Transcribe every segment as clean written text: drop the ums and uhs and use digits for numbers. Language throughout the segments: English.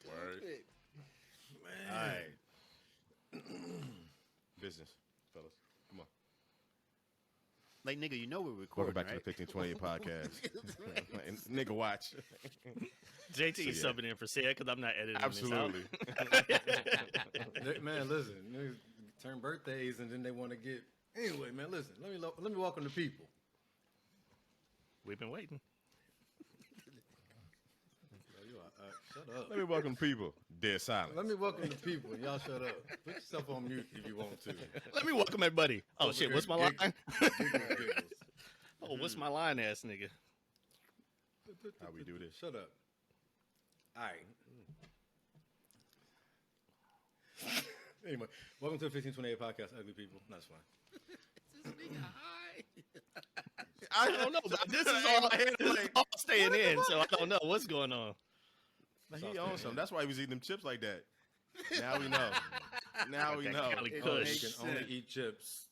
Word. Man. All right. Business, fellas. Come on. Like, nigga, you know we're recording, Welcome back right? to the 1528 podcast. Nigga, watch. JT subbing in for Sid because I'm not editing Absolutely. this out. Man, listen, niggas turn birthdays and then they want to get. Anyway, man, listen. Let me welcome the people. We've been waiting. Shut up. Let me welcome people. Dead silence. Let me welcome the people. Y'all shut up. Put yourself on mute if you want to. Let me welcome everybody. Oh, shit, what's my line? Giggles. Oh, what's my line, ass nigga? How we do this? Shut up. All right. Anyway, welcome to the 1528 podcast, ugly people. That's fine. This nigga high. I don't know. But this is all staying in, so I don't know what's going on. He owns some. That's why he was eating them chips like that. Now we know. Now we know. Cali It Kush. can only eat chips.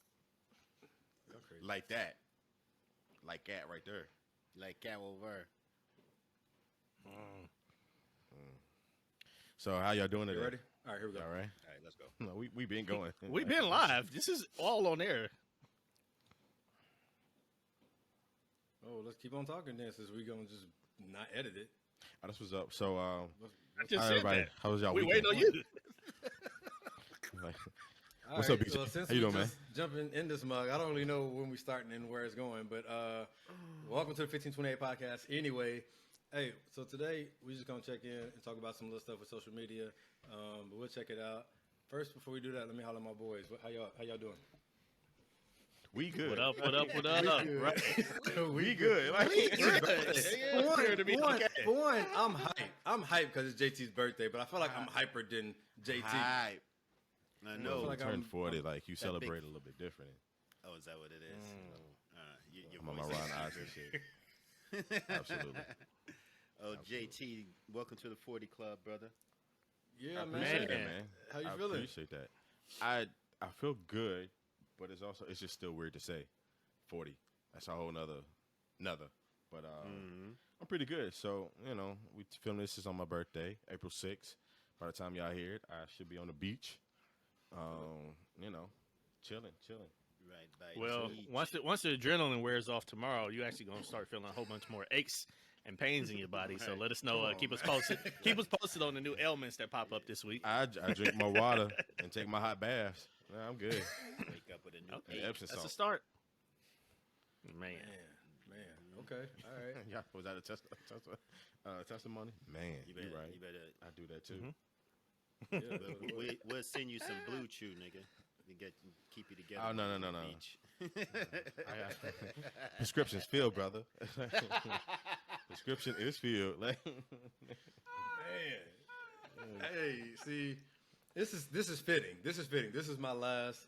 Like that. Like that right there. Like cat over. So how y'all doing today? You ready? All right, here we go. All right. All right, let's go. No, we been going. We've been live. This is all on air. Oh, let's keep on talking then, since we're gonna just not edit it. Oh, that's what's up. So, I just hi, said everybody. that. How was y'all We weekend? waiting on you. Like, All What's right, up, BJ? so since How you we doing, man? just jumping in this mug, I don't really know when we're starting and where it's going, but welcome to the 1528 podcast. Anyway, hey, so today we're just gonna check in and talk about some little stuff with social media, but we'll check it out. First, before we do that, let me holler at my boys. How y'all doing? we good. What up, what up, what up? Right. we good. Like, For one, I'm hyped. I'm hyped because it's JT's birthday, but I feel like I'm hyper than JT. Hype. I I know. feel like Turn I'm- 40, like you that celebrate big- a little bit different. Oh, is that what it is? Your I'm on my voice Ron is Osley shit. Absolutely. Oh, JT, welcome to the 40 Club, brother. Yeah, I man. appreciate that, man. How you I feeling? appreciate that. I feel good, but it's just still weird to say 40. That's a whole nother. But I'm pretty good. So, we film this is on my birthday, April 6th. By the time y'all hear it, I should be on the beach. Chilling. Right. By Well, the once the adrenaline wears off tomorrow, you actually gonna start feeling a whole bunch more aches and pains in your body. So let us know. Keep us posted. Keep us posted on the new ailments that pop up this week. I drink my water and take my hot baths. Yeah, I'm good. wake up with a new Okay. ache. Epsom That's a salt. start. Man. Man. Okay. All right. Yeah, was that a testimony? Man, You you better, right. you better. I do that too. We'll send you some Blue Chew, nigga. To keep you together. Oh, no. on the beach. Prescription's filled, brother. Prescription is filled. Like, Man. Hey, see, this is fitting. This is my last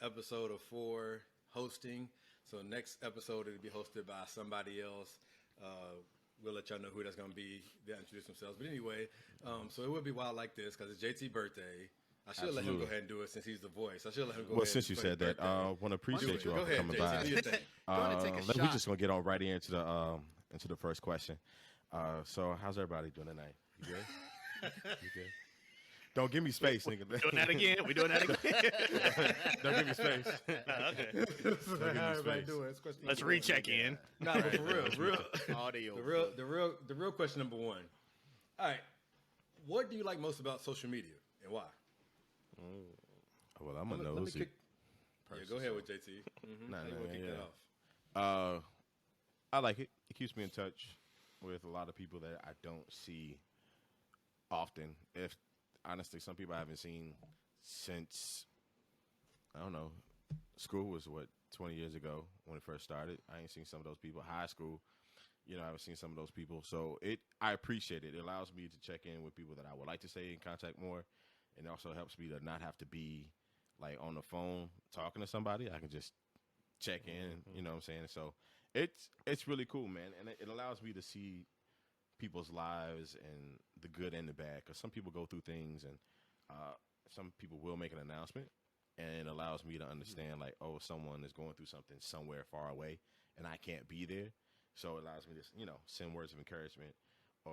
episode of 4 hosting. So next episode it'll be hosted by somebody else. We'll let y'all know who that's gonna be. They'll introduce themselves. But anyway, so it would be wild like this because it's JT's birthday. I should let him Absolutely. go ahead and do it since he's the voice. I should let him go well, ahead. since you and said that, I want to appreciate you all Go for ahead, coming JT. by. Do your thing. We're just gonna get on right into the first question. So, how's everybody doing tonight? You good? You good? Don't give me space, nigga. Doing that again? We doing that again? Don't give me space. Okay. This is how everybody space. do it. It's question Let's number one. recheck in. Nah, but for real. Audio. The real question number one. All right, what do you like most about social media and why? Well, I'm a Let me nosy. kick. Yeah, go ahead with JT. Nah, How you wanna kick that yeah. off? I like it. It keeps me in touch with a lot of people that I don't see often. If honestly, some people I haven't seen since, I don't know, school was 20 years ago when it first started. I ain't seen some of those people. High school, I haven't seen some of those people. So I appreciate it. It allows me to check in with people that I would like to stay in contact more. And it also helps me to not have to be like on the phone talking to somebody. I can just check in, you know what I'm saying? So it's really cool, man. And it allows me to see people's lives and the good and the bad. Because some people go through things and some people will make an announcement. And it allows me to understand like, oh, someone is going through something somewhere far away. and I can't be there. So it allows me to, send words of encouragement or,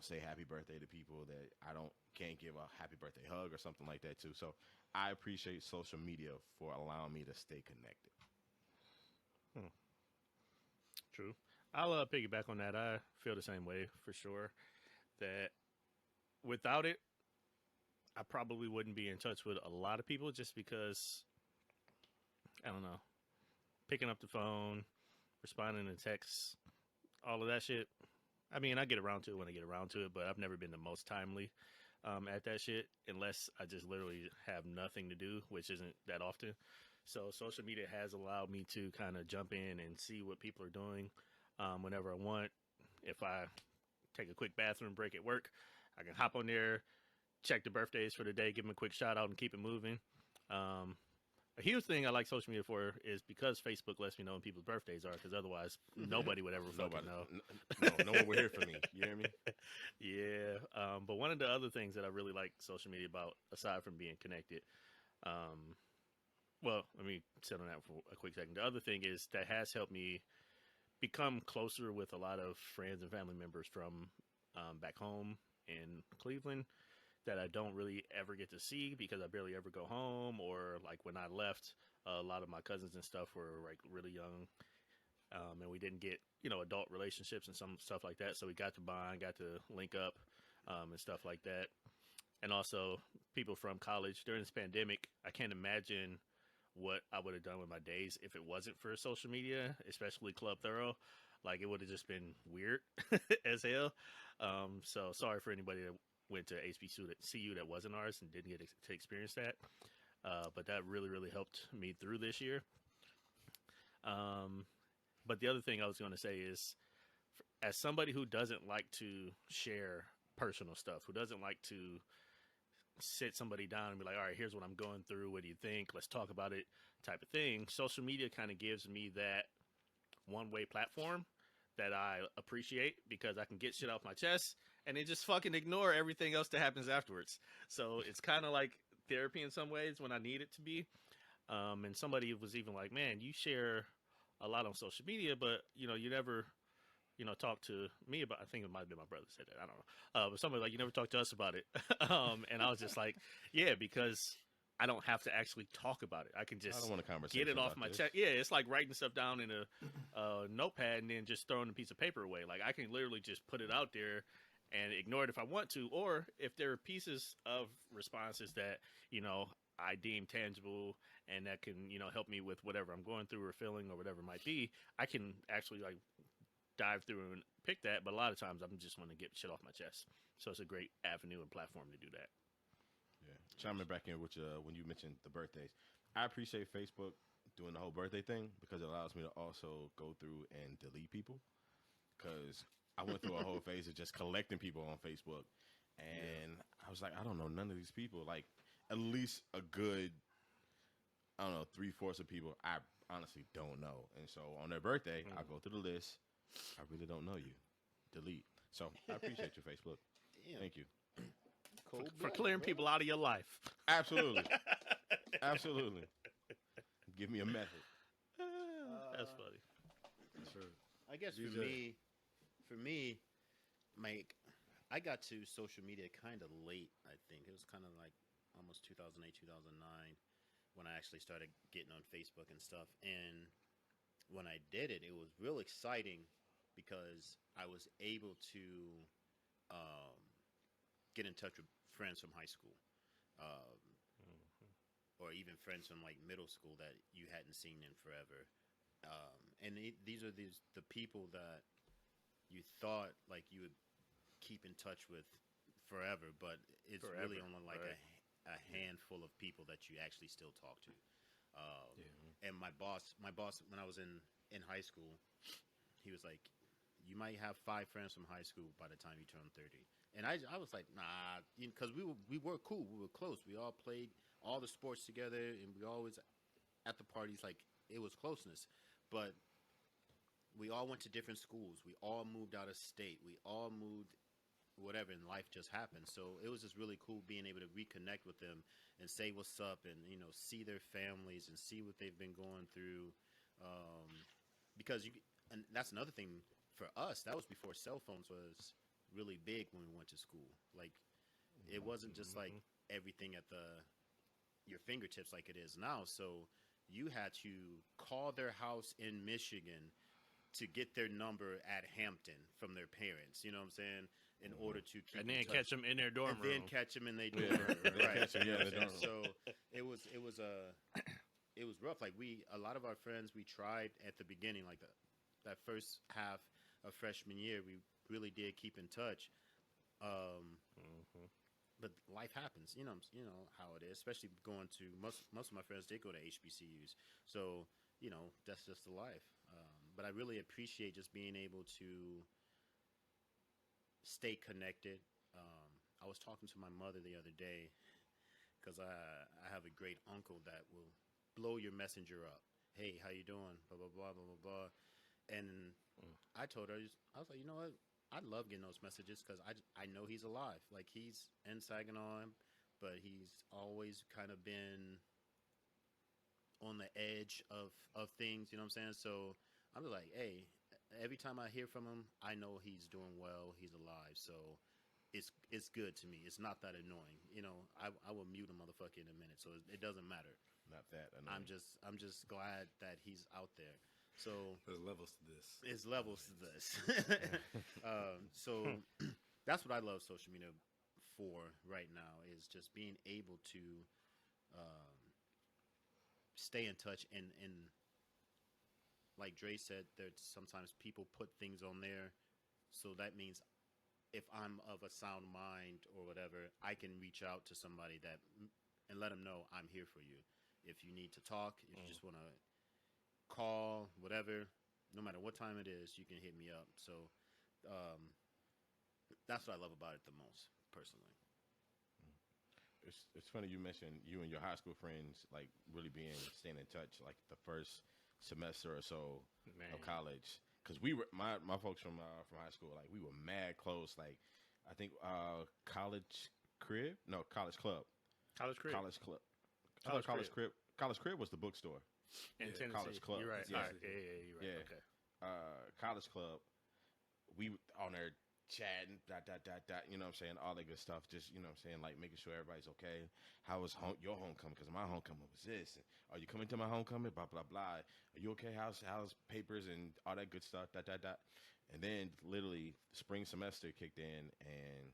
say happy birthday to people that I can't give a happy birthday hug or something like that too. So I appreciate social media for allowing me to stay connected. True. I'll piggyback on that. I feel the same way for sure. That without it, I probably wouldn't be in touch with a lot of people just because, I don't know, picking up the phone, responding to texts, all of that shit. I mean, I get around to it when I get around to it, but I've never been the most timely at that shit unless I just literally have nothing to do, which isn't that often. So social media has allowed me to kind of jump in and see what people are doing whenever I want. If I take a quick bathroom break at work, I can hop on there, check the birthdays for the day, give them a quick shout out, and keep it moving. A huge thing I like social media for is because Facebook lets me know when people's birthdays are, because otherwise nobody would ever fucking know. No one will hear from me. You hear me? Yeah. But one of the other things that I really like social media about, aside from being connected, well, let me sit on that for a quick second. The other thing is that has helped me become closer with a lot of friends and family members from back home in Cleveland that I don't really ever get to see because I barely ever go home, or like when I left, a lot of my cousins and stuff were like really young, and we didn't get, adult relationships and some stuff like that. So we got to bond, got to link up, and stuff like that. And also people from college during this pandemic, I can't imagine what I would have done with my days if it wasn't for social media, especially Club Thorough. Like, it would have just been weird as hell. So sorry for anybody that went to HBCU that wasn't ours and didn't get to experience that. But that really, really helped me through this year. But the other thing I was going to say is, as somebody who doesn't like to share personal stuff, who doesn't like to sit somebody down and be like, all right, here's what I'm going through. What do you think? Let's talk about it type of thing. Social media kind of gives me that one-way platform that I appreciate because I can get shit off my chest and then just fucking ignore everything else that happens afterwards. So it's kind of like therapy in some ways when I need it to be. And somebody was even like, man, you share a lot on social media, but you never, talk to me about, I think it might have been my brother said that. I don't know. But somebody like, you never talk to us about it. And I was just like, yeah, because I don't have to actually talk about it. I can just get it off my chest. Yeah, it's like writing stuff down in a notepad and then just throwing a piece of paper away. Like, I can literally just put it out there and ignore it if I want to. Or if there are pieces of responses that, I deem tangible and that can, help me with whatever I'm going through or feeling or whatever it might be, I can actually like dive through and pick that. But a lot of times I'm just want to get shit off my chest. So it's a great avenue and platform to do that. Yeah, chiming back in with you when you mentioned the birthdays. I appreciate Facebook doing the whole birthday thing because it allows me to also go through and delete people. Because I went through a whole phase of just collecting people on Facebook, and I was like, I don't know none of these people. Like, at least a good, 3/4 of people I honestly don't know. And so on their birthday, I go through the list. I really don't know you. Delete. So I appreciate you, Facebook. Damn. Thank you. For clearing people out of your life. Absolutely. Absolutely. Give me a method. That's funny. That's right. I guess for me, I got to social media kind of late. I think it was kind of like almost 2008, 2009 when I actually started getting on Facebook and stuff. And when I did it, it was real exciting because I was able to get in touch with friends from high school, or even friends from like middle school that you hadn't seen in forever. And these are the people that you thought like you would keep in touch with forever, but it's really only like a handful of people that you actually still talk to. And my boss, when I was in high school, he was like, you might have 5 friends from high school by the time you turn 30. And I was like, nah, because we were cool. We were close. We all played all the sports together, and we always at the parties, like, it was closeness. But we all went to different schools. We all moved out of state. We all moved whatever, and life just happened. So it was just really cool being able to reconnect with them and say what's up and, see their families and see what they've been going through. because and that's another thing for us. That was before cell phones was really big when we went to school. Like, it wasn't just like everything at your fingertips like it is now. So you had to call their house in Michigan to get their number at Hampton from their parents. You know what I'm saying? In order to keep and then catch them in their dorm room. Then catch them in their dorm room. Right. Catch 'em, yeah, in the dorm room. So it was rough. Like, a lot of our friends, we tried at the beginning, like that first half of freshman year, we really did keep in touch. But life happens, you know how it is. Especially going to most of my friends did go to HBCUs, so that's just the life. But I really appreciate just being able to stay connected. I was talking to my mother the other day because I have a great uncle that will blow your messenger up. Hey, how you doing? Blah blah blah blah blah blah. And I told her, I was like, you know what? I love getting those messages because I know he's alive. Like, he's in Saginaw, but he's always kind of been on the edge of things. You know what I'm saying? So I'm just like, hey, every time I hear from him, I know he's doing well. He's alive. So it's good to me. It's not that annoying. I will mute a motherfucker in a minute. So it doesn't matter. Not that annoying. I'm just glad that he's out there. So there's levels to this. It's levels to this. So that's what I love social media for right now, is just being able to stay in touch. And like Dre said, that sometimes people put things on there. So that means if I'm of a sound mind or whatever, I can reach out to somebody and let them know I'm here for you. If you need to talk, if you just want to call, whatever, no matter what time it is, you can hit me up. So that's what I love about it the most, personally. It's funny you mentioned you and your high school friends like really staying in touch like the first semester or so of college, because we were my folks from high school, like we were mad close. Like, I think college crib was the bookstore. In Tennessee. College club. You're right. Yeah. All right. Yeah, you're right. Yeah. Okay. College club. We on there chatting, you know what I'm saying, all that good stuff. Just, you know what I'm saying, like making sure everybody's okay. How was your homecoming? Because my homecoming was this. And, are you coming to my homecoming? Blah blah blah. Are you okay? How's papers and all that good stuff? And then literally spring semester kicked in and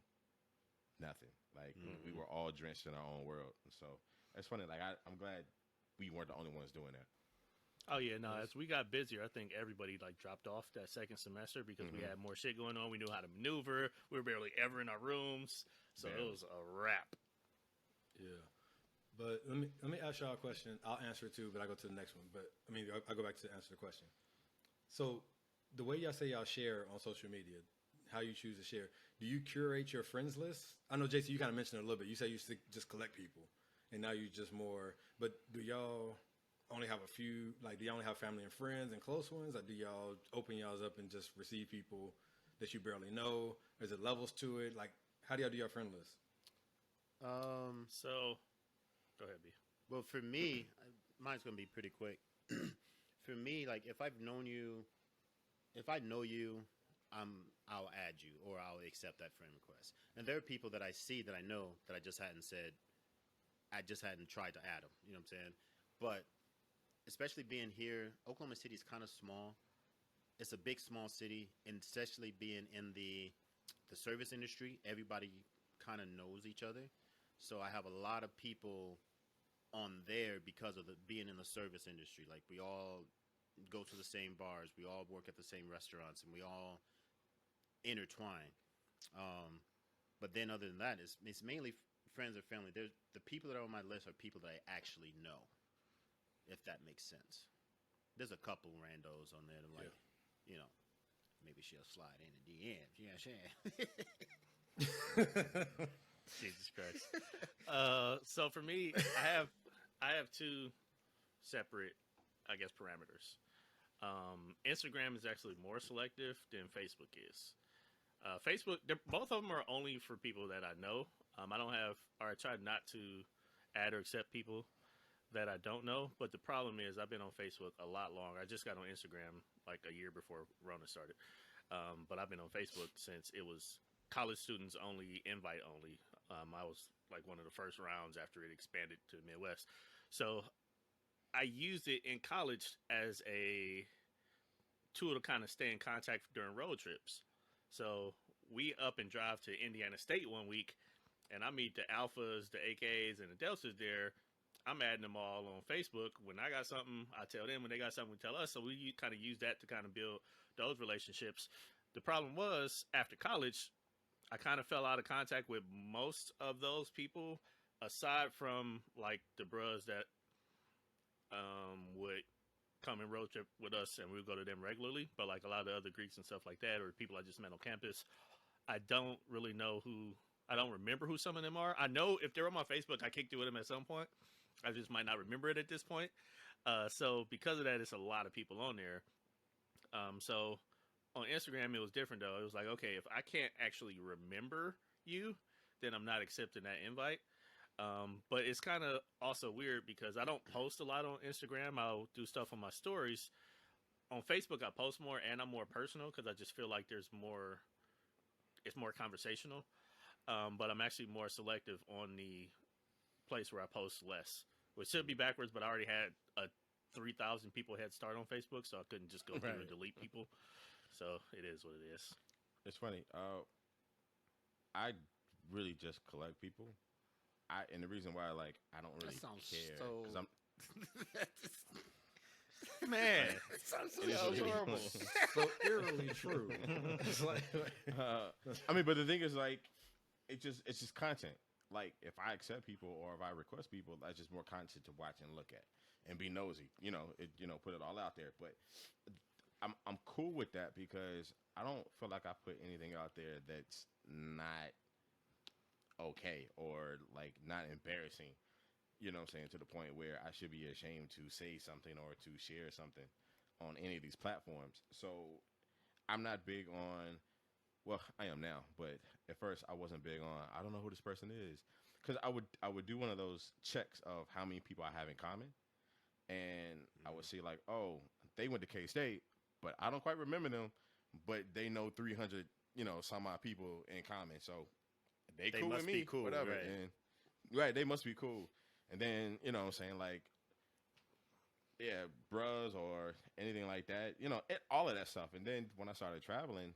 nothing. Like, we were all drenched in our own world. And so it's funny. Like, I'm glad we weren't the only ones doing that. Oh yeah, no. As we got busier, I think everybody like dropped off that second semester because we had more shit going on. We knew how to maneuver. We were barely ever in our rooms, so it was a wrap. Yeah, but let me ask y'all a question. I'll answer it too, but I go to the next one. But I mean, I go back to answer the question. So the way y'all say y'all share on social media, how you choose to share, do you curate your friends list? I know, JC, you kind of mentioned it a little bit. You say you used to just collect people, and now you just more. But do y'all only have a few, like, do y'all only have family and friends and close ones, or do y'all open y'all's up and just receive people that you barely know? Is it levels to it? Like, how do y'all do your friend list? So, go ahead, B. Well, for me, mine's going to be pretty quick. For me, like, if I know you, I'll add you, or I'll accept that friend request. And there are people that I see that I know that I just hadn't tried to add them. You know what I'm saying? But especially being here, Oklahoma City is kind of small. It's a big, small city, and especially being in the service industry, everybody kind of knows each other. So I have a lot of people on there because of being in the service industry. Like, we all go to the same bars, we all work at the same restaurants, and we all intertwine. But then other than that, it's mainly friends or family. The people that are on my list are people that I actually know, if that makes sense. There's a couple randos on there that, like, maybe she'll slide in the DMs. You know what I'm saying? Jesus Christ. So for me, I have two separate, I guess, parameters. Instagram is actually more selective than Facebook is. Facebook, both of them are only for people that I know. I try not to add or accept people that I don't know, but the problem is I've been on Facebook a lot longer. I just got on Instagram like a year before Rona started, but I've been on Facebook since it was college students only, invite only. I was like one of the first rounds after it expanded to the Midwest. So I used it in college as a tool to kind of stay in contact during road trips. So we up and drive to Indiana State one week, and I meet the Alphas, the AKs, and the Deltas there. I'm adding them all on Facebook. When I got something, I tell them. When they got something, we tell us. So we kind of use that to kind of build those relationships. The problem was, after college, I kind of fell out of contact with most of those people, aside from like the bros that would come and road trip with us, and we would go to them regularly. But like a lot of the other Greeks and stuff like that, or people I just met on campus, I don't really know who. I don't remember who some of them are. I know if they're on my Facebook, I kicked it with them at some point. I just might not remember it at this point. So because of that, it's a lot of people on there. So on Instagram, it was different though. It was like, okay, if I can't actually remember you, then I'm not accepting that invite. But it's kind of also weird because I don't post a lot on Instagram. I'll do stuff on my stories. On Facebook, I post more and I'm more personal because I just feel like there's more. It's more conversational. But I'm actually more selective on the place where I post less, which should be backwards. But I already had a 3,000 people head start on Facebook, so I couldn't just go through and delete people. So it is what it is. It's funny. I really just collect people. And the reason why, like, I don't really care because I'm. Man, It sounds It is really horrible. So eerily true. It's like, I mean, but the thing is, like, it's just content. Like, if I accept people or if I request people, that's just more content to watch and look at and be nosy. Put it all out there. But I'm cool with that because I don't feel like I put anything out there that's not okay or like not embarrassing. You know what I'm saying? To the point where I should be ashamed to say something or to share something on any of these platforms. So I'm not big on, well, I am now, but at first I wasn't big on, I don't know who this person is. Because I would do one of those checks of how many people I have in common. And I would see like, oh, they went to K-State, but I don't quite remember them, but they know 300, some odd people in common. So they cool must with me, be cool, whatever. right. And right, they must be cool. And then, what I'm saying, like, yeah, bros or anything like that, all of that stuff. And then when I started traveling,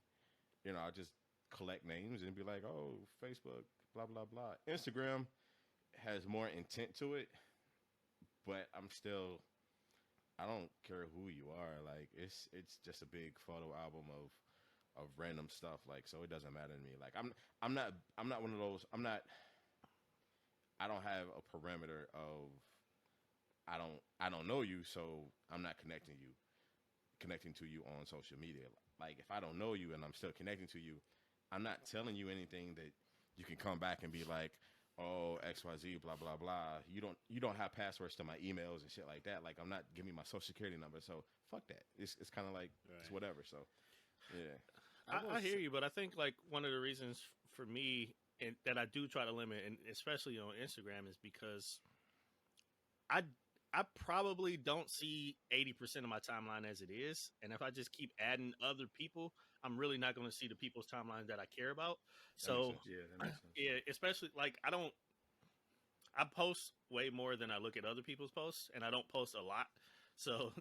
I just collect names and be like, oh, Facebook, blah, blah, blah. Instagram has more intent to it, but I don't care who you are. Like, it's just a big photo album of random stuff. Like, so it doesn't matter to me. Like, I'm not one of those, I don't have a perimeter of I don't know you, so I'm not connecting to you on social media. Like if I don't know you and I'm still connecting to you, I'm not telling you anything that you can come back and be like, oh, XYZ, blah blah blah. You don't have passwords to my emails and shit like that. Like I'm not giving you my social security number, so fuck that. It's kind of like it's whatever. So yeah, I hear you, but I think like one of the reasons for me and that I do try to limit, and especially on Instagram, is because I probably don't see 80% of my timeline as it is, and if I just keep adding other people, I'm really not going to see the people's timeline that I care about. So that makes sense. yeah, especially like I post way more than I look at other people's posts, and I don't post a lot. So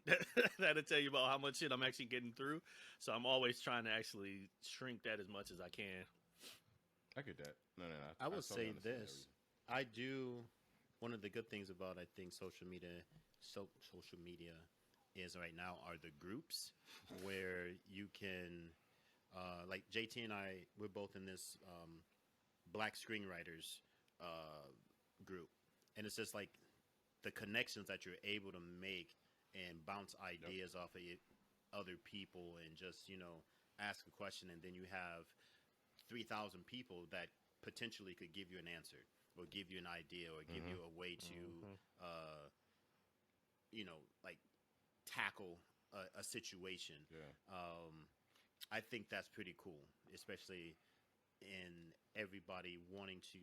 that'll tell you about how much shit I'm actually getting through. So I'm always trying to actually shrink that as much as I can. I get that. No. I would totally say understand that this. I do. One of the good things about I think social media is right now are the groups where you can, like JT and I, we're both in this Black screenwriters group, and it's just like the connections that you're able to make and bounce ideas off of other people, and just ask a question, and then you have 3,000 people that potentially could give you an answer or give you an idea or give you a way to, like tackle a situation. Yeah. I think that's pretty cool, especially in everybody wanting to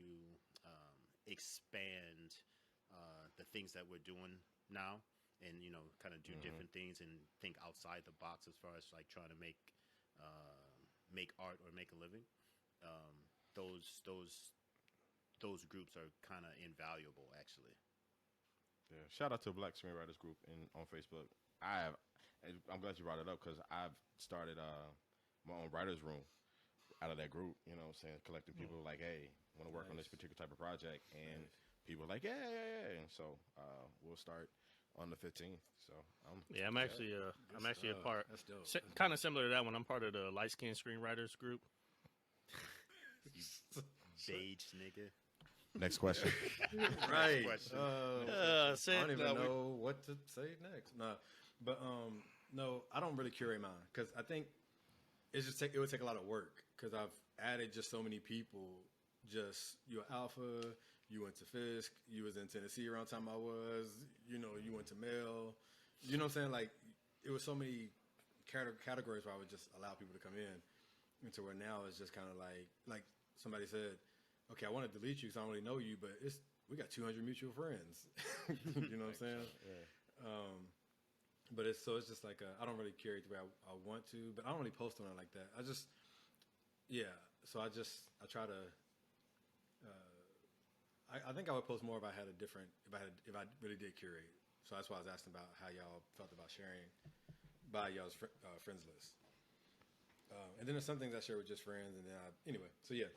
expand the things that we're doing now, and kind of do different things and think outside the box as far as like trying to make art or make a living. Those groups are kind of invaluable, actually. Yeah. Shout out to Black Screenwriters Group on Facebook. I'm glad you brought it up because I've started my own writers room out of that group. You know what I'm saying? Collecting people like, hey, want to work on this particular type of project, and people are like, yeah. And so we'll start on the 15th. So I'm actually a part. That's dope. Kind of similar to that one. I'm part of the Light Skin Screenwriters Group. Beige nigga. Next question. Right. Question. I don't even know what to say next. No, but no, I don't really curate mine because I think it would take a lot of work because I've added just so many people. Just you're Alpha, you went to Fisk, you was in Tennessee around the time I was. You went to Mel. You know what I'm saying? Like it was so many categories where I would just allow people to come in, and to where now it's just kind of like somebody said. Okay, I want to delete you because I don't really know you, but we got 200 mutual friends. You know what I'm saying? Yeah. But it's just like I don't really curate the way I want to, but I don't really post on it like that. So I try to. I think I would post more if I had if I really did curate. So that's why I was asking about how y'all felt about sharing by y'all's friends list. And then there's some things I share with just friends, and then anyway. So yeah.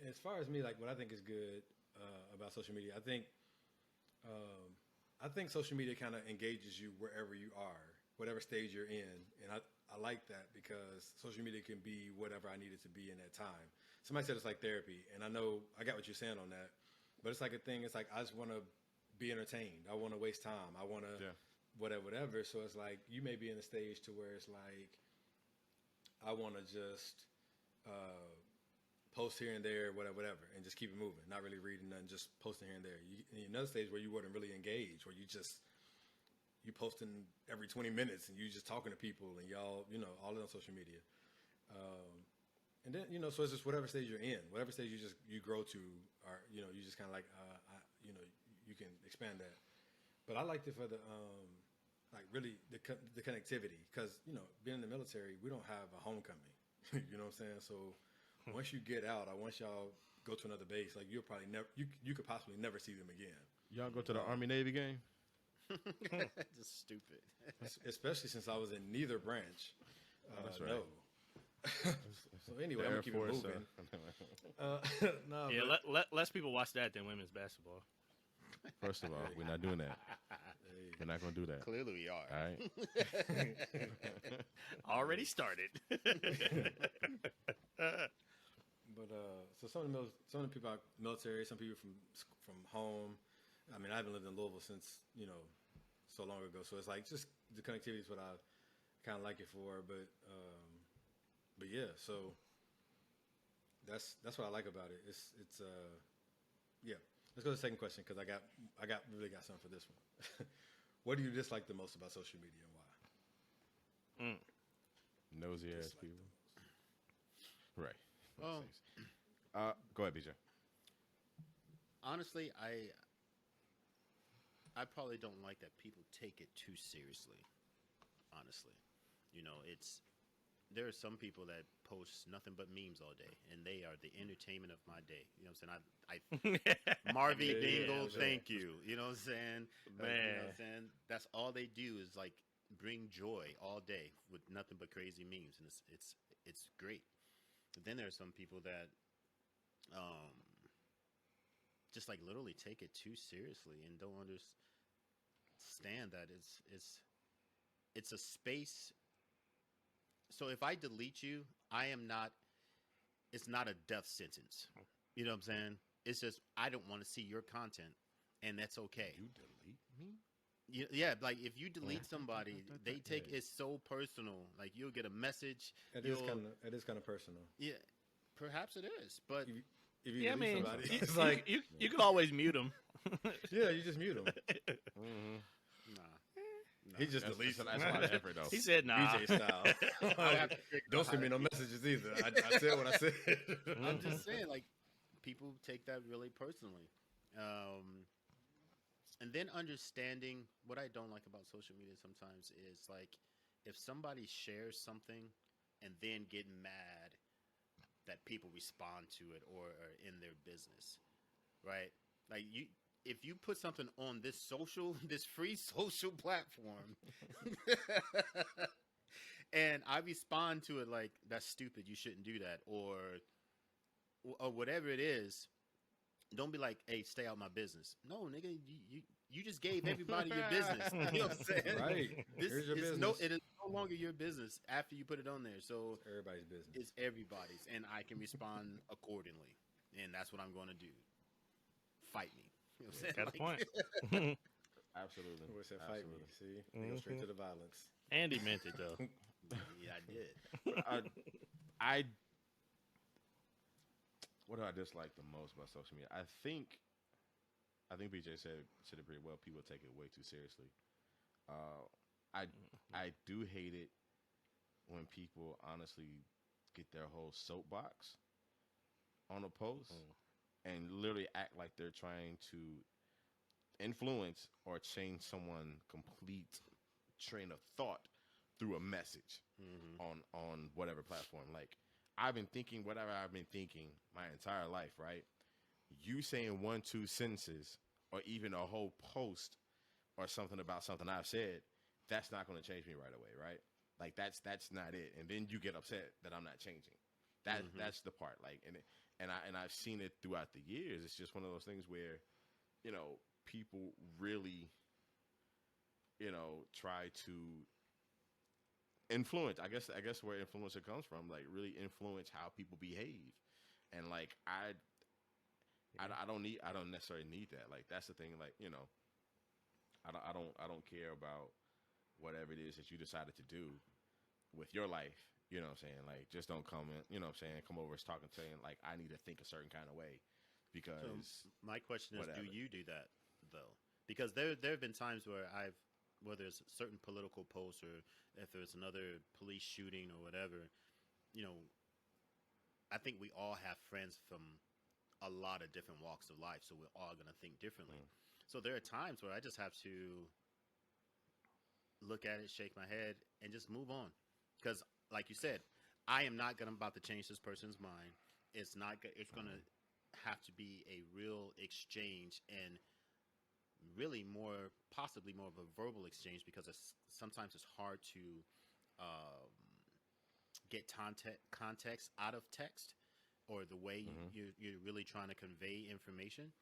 As far as me, like what I think is good about social media, I think social media kind of engages you wherever you are, whatever stage you're in, and I like that because social media can be whatever I need it to be in that time. Somebody said it's like therapy, and I know I got what you're saying on that, but it's like a thing. It's like I just want to be entertained. I want to waste time. I want to whatever. So it's like you may be in a stage to where it's like I want to just post here and there, whatever, and just keep it moving. Not really reading nothing, just posting here and there. In another stage where you wouldn't really engage, where you posting every 20 minutes and you just talking to people and y'all, all on social media. And then, so it's just whatever stage you're in, whatever stage you grow to, or, you just kind of like, you can expand that. But I liked it for the, like really the connectivity, because, being in the military, we don't have a homecoming. You know what I'm saying? So once you get out, or once y'all go to another base, like you'll probably never, you could possibly never see them again. Y'all go to the Army-Navy game? Just stupid. Especially since I was in neither branch. That's right. No. So anyway, I'm gonna keep it moving. No, less people watch that than women's basketball. First of all, we're not doing that. We're not going to do that. Clearly we are. All right. Already started. But so some of the people are military, some people from home. I mean, I haven't lived in Louisville since so long ago. So it's like just the connectivity is what I kind of like it for. But yeah, so that's what I like about it. It's yeah. Let's go to the second question because I really got something for this one. What do you dislike the most about social media and why? Nosy ass people. Right. Go ahead, BJ. Honestly, I probably don't like that people take it too seriously. Honestly, there are some people that post nothing but memes all day, and they are the entertainment of my day. You know what I'm saying? Marvy Dingle, thank you. You know what I'm saying? Man. You know what I'm saying? That's all they do is like bring joy all day with nothing but crazy memes, and it's great. But then there are some people that just like literally take it too seriously and don't understand that it's a space. So if I delete you, it's not a death sentence. You know what I'm saying? It's just, I don't want to see your content, and that's okay. You delete me? Yeah, like if you delete somebody, they take it so personal. Like you'll get a message. It is kind of personal. Yeah, perhaps it is, but if you delete somebody, it's like you can always mute them. Yeah, you just mute them. Nah. He just deletes them. That's a lot different, though. He said, "Nah." BJ style. Don't send me no messages either. I said what I said. I'm just saying, like, people take that really personally, And then understanding what I don't like about social media sometimes is like if somebody shares something and then get mad that people respond to it or are in their business, right? Like if you put something on this this free social platform, and I respond to it like that's stupid, you shouldn't do that, or whatever it is, don't be like, hey, stay out my business. No, nigga, you just gave everybody your business. You know what I'm saying? Right. This Here's your is business. it is no longer your business after you put it on there. So It's everybody's business. it's everybody's, and I can respond accordingly, and that's what I'm going to do. Fight me. You know what I'm saying? Got a point. Absolutely. What's that fight me? Absolutely. See, they go straight to the violence. Andy meant it though. Yeah, I did. I what do I dislike the most about social media? I think BJ said it pretty well. People take it way too seriously. I do hate it when people honestly get their whole soapbox on a post and literally act like they're trying to influence or change someone's complete train of thought through a message on whatever platform. Like I've been thinking whatever I've been thinking my entire life, right? You saying 1-2 sentences or even a whole post or something about something I've said, that's not going to change me right away, right? Like that's not it. And then you get upset that I'm not changing. That's the part. Like and I've seen it throughout the years. It's just one of those things where, you know, people really, you know, try to influence. I guess where influencer comes from, like really influence how people behave. And like I don't necessarily need that. Like that's the thing. Like, you know, I don't care about whatever it is that you decided to do with your life. You know what I'm saying? Like just don't come in, you know what I'm saying, come over talking saying like I need to think a certain kind of way because So my question is, whatever. do you do that though? Because there have been times where whether it's certain political posts or if there's another police shooting or whatever, you know, I think we all have friends from a lot of different walks of life, so we're all going to think differently. So there are times where I just have to look at it, shake my head, and just move on. Because, like you said, I am not about to change this person's mind. It's not. It's going to have to be a real exchange and really possibly more of a verbal exchange because sometimes it's hard to get context out of text or the way you're really trying to convey information.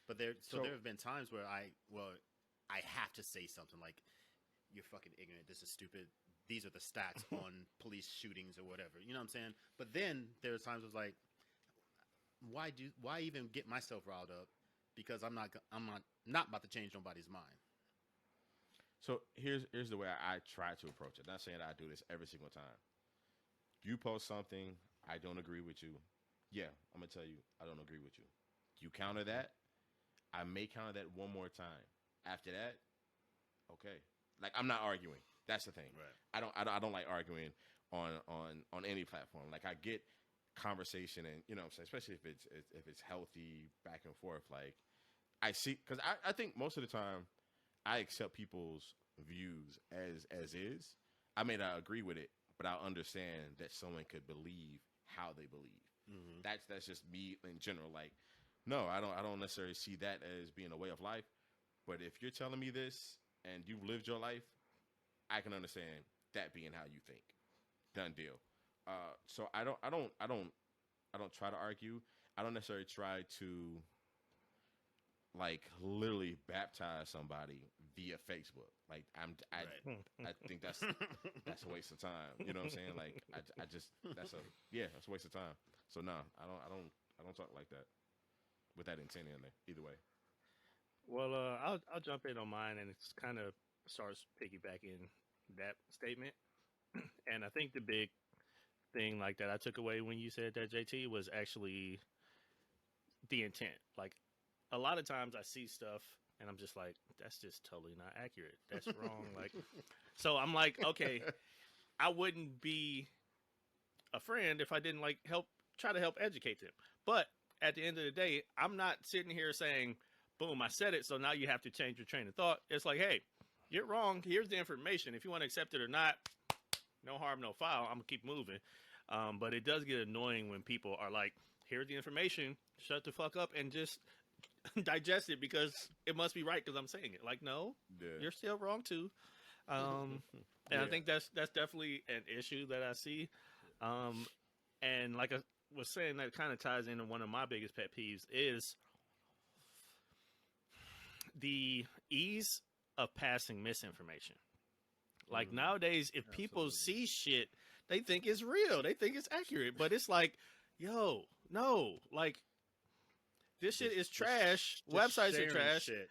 But there have been times where I have to say something like, "You're fucking ignorant. This is stupid. These are the stats on police shootings or whatever." You know what I'm saying? But then there's times where it's like, why even get myself riled up? Because I'm not about to change nobody's mind. So here's the way I try to approach it. Not saying that I do this every single time. You post something, I don't agree with you. Yeah, I'm gonna tell you I don't agree with you. You counter that, I may counter that one more time. After that, okay. Like I'm not arguing. That's the thing. Right. I don't like arguing on any platform. Like I get conversation and, you know what I'm saying, especially if it's healthy back and forth. Like I see, because I think most of the time I accept people's views as is. I may not agree with it, but I'll understand that someone could believe how they believe. That's just me in general. Like, no, I don't necessarily see that as being a way of life. But if you're telling me this and you've lived your life, I can understand that being how you think. Done deal. So I don't try to argue. I don't necessarily try to like literally baptize somebody via Facebook. Like I think that's a waste of time. You know what I'm saying? Like I just that's a waste of time. So no, I don't talk like that with that intent in there. Either way. Well, I'll jump in on mine, and it's kind of starts piggybacking that statement. And I think the big thing like that I took away when you said that, JT, was actually the intent. Like a lot of times I see stuff and I'm just like, that's just totally not accurate. That's wrong. Like, so I'm like, okay, I wouldn't be a friend if I didn't like try to help educate them. But at the end of the day, I'm not sitting here saying, boom, I said it, so now you have to change your train of thought. It's like, hey, you're wrong. Here's the information. If you want to accept it or not, no harm, no foul. I'm going to keep moving. But it does get annoying when people are like, here's the information. Shut the fuck up and just digest it because it must be right because I'm saying it. Like, no, you're still wrong too. And I think that's definitely an issue that I see. And like I was saying, that kind of ties into one of my biggest pet peeves is the ease of passing misinformation. Like nowadays, if people see shit, they think it's real. They think it's accurate. But it's like, yo, no. Like, this shit is trash. Websites are trash. Shit.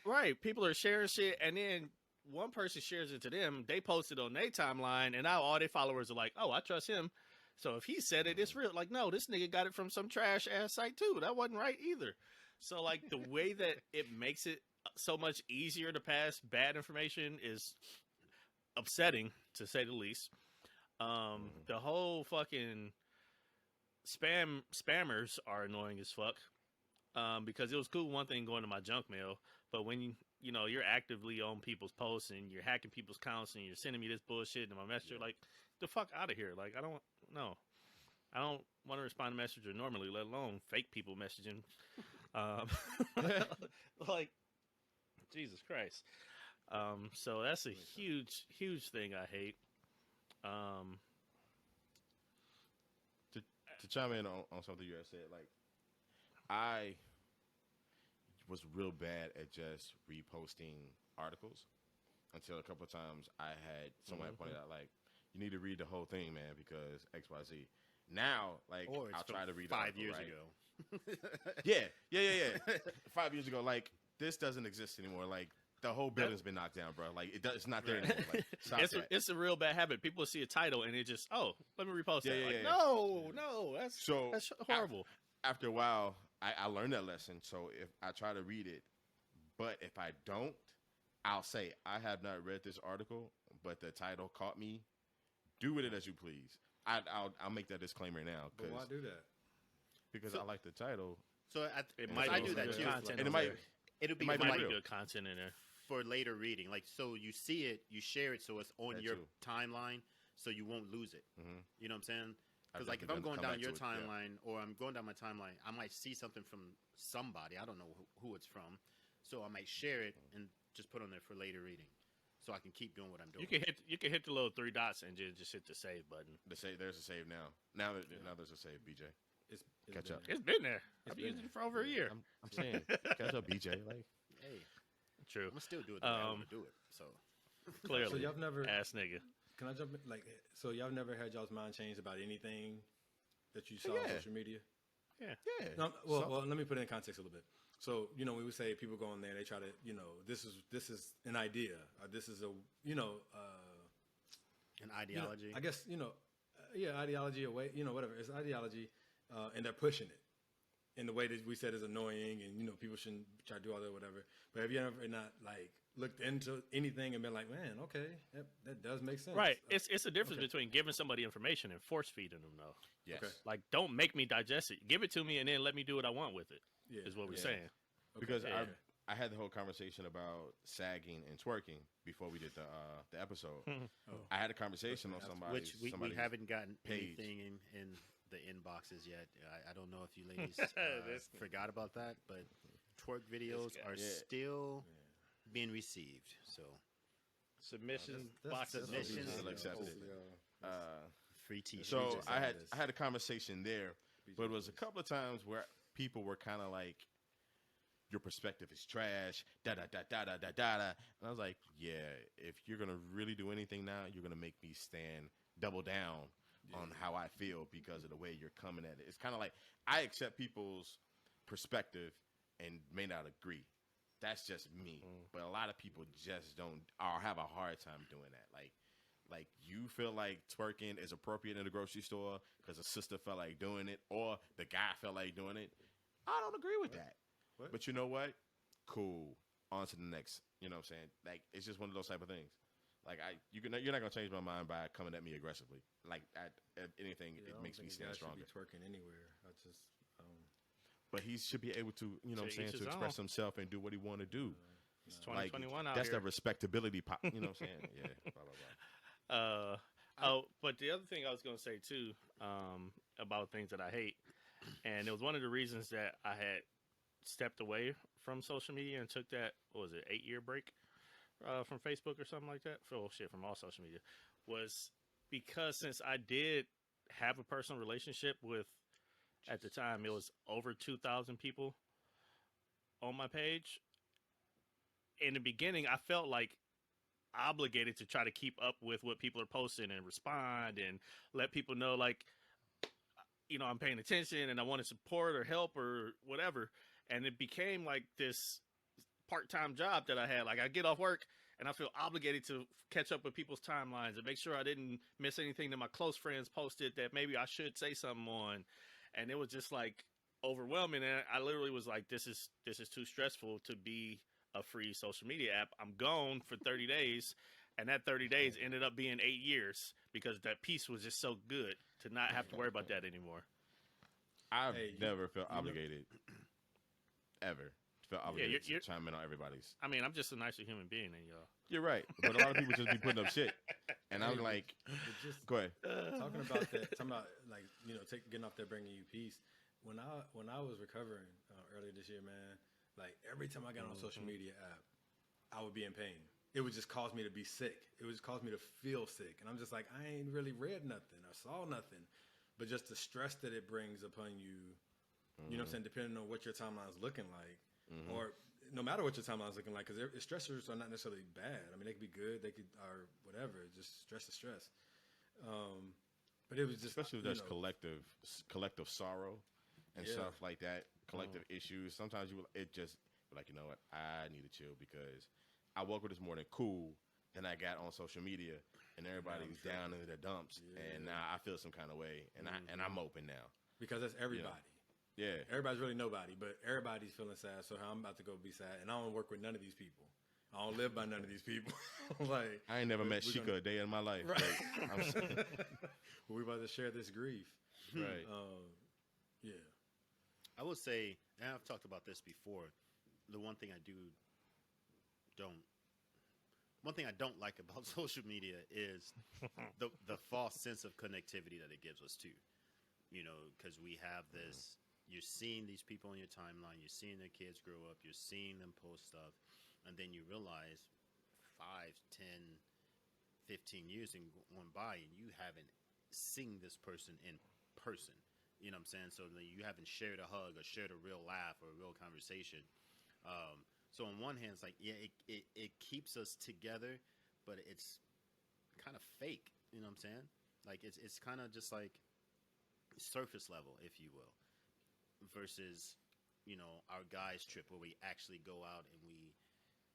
Right. People are sharing shit. And then one person shares it to them. They post it on their timeline. And now all their followers are like, oh, I trust him. So if he said it, it's real. Like, no, this nigga got it from some trash ass site too. That wasn't right either. So, like, the way that it makes it so much easier to pass bad information is upsetting, to say the least. The whole fucking spammers are annoying as fuck. Because it was cool one thing going to my junk mail, but when you know you're actively on people's posts and you're hacking people's accounts and you're sending me this bullshit in my messenger, like, the fuck out of here. Like, I don't want to respond to messages normally, let alone fake people messaging. Like, Jesus Christ. So that's a huge thing I hate. To chime in on something you had said, like, I was real bad at just reposting articles until a couple of times I had someone pointed out, like, you need to read the whole thing, man, because XYZ. Now, like, I'll try to read 5 years right? ago. Yeah. 5 years ago, like, this doesn't exist anymore. Like, the whole building's been knocked down, bro. Like, it's not there anymore. Like, stop that. It's a real bad habit. People see a title and it just, oh, let me repost that. Like, no, that's horrible. After a while, I learned that lesson. So if I try to read it, but if I don't, I'll say, I have not read this article, but the title caught me. Do with it as you please. I'll make that disclaimer now. But why do that? Because I like the title. So I do that too. And It'll be might like be good content in there for later reading. Like, so you see it, you share it, so it's on That your too. timeline, so you won't lose it. Mm-hmm. You know what I'm saying? Because, I've like, if definitely I'm going come down back your to it, timeline or I'm going down my timeline, I might see something from somebody. I don't know who it's from. So I might share it and just put on there for later reading, so I can keep doing what I'm doing. You can hit the little 3 dots and just hit the save button. There's a save now. Now there's a save, BJ. It's Catch been up. there. It's been there. I've been used there. it for over a year. I'm saying, catch up, BJ. Like, Hey, True. I'm gonna still do it the way I want to do it. So Clearly. So y'all never Ass nigga. Can I jump in? Like, so y'all never had y'all's mind changed about anything that you saw on Yeah. social media? Yeah. yeah. Well, let me put it in context a little bit. So, you know, when we say people go in there, they try to, you know, this is an idea, or this is a, you know, an you know, ideology. I guess, you know, ideology, a way, you know, whatever. It's ideology, and they're pushing it in the way that we said is annoying, and, you know, people shouldn't try to do all that, whatever. But have you ever not, like, looked into anything and been like, man, okay, that does make sense. Right. It's a difference okay. between giving somebody information and force feeding them, though. Yes. Okay. Like, don't make me digest it. Give it to me and then let me do what I want with it. Yeah. Is what we're Yeah. saying. Because Yeah. I had the whole conversation about sagging and twerking before we did the episode. I had a conversation on somebody, Which we haven't gotten page. anything in the inboxes yet. I don't know if you ladies This- forgot about that, but twerk videos guy. are Yeah. still being received. So Submission That's- boxes. that's submissions. Still accepted. free t-shirts. So just I how had it is. I had a conversation there, but it was a couple of times where people were kind of like, your perspective is trash, da da da da da da da da. And I was like, yeah, if you're gonna really do anything now, you're gonna make me double down on how I feel because of the way you're coming at it. It's kind of like I accept people's perspective and may not agree. That's just me. But a lot of people just don't or have a hard time doing that. Like you feel like twerking is appropriate in the grocery store because a sister felt like doing it or the guy felt like doing it. I don't agree with that. What? But you know what? Cool. On to the next. You know what I'm saying? Like, it's just one of those type of things. Like, you're not going to change my mind by coming at me aggressively. Like, at anything, Yeah, I it don't makes me think a stand guy should stronger. be twerking anywhere. I just but he should be able to, you know what I'm To saying, each to his express own. himself and do what he want to do. It's Like, 2021 out that's here. that respectability pop. You know what I'm saying? Yeah. Blah, blah, blah. But the other thing I was going to say too, about things that I hate, and it was one of the reasons that I had stepped away from social media and took that, what was it, 8-year break from Facebook or something like that. From all social media, was because since I did have a personal relationship with, at the time it was over 2,000 people on my page. In the beginning, I felt like obligated to try to keep up with what people are posting and respond and let people know, like, I'm paying attention and I want to support or help or whatever. And it became like this part-time job that I had. Like, I get off work and I feel obligated to catch up with people's timelines and make sure I didn't miss anything that my close friends posted that maybe I should say something on. And it was just like overwhelming. And I literally was like, this is too stressful to be a free social media app. I'm gone for 30 days. And that 30 days ended up being 8 years because that piece was just so good to not have to worry about that anymore. I've never felt obligated, ever. Felt obligated to chime in on everybody's. I mean, I'm just a nicer human being than y'all. You're right. But a lot of people just be putting up shit. And I'm like, go ahead. Talking about that, like, getting off there, bringing you peace. When I was recovering earlier this year, man, like every time I got on a social media app, I would be in pain. It would just cause me to be sick. It would just cause me to feel sick. And I'm just like, I ain't really read nothing or saw nothing. But just the stress that it brings upon you, you know what I'm saying, depending on what your timeline is looking like. Or no matter what your timeline is looking like, because stressors are not necessarily bad. I mean, they could be good, they could, or whatever. Just stress is stress. But it was just, especially if there's collective sorrow and stuff like that, collective issues. Sometimes it just like, you know what, I need to chill because I woke up this morning cool, and I got on social media, and everybody's down in the dumps, and now I feel some kind of way, and I'm open now because that's everybody. Yeah, everybody's really nobody, but everybody's feeling sad. So I'm about to go be sad, and I don't work with none of these people. I don't live by none of these people. Like, I ain't never met Sheikah a day in my life. Right. We're about to share this grief. Right. Yeah. I will say, and I've talked about this before, the one thing I don't like about social media is the false sense of connectivity that it gives us too. Because we have this, you're seeing these people on your timeline, you're seeing their kids grow up, you're seeing them post stuff, and then you realize 5, 10, 15 years gone by and you haven't seen this person in person. You know what I'm saying? So you haven't shared a hug or shared a real laugh or a real conversation. So on one hand, it's like, it keeps us together, but it's kind of fake. You know what I'm saying? Like, it's kind of just like surface level, if you will, versus, our guys trip where we actually go out and we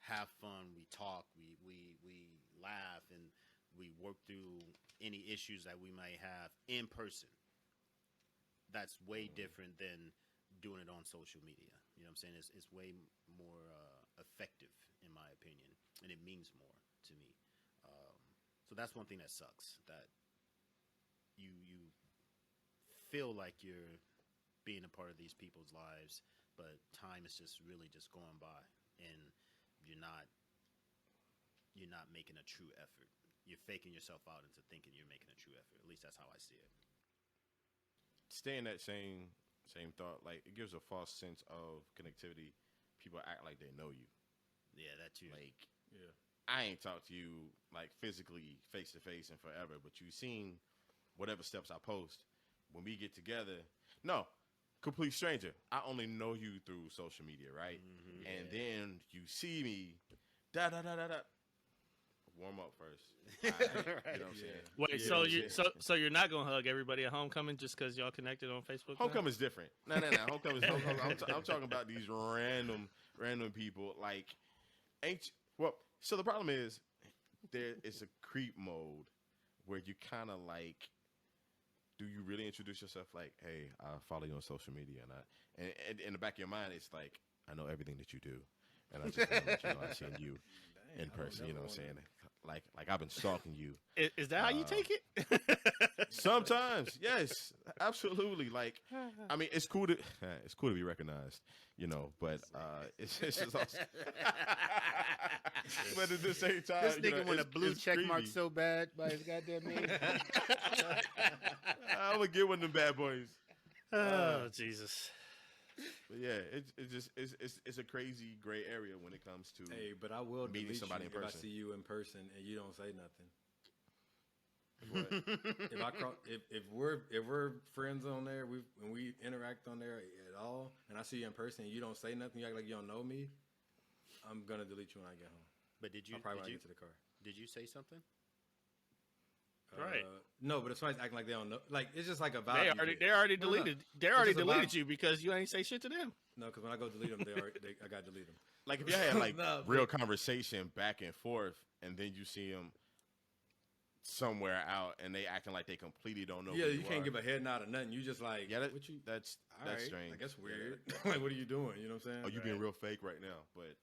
have fun, we talk, we laugh, and we work through any issues that we may have in person. That's way different than doing it on social media. You know what I'm saying? It's way more effective, in my opinion, and it means more to me. So that's one thing that sucks, that you feel like you're being a part of these people's lives, but time is just really just going by, and you're not making a true effort. You're faking yourself out into thinking you're making a true effort. At least that's how I see it. Stay in that same thought. Like, it gives a false sense of connectivity. People act like they know you. Yeah, that too. Like, I ain't talked to you like physically face to face in forever, but you've seen whatever steps I post. When we get together, no, complete stranger. I only know you through social media, right? And then you see me, da. Warm up first. Right. You know what I'm saying? Wait, so you're not gonna hug everybody at homecoming just because y'all connected on Facebook? Homecoming's different. No. Homecoming's. I'm talking about these random people. Like, so the problem is there is a creep mode where you kind of like, do you really introduce yourself like, hey, I follow you on social media, and in the back of your mind, it's like, I know everything that you do, and I just want to let you know I've seen you in person. You know what I'm saying? like I've been stalking you. Is that how you take it? Sometimes, yes, absolutely. Like, I mean, it's cool to be recognized, you know. But it's just also, but at the same time, This you nigga know, want a it's- blue it's check mark creepy. so bad by his goddamn name. I'm gonna get one of them bad boys. Oh Jesus! But yeah, it's a crazy gray area when it comes to. Hey, but I will meeting delete somebody you in if I person. see you in person and you don't say nothing. What? If we're friends on there, when we interact on there at all, and I see you in person and you don't say nothing, you act like you don't know me, I'm gonna delete you when I get home. But did you? I'll probably Did when I you, get to the car. did you say something? Right. No, but if somebody's acting like they don't know, like it's just like a vibe. They you already get. they already No, no. deleted they already just a deleted vibe. you because you ain't say shit to them. No, because when I go delete them, I got to delete them. Like if you had like No, real conversation back and forth, and then you see them somewhere out, and they acting like they completely don't know. Yeah, who you can't are. give a head nod or nothing. You just like, Yeah, what you? that's All right, strange. Like, that's Yeah. weird. Like, what are you doing? You know what I'm saying? Oh, you being real fake right now, but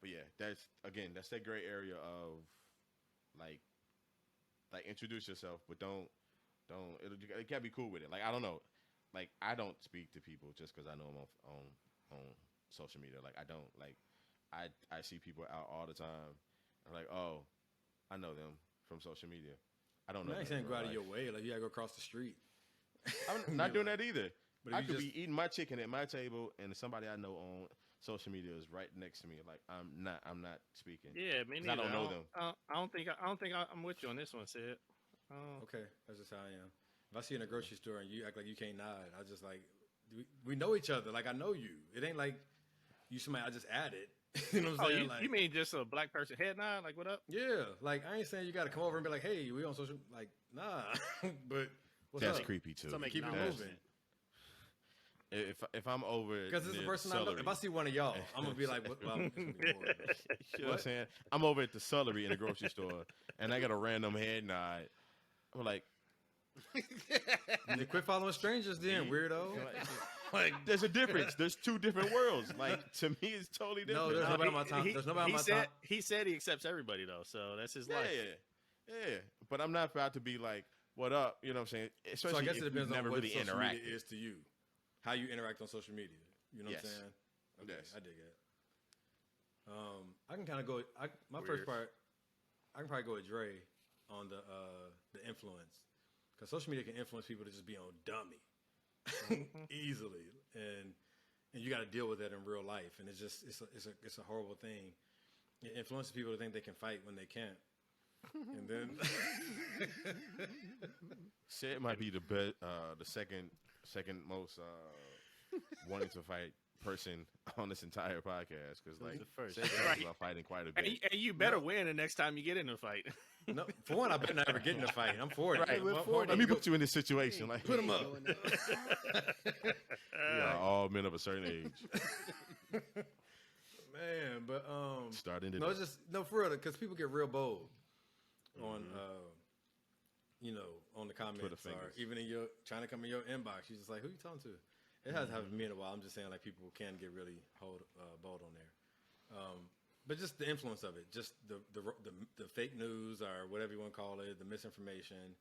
yeah, that's that gray area of like introduce yourself, but don't it can't be cool with it. Like I don't know, like I don't speak to people just because I know them on social media. Like I don't like I see people out all the time. I'm like, oh, I know them from social media. I don't know. I ain't them saying in go real out of your life. way. Like you gotta go across the street. I'm not doing that either. But if I you could just- be eating my chicken at my table, and somebody I know on social media is right next to me. Like I'm not speaking. Yeah, me 'Cause neither. I don't know them. I don't think I'm with you on this one, Sid. Okay, that's just how I am. If I see you in a grocery store and you act like you can't nod, I just like we know each other. Like I know you. It ain't like you somebody I just added. You know what I'm Oh, saying? you, like, you mean just a black person head nod? Like what up? yeah. Like I ain't saying you got to come over and be like, hey, we on social. Like nah. But what's That's up? creepy too. Some Keep it acknowledgement. moving. If I'm over Because this is the near person I know. Celery, If I see one of y'all, I'm gonna be like, what? Well, I'm gonna be bored. you know what I'm saying? I'm over at the Celery in the grocery store, and I got a random head nod. I'm like, Quit following strangers, then weirdo. like, there's a difference. There's two different worlds. Like to me, it's totally different. there's Like, nobody on my time. There's nobody on my time. He said he accepts everybody though, so that's his yeah, life. yeah. But I'm not about to be like, what up? You know what I'm saying? So Especially I guess if it depends we've on never what really social interacted. media is to you, how you interact on social media. You know Yes. what I'm saying? Okay, Yes. I dig it. I can kind of go. My Weird. first part, I can probably go with Dre on the influence, because social media can influence people to just be on dummy easily, and you got to deal with that in real life, and it's a horrible thing. It influences people to think they can fight when they can't, and then Sid might be the second most wanting to fight person on this entire podcast because like the first? Sid talks about fighting quite a bit. And you better win the next time you get in a fight. no, for one, I better not ever get in a fight. I'm for it. Right. I'm for it. Let me put you in this situation. Like, Put 'em up. we are all men of a certain age. Man, but Starting no, today. it's just no for real because people get real bold on on the comments Twitter or fingers. even in your trying to come in your inbox. You're just like, who you talking to? It hasn't happened to me in a while. I'm just saying like people can get really bold on there. But just the influence of it, just the fake news or whatever you want to call it, the misinformation.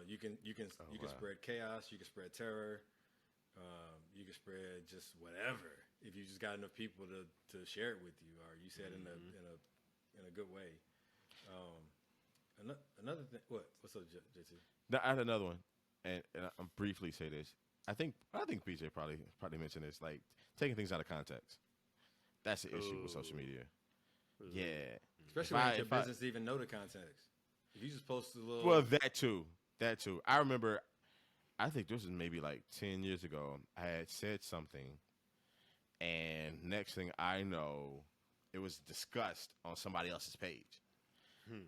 You can wow. spread chaos. You can spread terror. You can spread just whatever if you just got enough people to share it with you, or you say it in a good way. Another thing. What's up, JT? Now, I had another one, and I'll briefly say this. I think PJ probably mentioned this, like taking things out of context. That's the issue with social media. Yeah, Especially when your business even know the context. If you just post a little. Well, that too. I remember. I think this was maybe like 10 years ago. I had said something, and next thing I know, it was discussed on somebody else's page,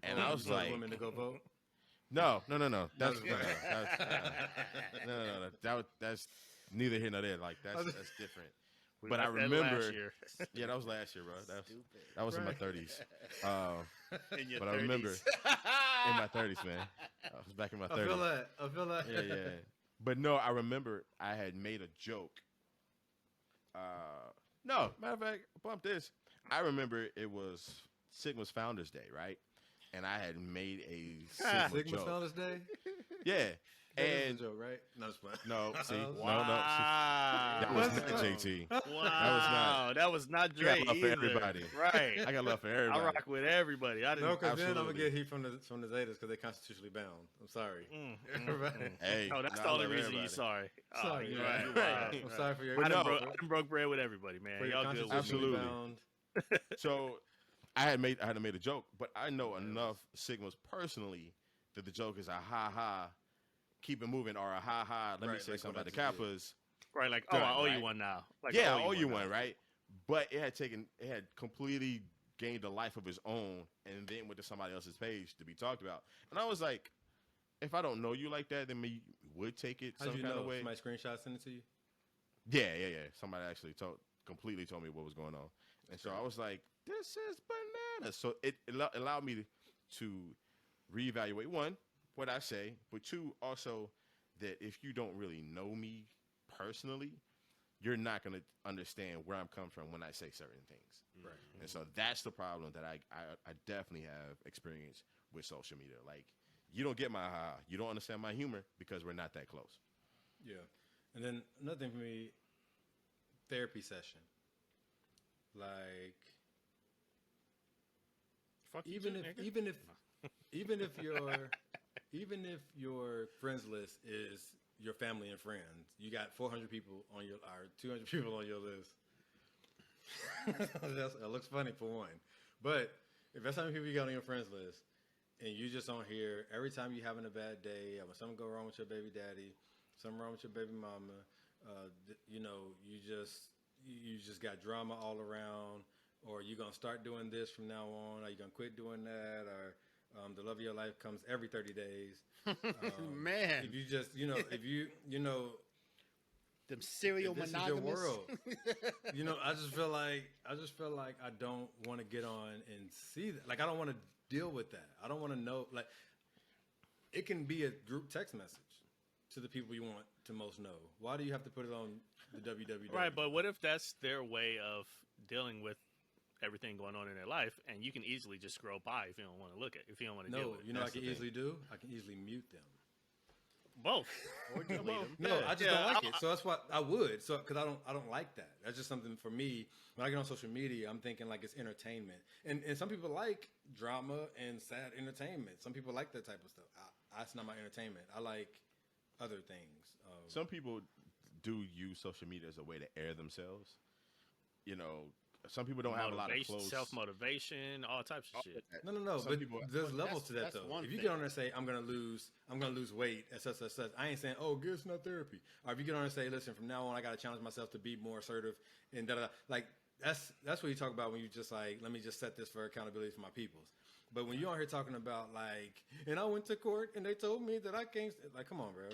and I was like, women to go vote. No. That's that's neither here nor there. Like that's different. But I That remember, last year. yeah, that was last year, bro. That was in my 30s. In your But I remember 30s. in my 30s, man. I was back in my 30s. I feel that. Yeah. But no, I remember I had made a joke. No, matter of fact, bump this. I remember it was Sigma's Founders Day, right? And I had made a Sigma Sigma joke. Founders Day. Yeah. That is And a joke, right? No, it's fine. no, see, no, Wow. that was not JT. Wow. That was not I got Dre love for either. everybody. Right. I got love for I everybody. rock with everybody. I didn't. No, because then I'm gonna Absolutely. get heat from the Zetas because they're constitutionally bound. I'm sorry. Everybody. Hey, Oh, that's I the only love reason everybody. you sorry. Oh, Sorry, you're yeah. right. You're right. I'm sorry for your. I done, no. broke bread with everybody, man. for your Y'all good with constitutionally me. Absolutely. bound. So I had made a joke, but I know enough Sigmas personally that the joke is a ha ha, keep it moving, or a ha ha. Let me Right, say like something what about the I just did. Kappas. Right, like, Done, I owe right? you one now. Like, Yeah, I owe you now. one, right? But it had completely gained a life of its own, and then went to somebody else's page to be talked about. And I was like, if I don't know you like that, then we would take it How'd some you kind know? of way. Somebody screenshot sent it to you. Yeah. Somebody actually completely told me what was going on, and so I was like, "This is bananas." So it allowed me to reevaluate, one, what I say, but two, also that if you don't really know me personally, you're not going to understand where I'm coming from when I say certain things. Right. And so that's the problem that I definitely have experienced with social media. Like, you don't get my ha, you don't understand my humor because we're not that close. Yeah. And then another thing for me, therapy session. Like, Fuck you even too, if nigga. even if your friends list is your family and friends, you got 400 people on your or 200 people on your list. That looks funny for one, but if that's how many people you got on your friends list, and you just on here every time you're having a bad day, or when something go wrong with your baby daddy, something wrong with your baby mama, you just got drama all around, or you're gonna start doing this from now on, or you're gonna quit doing that, or the love of your life comes every 30 days. Man, If you just, if you them serial if this monogamous. is your world. I just feel like I don't want to get on and see that. Like, I don't want to deal with that. I don't want to know. Like, it can be a group text message to the people you want to most know. Why do you have to put it on the www? Right, but what if that's their way of dealing with everything going on in their life, and you can easily just scroll by if you don't want to look at, if you don't want to deal No, with it. I That's can the thing. easily do. I can easily mute them. Both. Or delete them. No, I just Yeah, don't like it. So that's what I would. So because I don't like that. That's just something for me. When I get on social media, I'm thinking like it's entertainment, and some people like drama and sad entertainment. Some people like that type of stuff. That's not my entertainment. I like other things. Some people do use social media as a way to air themselves. Some people don't have a lot of close. Self-motivation, all types of shit. No. Some But people- there's But levels to that that's though. one If you thing. get on there and say I'm gonna lose weight at such. I ain't saying it's not therapy. Or if you get on there and say, listen, from now on I got to challenge myself to be more assertive and da da. Like that's what you talk about when you just like, let me just set this for accountability for my peoples. But when you're on here talking about like, and I went to court and they told me that I can't. Like, come on, bro.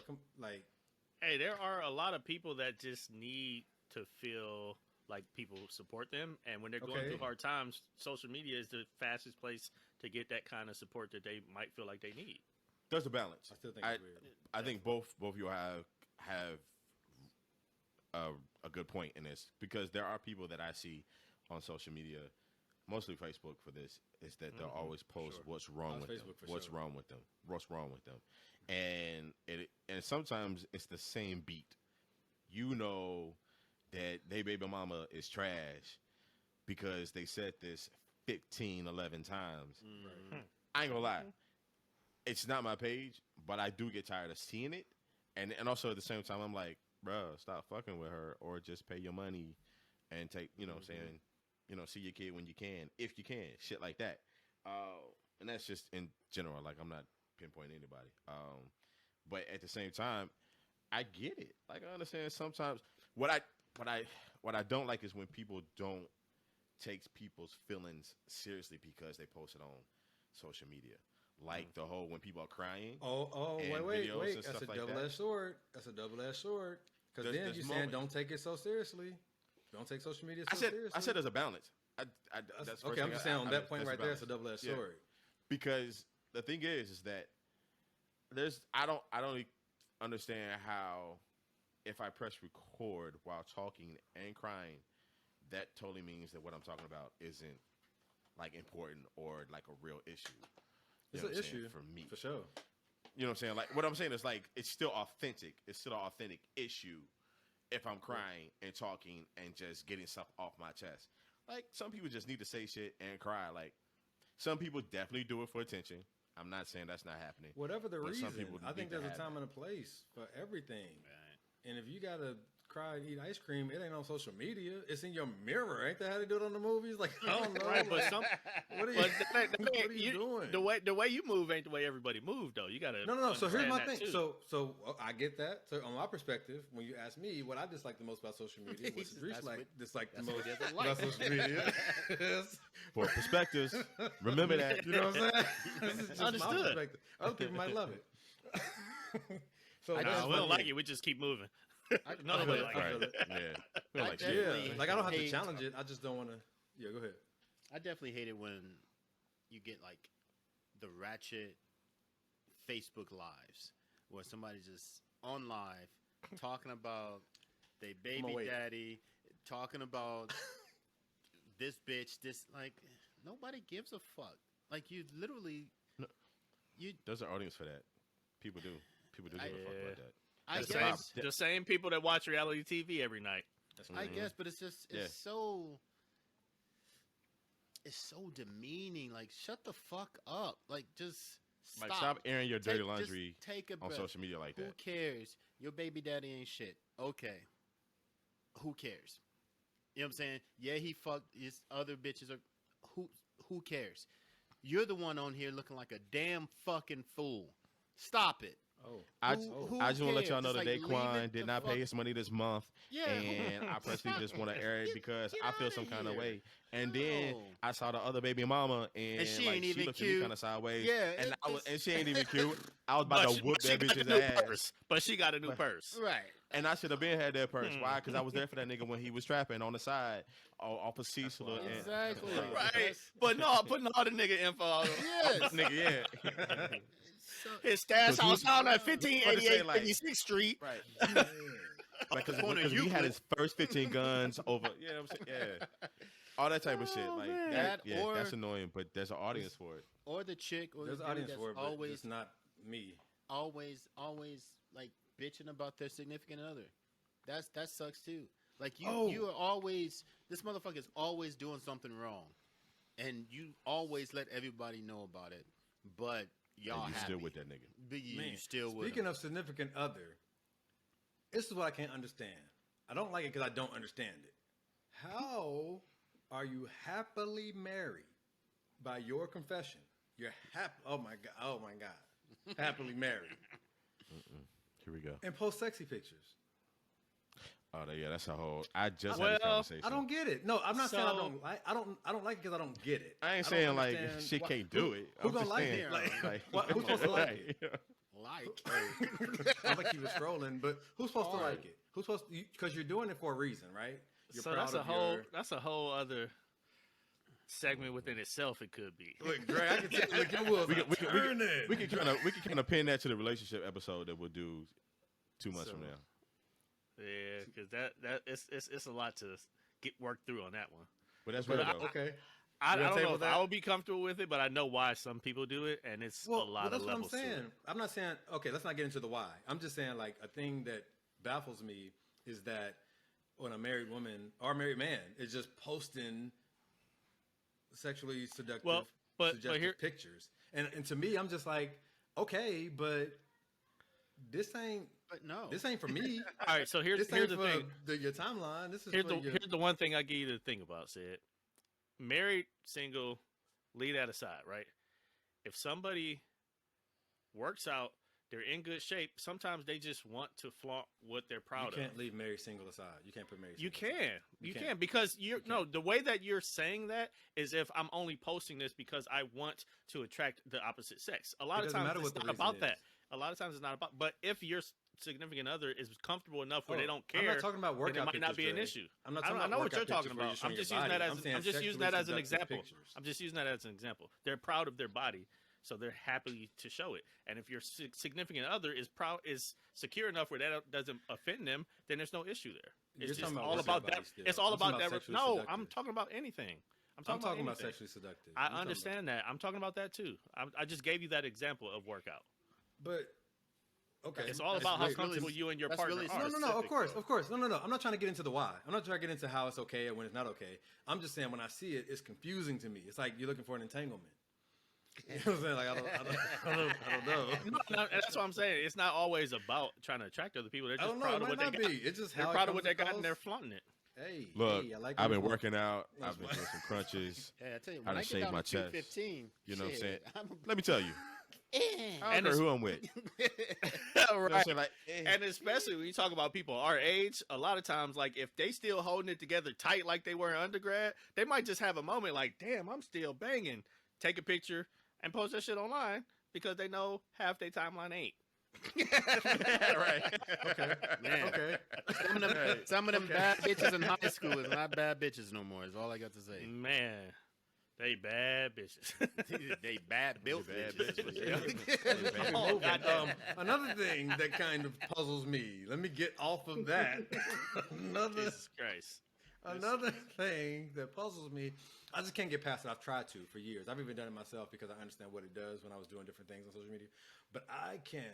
Hey, there are a lot of people that just need to feel like people support them, and when they're going Okay. through hard times, social media is the fastest place to get that kind of support that they might feel like they need. There's a balance. I still think it's weird. I think both of you have a good point in this, because there are people that I see on social media, mostly Facebook for this, is that they'll always post Sure. what's wrong On with Facebook them, for what's sure. wrong with them, and sometimes it's the same beat. That they baby mama is trash because they said this 11 times. I ain't gonna lie. It's not my page, but I do get tired of seeing it. And also at the same time, I'm like, bruh, stop fucking with her, or just pay your money and take, see your kid when you can, if you can, shit like that. And that's just in general. Like, I'm not pinpointing anybody. But at the same time, I get it. Like, I understand sometimes what I don't like is when people don't take people's feelings seriously because they post it on social media. Like the whole when people are crying. Wait. videos and That's stuff a like that. double-edged sword. That's a double-edged sword. Because then There's you're saying moments. don't take it so seriously. Don't take social media so I said seriously. there's a balance. That's the Okay, first I'm thing just saying on I that point right there, balance. it's a double-edged Yeah. sword. Because the thing is that I don't understand how if I press record while talking and crying, that totally means that what I'm talking about isn't like important or like a real issue. It's know an what I'm saying, issue for me. for sure. You know what I'm saying? Like what I'm saying is like it's still authentic. It's still an authentic issue if I'm crying and talking and just getting stuff off my chest. Like some people just need to say shit and cry. Like some people definitely do it for attention. I'm not saying that's not happening. Whatever the But reason, some people I think need to there's a have time that. and a place for everything. Right. And if you gotta cry and eat ice cream, it ain't on social media. It's in your mirror. Ain't that how they do it on the movies? Like I don't know. Right, but like, some what are you, but what are you doing? The way you move ain't the way everybody move though. You gotta No. So here's understand my that, thing. too. So I get that. So on my perspective, when you ask me what I dislike the most about social media, what Idris dislike the most about social media, is For perspectives, remember that. you know what I'm saying? This is just my Understood. perspective. Other people might love it. So I that's just we my don't like thing. it. We just keep moving. I None of feel us it. like I Right. feel it. Yeah. Feel I like definitely- shit. Yeah, like I don't have to hate- challenge it. I just don't want to. Yeah, go ahead. I definitely hate it when you get like the ratchet Facebook lives where somebody's just on live talking about their baby wait. daddy, talking about this bitch, this like nobody gives a fuck. Like you literally, No. you. There's an audience for that. People do. People do give a fuck about that. I The guess, same, the same people that watch reality TV every night. I guess, but it's just Yeah. it's so demeaning. Like shut the fuck up. Like just stop. Like stop airing your dirty Just laundry take a on breath. social media like Who that. cares? Your baby daddy ain't shit. Okay. Who cares? You know what I'm saying? Yeah, he fucked his other bitches. Who cares? You're the one on here looking like a damn fucking fool. Stop it. Oh, I Who just want to let y'all cares? know It's that like, leave Daquan it did the not fuck- pay his money this month. Yeah. And I personally just want to air it because Get I feel outta some kind of here. way. And then No. I saw the other baby mama, and she like, ain't she even looked at me cute. kind of sideways. Yeah, and it's she ain't even cute. I was about to whoop she that got a bitch's new ass. purse. But she got a new purse. Right. And I should have been had that purse. Why? Because I was there for that nigga when he was trapping on the side off of Cecil. why. And, Exactly. Right. That's- But no, putting all the nigga info out. Yes. nigga, yeah. So- His stash 'Cause he house was- down at What to say, 1588 like- 56th Street. Right. Like, because Corner he Euclid. had his first 15 guns over. You know what I'm saying? Yeah. All that type of shit. Oh, Like, man. that, That or- that's annoying, but there's an audience for it. Or the chick or there's the an dude audience that's for it, but always it's not me. always like bitching about their significant other. That sucks too. Like you are always this motherfucker's always doing something wrong, and you always let everybody know about it. But y'all And you happy. still with that nigga. But you Man, still with Speaking him. of significant other, this is what I can't understand. I don't like it because I don't understand it. How are you happily married by your confession? You're happy. Oh my god. Oh my god. Happily married Here we go. and post sexy pictures. Oh, yeah, that's a whole. I just had Well, this conversation. I don't get it. No, I'm not saying I So- don't like. I don't like it because I don't get it. I ain't don't saying like understand shit why- can't do it. Who I'm gonna just like saying, it? Like, like, who's supposed to like right. it? Like I'm like you were scrolling, but who's supposed to Hard. like it? Who's supposed to? Because you're doing it for a reason, right? You're So proud that's a of whole your- that's a whole other segment within itself. It could be. Look, Greg, I can tell. Look, your wheels We are can turning. we can kind of pin that to the relationship episode that we'll do 2 months from So- now. Yeah, because that it's a lot to get worked through on that one. But that's But real I- though. okay. I You on don't know table if that? I would be comfortable with it, but I know why some people do it, and it's a lot that's of what I'm levels to saying. it. I'm not saying okay. Let's not get into the why. I'm just saying like a thing that baffles me is that when a married woman or a married man is just posting sexually seductive, Well, but suggestive here- pictures, and to me, I'm just like, okay, but this ain't but no. for me. All right, so here's This here's ain't the for thing. your timeline. This is Here's for the your. here's the one thing I give you to think about. Sid, married, single, leave that aside, right? If somebody works out, they're in good shape. Sometimes they just want to flaunt what they're You proud can't of. leave married single aside. You can't put married. You single aside. can. You You can. can because you're no the way that you're saying that is if I'm only posting this because I want to attract the opposite sex. A lot It of doesn't times matter it's what the not reason about that. is. A lot of times it's not about. But if your significant other is comfortable enough where Oh, they don't I'm care, not talking about then workout it might not pictures, be an Dre. issue. I'm not I talking know about what you're workout talking pictures where about. you're I'm showing just your using that body. as I'm saying I'm just using sexually that as an seductive example. pictures. I'm just using that as an example. They're proud of their body, so they're happy to show it. And if your significant other is secure enough where that doesn't offend them, then there's no issue there. You're It's just talking about all workout about body that. still. It's all I'm talking about about that. sexually No, seductive. I'm talking about anything. I'm talking about anything. sexually seductive. I I'm talking understand that. I'm talking about that too. I just gave you that example of workout. But okay, It's all That's about how really- comfortable you and your that's partner really are. No, of specific, course, though. No. I'm not trying to get into the why. I'm not trying to get into how it's okay and when it's not okay. I'm just saying when I see it, it's confusing to me. It's like you're looking for an entanglement. You know what I'm saying? Like I don't know. No, and that's what I'm saying. It's not always about trying to attract other people. They're I just don't know. proud It of might what they not got. be. It's just They're how proud it of what comes they got and they're across. flaunting it. Hey, Look, hey, I like I've been your- working out. That's I've been fine. doing some crunches. Yeah, I tell you, How when to I get shave down my to chest. 215, You know what I'm shit, saying? Let me tell you. I don't And care it's- who I'm with. You know what I'm right. saying? Like, And especially when you talk about people our age, a lot of times, like if they still holding it together tight like they were in undergrad, they might just have a moment like, "Damn, I'm still banging." Take a picture and post that shit online because they know half their timeline ain't. right. Okay. Man. Okay. Some of them bad bitches in high school is not bad bitches no more. Is all I got to say. Man, they bad bitches. They bad built Bad bitches. bitches. Oh, goddamn. Another thing that kind of puzzles me. Let me get off of that. Jesus Christ. Another thing that puzzles me. I just can't get past it. I've tried to for years. I've even done it myself because I understand what it does when I was doing different things on social media. But I can't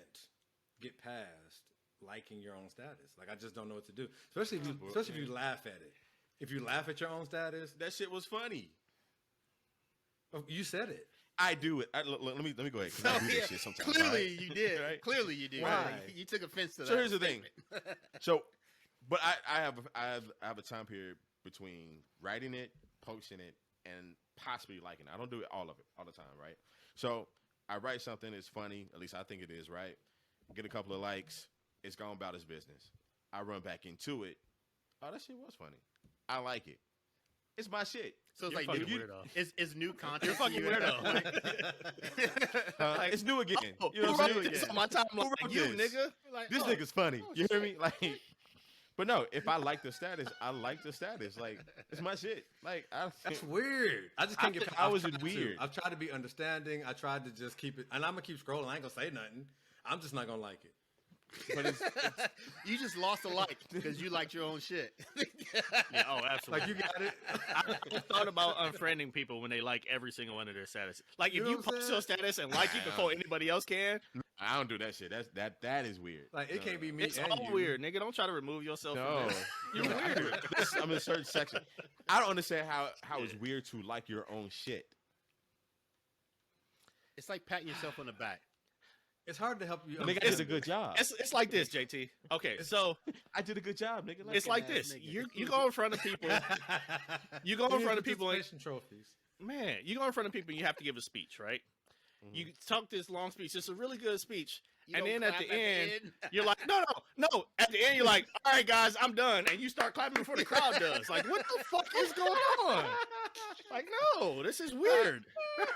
get past liking your own status. Like I just don't know what to do. Especially if you laugh at it. If you laugh at your own status, That shit was funny. oh, you said it. I do it. Let me go ahead. 'Cause I do this shit sometimes. Clearly right? you did. Right? Clearly you did. Why? You took offense to that. So here's the thing. So, but I have a time period between writing it, posting it, and possibly liking it. I don't do it all of it all the time, right? So I write something that's funny. At least I think it is, right? Get a couple of likes. It's gone about its business. I run back into it. Oh, that shit was funny. I like it. It's my shit. So it's You're like fucking new, weirdo. is new content. You're a fucking to you at that weirdo. point? It's new again. Oh, You know who what I'm wrote saying? this on my timeline? Who wrote You, this? nigga. Like, This oh, nigga's funny. oh, You hear me? shit. Like, but no, if I like the status, I like the status. Like, it's my shit. Like, That's weird. I just can't get past How is I've it tried to. weird? I've tried to be understanding. I tried to just keep it. And I'm going to keep scrolling. I ain't going to say nothing. I'm just not going to like it. but it's You just lost a like because you liked your own shit. Yeah, oh, absolutely. Like, you got it. I thought about unfriending people when they like every single one of their statuses. Like, You if know you what I'm post saying? your status and like you before anybody else can, I don't do that shit. That is weird. Like, it can't be me it's and all you. weird, nigga. Don't try to remove yourself No, from this. You're weird. I'm in a certain section. I don't understand how it's weird to like your own shit. It's like patting yourself on the back. It's hard to help you. Nigga, I did a good job. It's like this, JT. Okay, so I did a good job, nigga. it's like ass this. nigga. You go in front of people. You go in front of people and Participation trophies. man, you go in front of people and you have to give a speech, right? You talk this long speech. It's a really good speech. You And don't then at clap the end, end. you're like, no. At the end, you're like, all right, guys, I'm done. And you start clapping before the crowd does. Like, what the fuck is going on? Like, no, this is weird.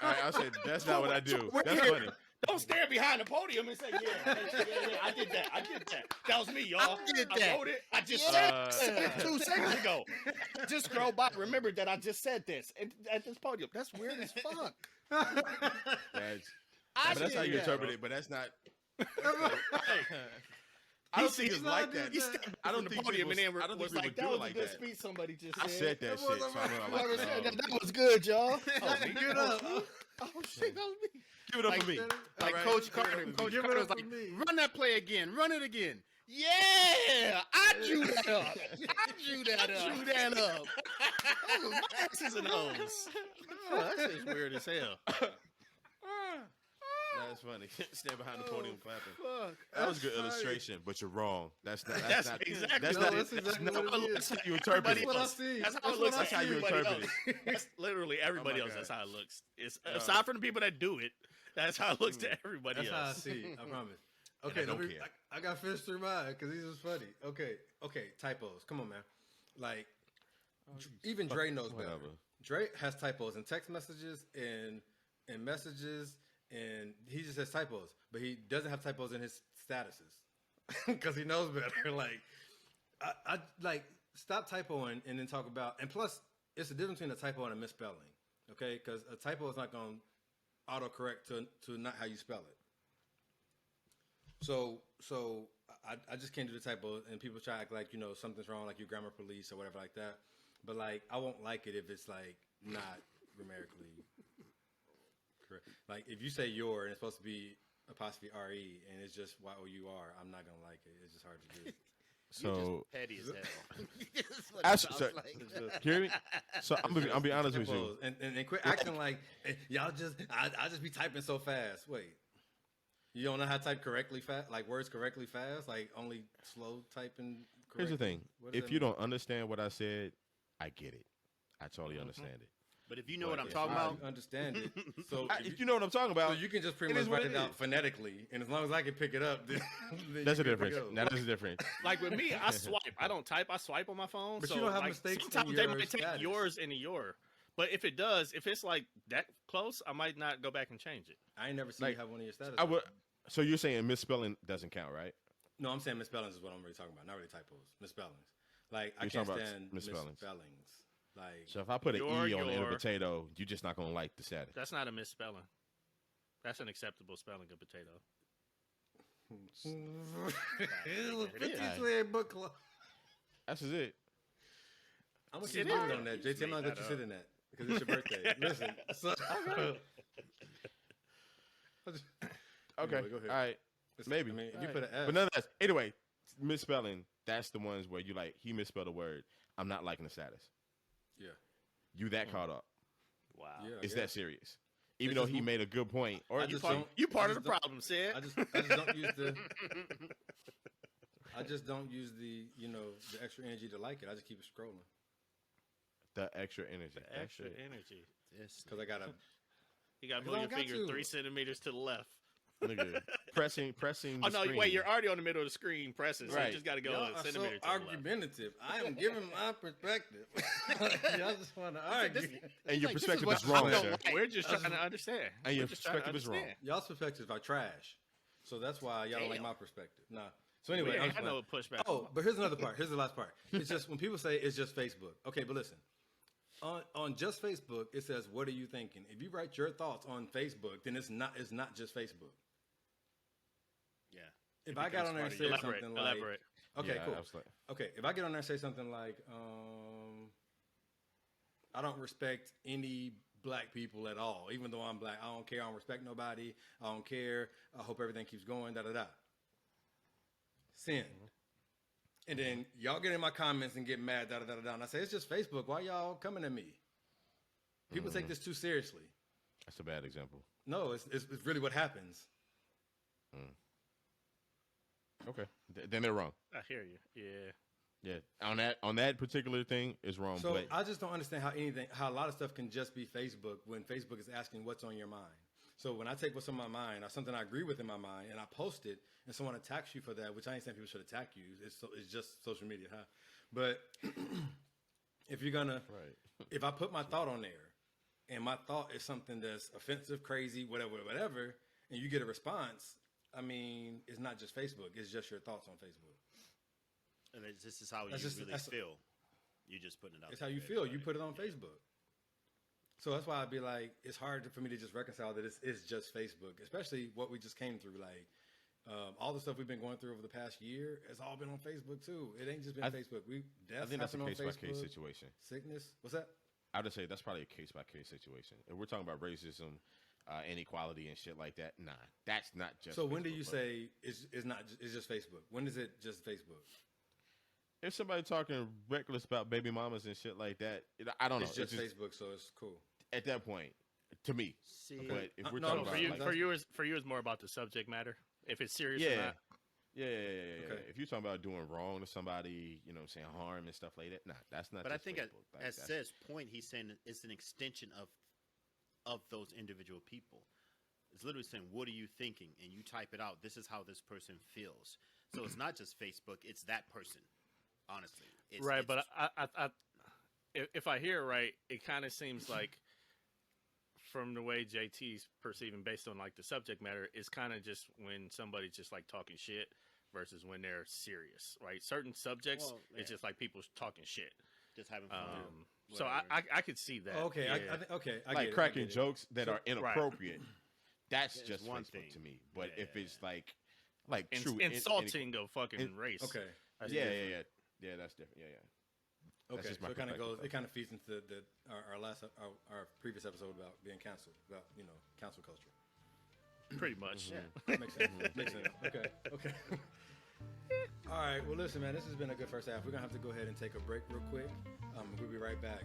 All right, I'll say that's not what I do. We're That's here. funny. Don't stand behind the podium and say, yeah, I did that. That was me, y'all. I did I that. wrote it. I just Uh, said it 2 seconds ago. Just scroll by. Remember that I just said this at this podium. That's weird as fuck. But that's how you interpret it. But that's not. I don't think it's like that. He stepped I don't from the think podium people- and then I don't was think like, people that do was it a good like that. speech somebody just I said that shit. So I know I Whoever like said that. that was good, y'all. Oh, me? Get up. Oh, shit, that was me. Give it up Like- for me. Like All right? Coach Carter. Give it up Coach Give it Carter up was for like, me. run that play again. Run it again. Yeah, I drew that up. I drew that up. Drew that up. That was my X's and O's. Oh, that shit's weird as hell. That's funny. Stand behind the podium clapping. Fuck. That was a good That's illustration, but you're wrong. That's not. That's not. exactly That's what not. it is. That's That's not. exactly what it That's is. how you interpret Everybody it. what I else. see. That's how That's it looks. what I That's how you everybody interpret else. it. That's literally everybody my else. God. That's how it looks. It's aside from the people that do it. That's how it looks to everybody That's how I else. see it. I promise. I Okay, don't let me, care. I got finished through mine because these was funny. Okay, typos. Come on, man. Like, even Dre knows better. whatever. Dre has typos in text messages, in messages, and he just has typos. But he doesn't have typos in his statuses because he knows better. Like, I like stop typoing and then talk about. And plus, it's the difference between a typo and a misspelling. Okay, because a typo is not going to autocorrect to not how you spell it. So I just can't do the typo, and people try to act like, you know, something's wrong, like you grammar police or whatever like that. But like, I won't like it if it's like not grammatically correct. Like if you say your and it's supposed to be apostrophe re and it's just y-o-u-r, I'm not gonna like it. It's just hard to do. So Petty as hell. That's what it Actually, sounds so- like. hear me? So I'm be honest with you. And quit acting like y'all just I just be typing so fast. Wait, you don't know how to type correctly fast, like words correctly fast, like only slow typing. Here's the correctly? thing: What does if that you mean? don't understand what I said, I get it. I totally understand it. But if you know what I'm If talking I about, understand it. So If you know what I'm talking about, so you can just pretty it much is what write it it out is. phonetically, and as long as I can pick it up, then that's a you can difference. go. Now that's a difference. Like with me, I swipe. I don't type. I swipe on my phone. But so you don't have like, mistakes in sometimes they your might take status. yours into your. But if it does, if it's like that close, I might not go back and change it. I ain't never seen Like, you have one of your status. I would. So you're saying misspelling doesn't count, right? No, I'm saying misspellings is what I'm really talking about. Not really typos. Misspellings. Like I You're can't talking about stand misspellings. misspellings. Like So if I put an Your- E on the end of your- potato, you're just not gonna like the status. That's not a misspelling. That's an acceptable spelling of potato. book club. That's just it. I'm gonna Sit keep down. moving on that. JT, I'm not gonna let you sit in that because it's your birthday. Listen, so, Okay. Anyway, go ahead. All right. Maybe. I mean, if All you right. put an S, But nonetheless, anyway, misspelling. That's the ones where you like he misspelled a word. I'm not liking the status. yeah, You that caught up? Wow. yeah, It's yeah. that serious? Even It's though just he mo- made a good point, or I you just part- don't- You I part of just the don't- problem, Sid. I just don't use the. I just don't use the the extra energy to like it. I just keep it scrolling the extra energy. That's Extra it. energy. because I gotta. You got to Because I move your got finger to. 3 centimeters to the left. Nigga, pressing. Oh The no! screen. Wait, you're already on the middle of the screen pressing, so Right. you just got to go Y'all a are so centimeter to the left. argumentative. I am giving my perspective. Y'all just want to argue. And your Like, this is perspective what is wrong, I don't sir. like. We're just trying to understand. And your We're just trying to perspective is wrong. understand. Y'all's perspectives are trash. So that's why y'all don't like Damn. my perspective. Nah. So anyway, We I'm ain't just got no playing. pushback. Oh, but here's another part. Here's the last part. It's just when people say it's just Facebook. Okay, but listen. On just Facebook, it says, "What are you thinking?" If you write your thoughts on Facebook, then it's not just Facebook. yeah. If It I got becomes on there and part of said your- something like, Elaborate. okay, Yeah, cool. I was like, Okay, if I get on there and say something like, I don't respect any black people at all, even though I'm black. I don't care. I don't respect nobody. I don't care. I hope everything keeps going. Da da da. Send. And then y'all get in my comments and get mad. Da da da da da. And I say it's just Facebook. Why y'all coming at me? People take this too seriously. that's a bad example. No, it's really what happens. Okay, then they're wrong. I hear you. Yeah. Yeah, on that particular thing is wrong. So but I just don't understand how a lot of stuff can just be Facebook when Facebook is asking what's on your mind. So when I take what's on my mind or something I agree with in my mind and I post it and someone attacks you for that, which I ain't saying people should attack you. It's just social media, huh? But if you're gonna, right. if I put my thought on there and my thought is something that's offensive, crazy, whatever, and you get a response, I mean, it's not just Facebook. It's just your thoughts on Facebook. And this is how That's you just- really that's- feel. You just putting it out. It's how there you for feel. You everybody. put it on Facebook. So that's why I'd be like, it's hard for me to just reconcile that it's just Facebook, especially what we just came through. Like all the stuff we've been going through over the past year, it's all been on Facebook too. It ain't just been Facebook. I Deaths think that's a happen on case by case Facebook. situation. Sickness. What's that? I would say that's probably a case by case situation. If we're talking about racism, inequality, and shit like that, nah, that's not just. So when do Facebook, you but say it's just Facebook? When is it just Facebook? if somebody talking reckless about baby mamas and shit like that, I don't know. It's just Facebook, so it's cool. At that point, to me. See, But if we're No, talking So about for you, like, for you, it's more about the subject matter. If it's serious or yeah. not. Yeah. Okay. If you're talking about doing wrong to somebody, you know what I'm saying, harm and stuff like that, nah, that's not but I just think Facebook. Like, at that's- Seth's point, he's saying that it's an extension of those individual people. It's literally saying, "What are you thinking?" And you type it out. This is how this person feels. So it's not just Facebook; it's that person. Honestly, Right, but if I hear it right, it kind of seems like from the way JT's perceiving based on like the subject matter, it's kind of just when somebody's just like talking shit versus when they're serious, right? Certain subjects, Well, yeah. it's just like people talking shit. just having fun. So I could see that. Okay, yeah. I like get cracking it. jokes that So- are inappropriate. That's It's just one Facebook thing. to me. But if Yeah. it's like And true insulting of fucking race. Okay. That's yeah, different. yeah, that's different. Yeah. That's Okay, just my so it kind of perspective, goes. It kind of feeds into our previous episode about being canceled, about cancel culture. Pretty much. Yeah. Makes sense. Makes sense. Okay. All right. Well, listen, man. This has been a good first half. We're gonna have to go ahead and take a break real quick. We'll be right back.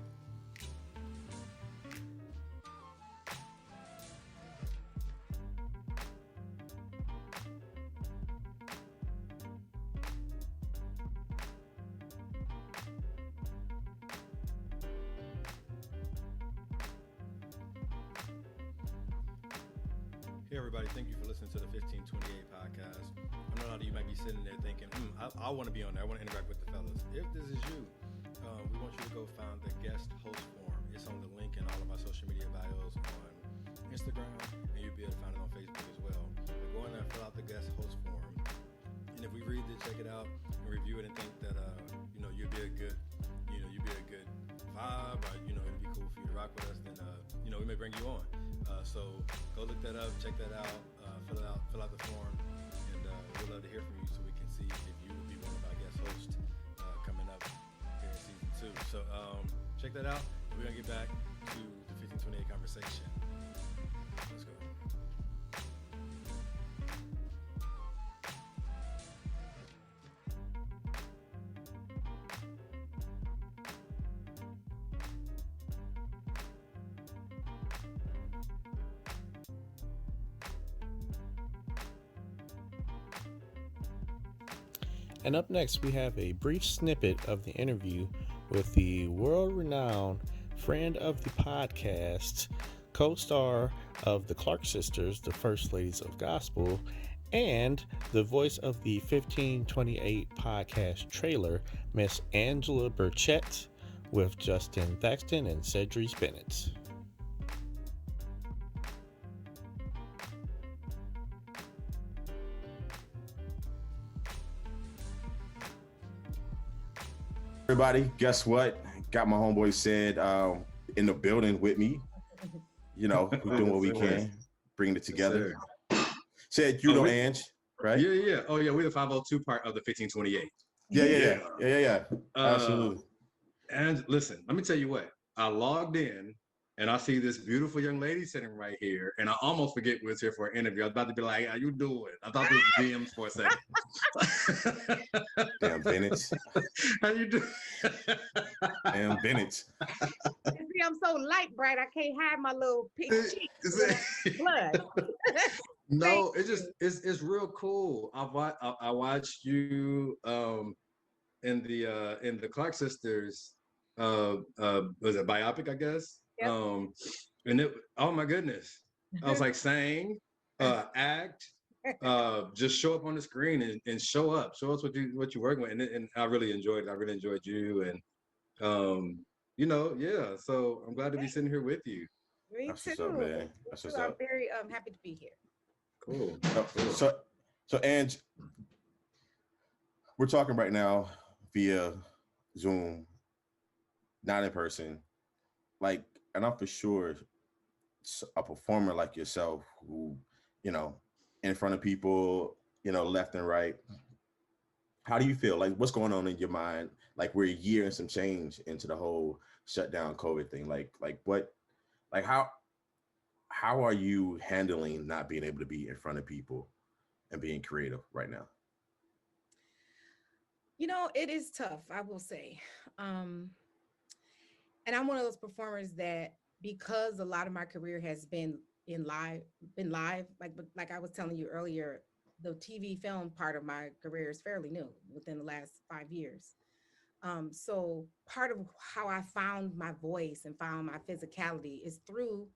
Hey, everybody. Thank you for listening to the 1528 podcast. I know a lot of you might be sitting there thinking, I want to be on there. I want to interact with the fellas. If this is you, we want you to go find the guest host form. It's on the link in all of our social media bios on Instagram, and you'll be able to find it on Facebook as well. But go in there and fill out the guest host form. And if we read it, check it out, and review it, and think that, you'll be a good, you'll be a good vibe, or, it'll be cool for you to rock with us, then, we may bring you on. So go look that up, check that out, fill out the form, and we'd love to hear from you so we can see if you would be one of our guest hosts coming up here in season 2. So check that out. And we're gonna get back to the 1528 conversation. Let's go. And up next, we have a brief snippet of the interview with the world-renowned friend of the podcast, co-star of the Clark Sisters, the First Ladies of Gospel, and the voice of the 1528 podcast trailer, Miss Angela Birchett, with Justin Thaxton and Cedric Bennett. Everybody, guess what? Got my homeboy Sid in the building with me. We're doing what we can, bringing it together. Sid, Ange, right? Yeah. Oh, yeah. We're the 502 part of the 1528. Yeah. Absolutely. And listen, let me tell you what. I logged in and I see this beautiful young lady sitting right here, and I almost forget we was here for an interview. I was about to be like, "How you doing?" I thought this was DMs for a second. Damn Bennett. How you doing? Damn Bennett. See, I'm so light bright, I can't hide my little pink cheeks. Blood. No, it's real cool. I watched you in the Clark Sisters was it biopic, I guess? Yep. And it, oh my goodness. I was like, sing, act, just show up on the screen and show us what you're working with. And I really enjoyed it. I really enjoyed you. And yeah. So I'm glad to be sitting here with you. Me That's too. what's up, man. That's what's I'm up. very happy to be here. Cool. So Ange, we're talking right now via Zoom, not in person. And I'm for sure a performer like yourself who, in front of people, left and right. How do you feel? Like, what's going on in your mind? Like, we're a year and some change into the whole shutdown COVID thing. How are you handling not being able to be in front of people and being creative right now? It is tough, I will say. And I'm one of those performers that, because a lot of my career has been live, like I was telling you earlier, the TV film part of my career is fairly new, within the last 5 years. So part of how I found my voice and found my physicality is through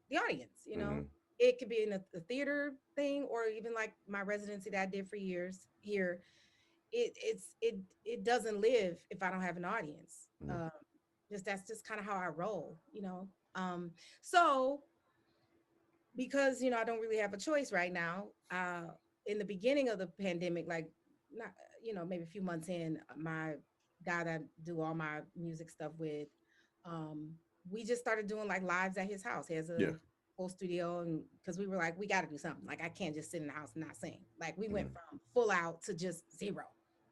the audience. Mm-hmm. It could be in a theater thing, or even like my residency that I did for years here. It doesn't live if I don't have an audience. Mm-hmm. That's just kind of how I roll, So because, I don't really have a choice right now, in the beginning of the pandemic, like, not, maybe a few months in, my guy that I do all my music stuff with, we just started doing like lives at his house. He has a full studio, and because we were like, we got to do something. Like, I can't just sit in the house and not sing. Like, we went from full out to just zero,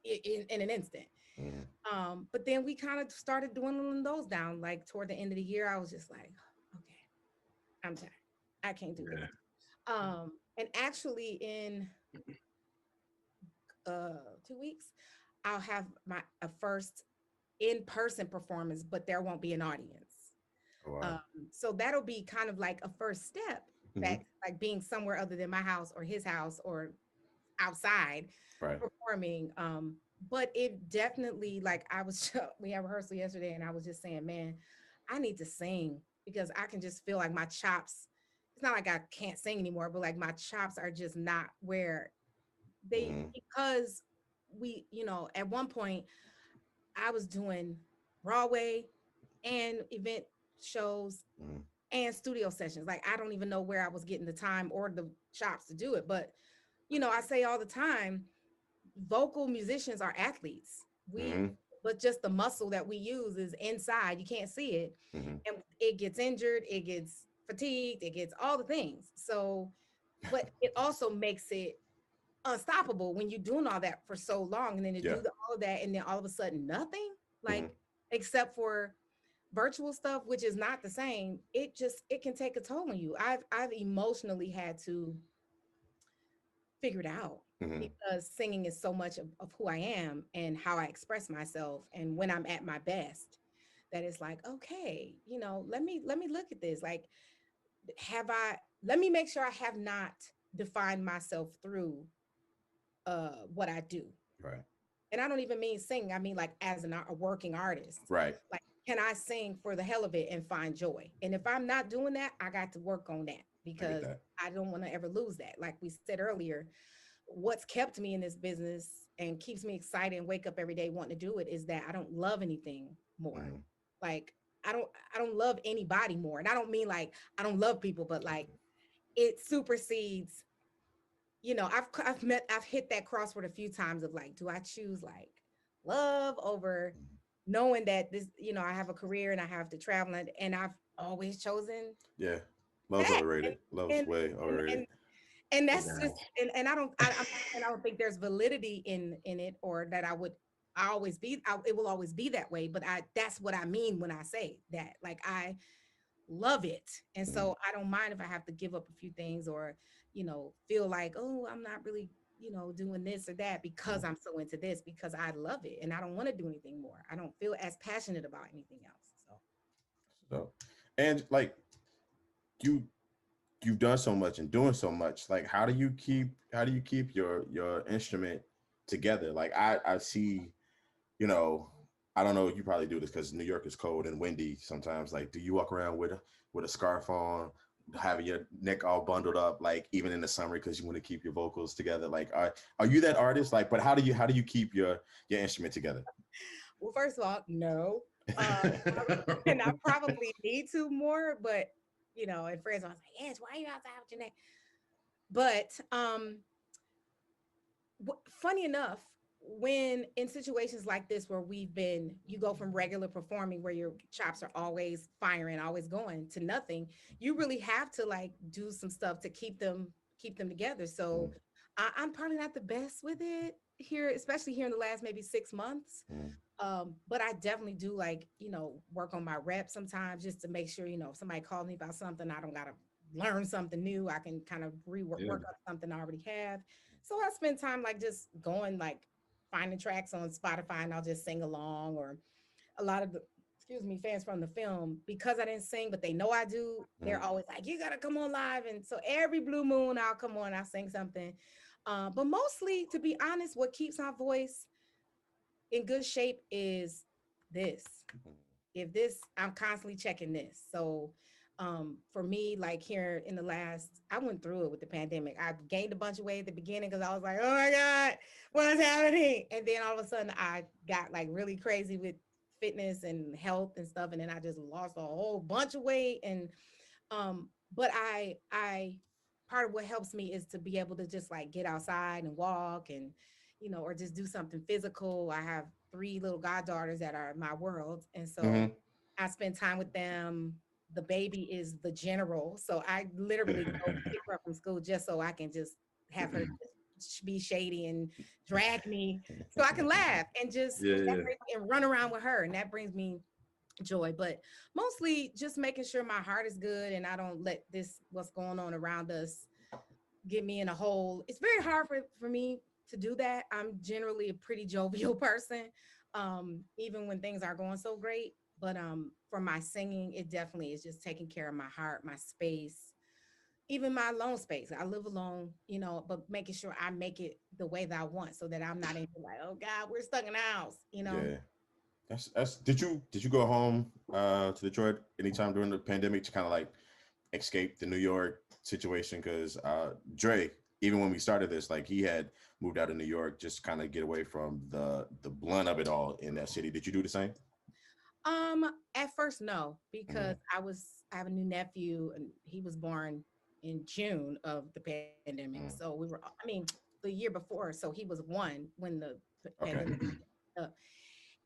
in an instant. Mm-hmm. But then we kind of started dwindling those down. Like toward the end of the year, I was just like, okay, I'm tired. I can't do this. And actually in 2 weeks, I'll have my a first in-person performance, but there won't be an audience. Oh, wow. Um, so that'll be kind of like a first step Mm-hmm. back, like being somewhere other than my house or his house or outside Right. performing. But it definitely, like I was, we had rehearsal yesterday, and I was just saying, man, I need to sing because I can just feel like my chops. It's not like I can't sing anymore, but like my chops are just not where they, Mm-hmm. because we, at one point I was doing Broadway and event shows Mm-hmm. and studio sessions. Like I don't even know where I was getting the time or the chops to do it. But I say all the time, vocal musicians are athletes. Mm-hmm. But just the muscle that we use is inside. You can't see it. Mm-hmm. And it gets injured, it gets fatigued, it gets all the things. So, but it also makes it unstoppable when you're doing all that for so long, and then to Yeah. do all of that and then all of a sudden nothing, Mm-hmm. like except for virtual stuff, which is not the same. It can take a toll on you. I've emotionally had to figure it out Mm-hmm. because singing is so much of who I am and how I express myself and when I'm at my best, that it's like, okay, let me look at this. Like, let me make sure I have not defined myself through what I do. Right. And I don't even mean singing. I mean like as a working artist. Right. Like, can I sing for the hell of it and find joy? And if I'm not doing that, I got to work on that I get because that. I don't want to ever lose that. Like we said earlier, what's kept me in this business and keeps me excited and wake up every day wanting to do it is that I don't love anything more. Mm-hmm. Like I don't love anybody more. And I don't mean like I don't love people, but like it supersedes, I've hit that crossword a few times of like, do I choose like love over knowing that this, I have a career and I have to travel, and I've always chosen Yeah. Love's that. overrated. Love's And way and overrated. and and But that's now, just, and I don't think there's validity in it, or that it will always be that way, but that's what I mean when I say that. Like I love it. And mm, so I don't mind if I have to give up a few things, or, feel like, oh, I'm not really, doing this or that because mm. I'm so into this, because I love it and I don't want to do anything more. I don't feel as passionate about anything else. So So, and like you, you've done so much and doing so much. Like, how do you keep your instrument together? Like, I see, you know, I don't know. You probably do this because New York is cold and windy sometimes. Like, do you walk around with a scarf on, having your neck all bundled up, like even in the summer because you want to keep your vocals together? Like, are you that artist? Like, but how do you keep your instrument together? well, first of all, no. Uh, and I probably need to more, but and friends I was like, yes, why are you outside with your neck? But funny enough, when in situations like this where you go from regular performing where your chops are always firing, always going, to nothing, you really have to like do some stuff to keep them together. So Mm, I'm probably not the best with it here, especially here in the last maybe 6 months. mm, But I definitely do like, work on my rep sometimes just to make sure, if somebody calls me about something, I don't gotta learn something new. I can kind of Yeah. work up something I already have. So I spend time like just going like finding tracks on Spotify, and I'll just sing along. Or a lot of the, excuse me, fans from the film, because I didn't sing, but they know I do, they're mm. always like, you gotta come on live. And so every blue moon I'll come on, I'll sing something. But mostly, to be honest, what keeps my voice in good shape is this. If this, I'm constantly checking this. So for me, like here in the last, I went through it with the pandemic. I gained a bunch of weight at the beginning because I was like, oh my God, what's happening? And then all of a sudden I got like really crazy with fitness and health and stuff. And then I just lost a whole bunch of weight. And but I part of what helps me is to be able to just like get outside and walk, and or just do something physical. I have three little goddaughters that are my world, and so Mm-hmm. I spend time with them. The baby is the general, so I literally go pick her up from school just so I can just have her be shady and drag me so I can laugh and just Yeah. and run around with her. And that brings me joy, but mostly just making sure my heart is good and I don't let this what's going on around us get me in a hole. It's very hard for me to do that. I'm generally a pretty jovial person, even when things aren't going so great. But for my singing, it definitely is just taking care of my heart, my space, even my alone space. I live alone, but making sure I make it the way that I want so that I'm not into like, oh God, we're stuck in the house. Yeah. That's did you go home to Detroit anytime during the pandemic to kind of like escape the New York situation? Because Dre, even when we started this, like he had moved out of New York just kind of get away from the blunt of it all in that city. Did you do the same? At first, no, because I have a new nephew and he was born in June of the pandemic. So I mean, the year before. So he was 1 when the Okay. pandemic hit.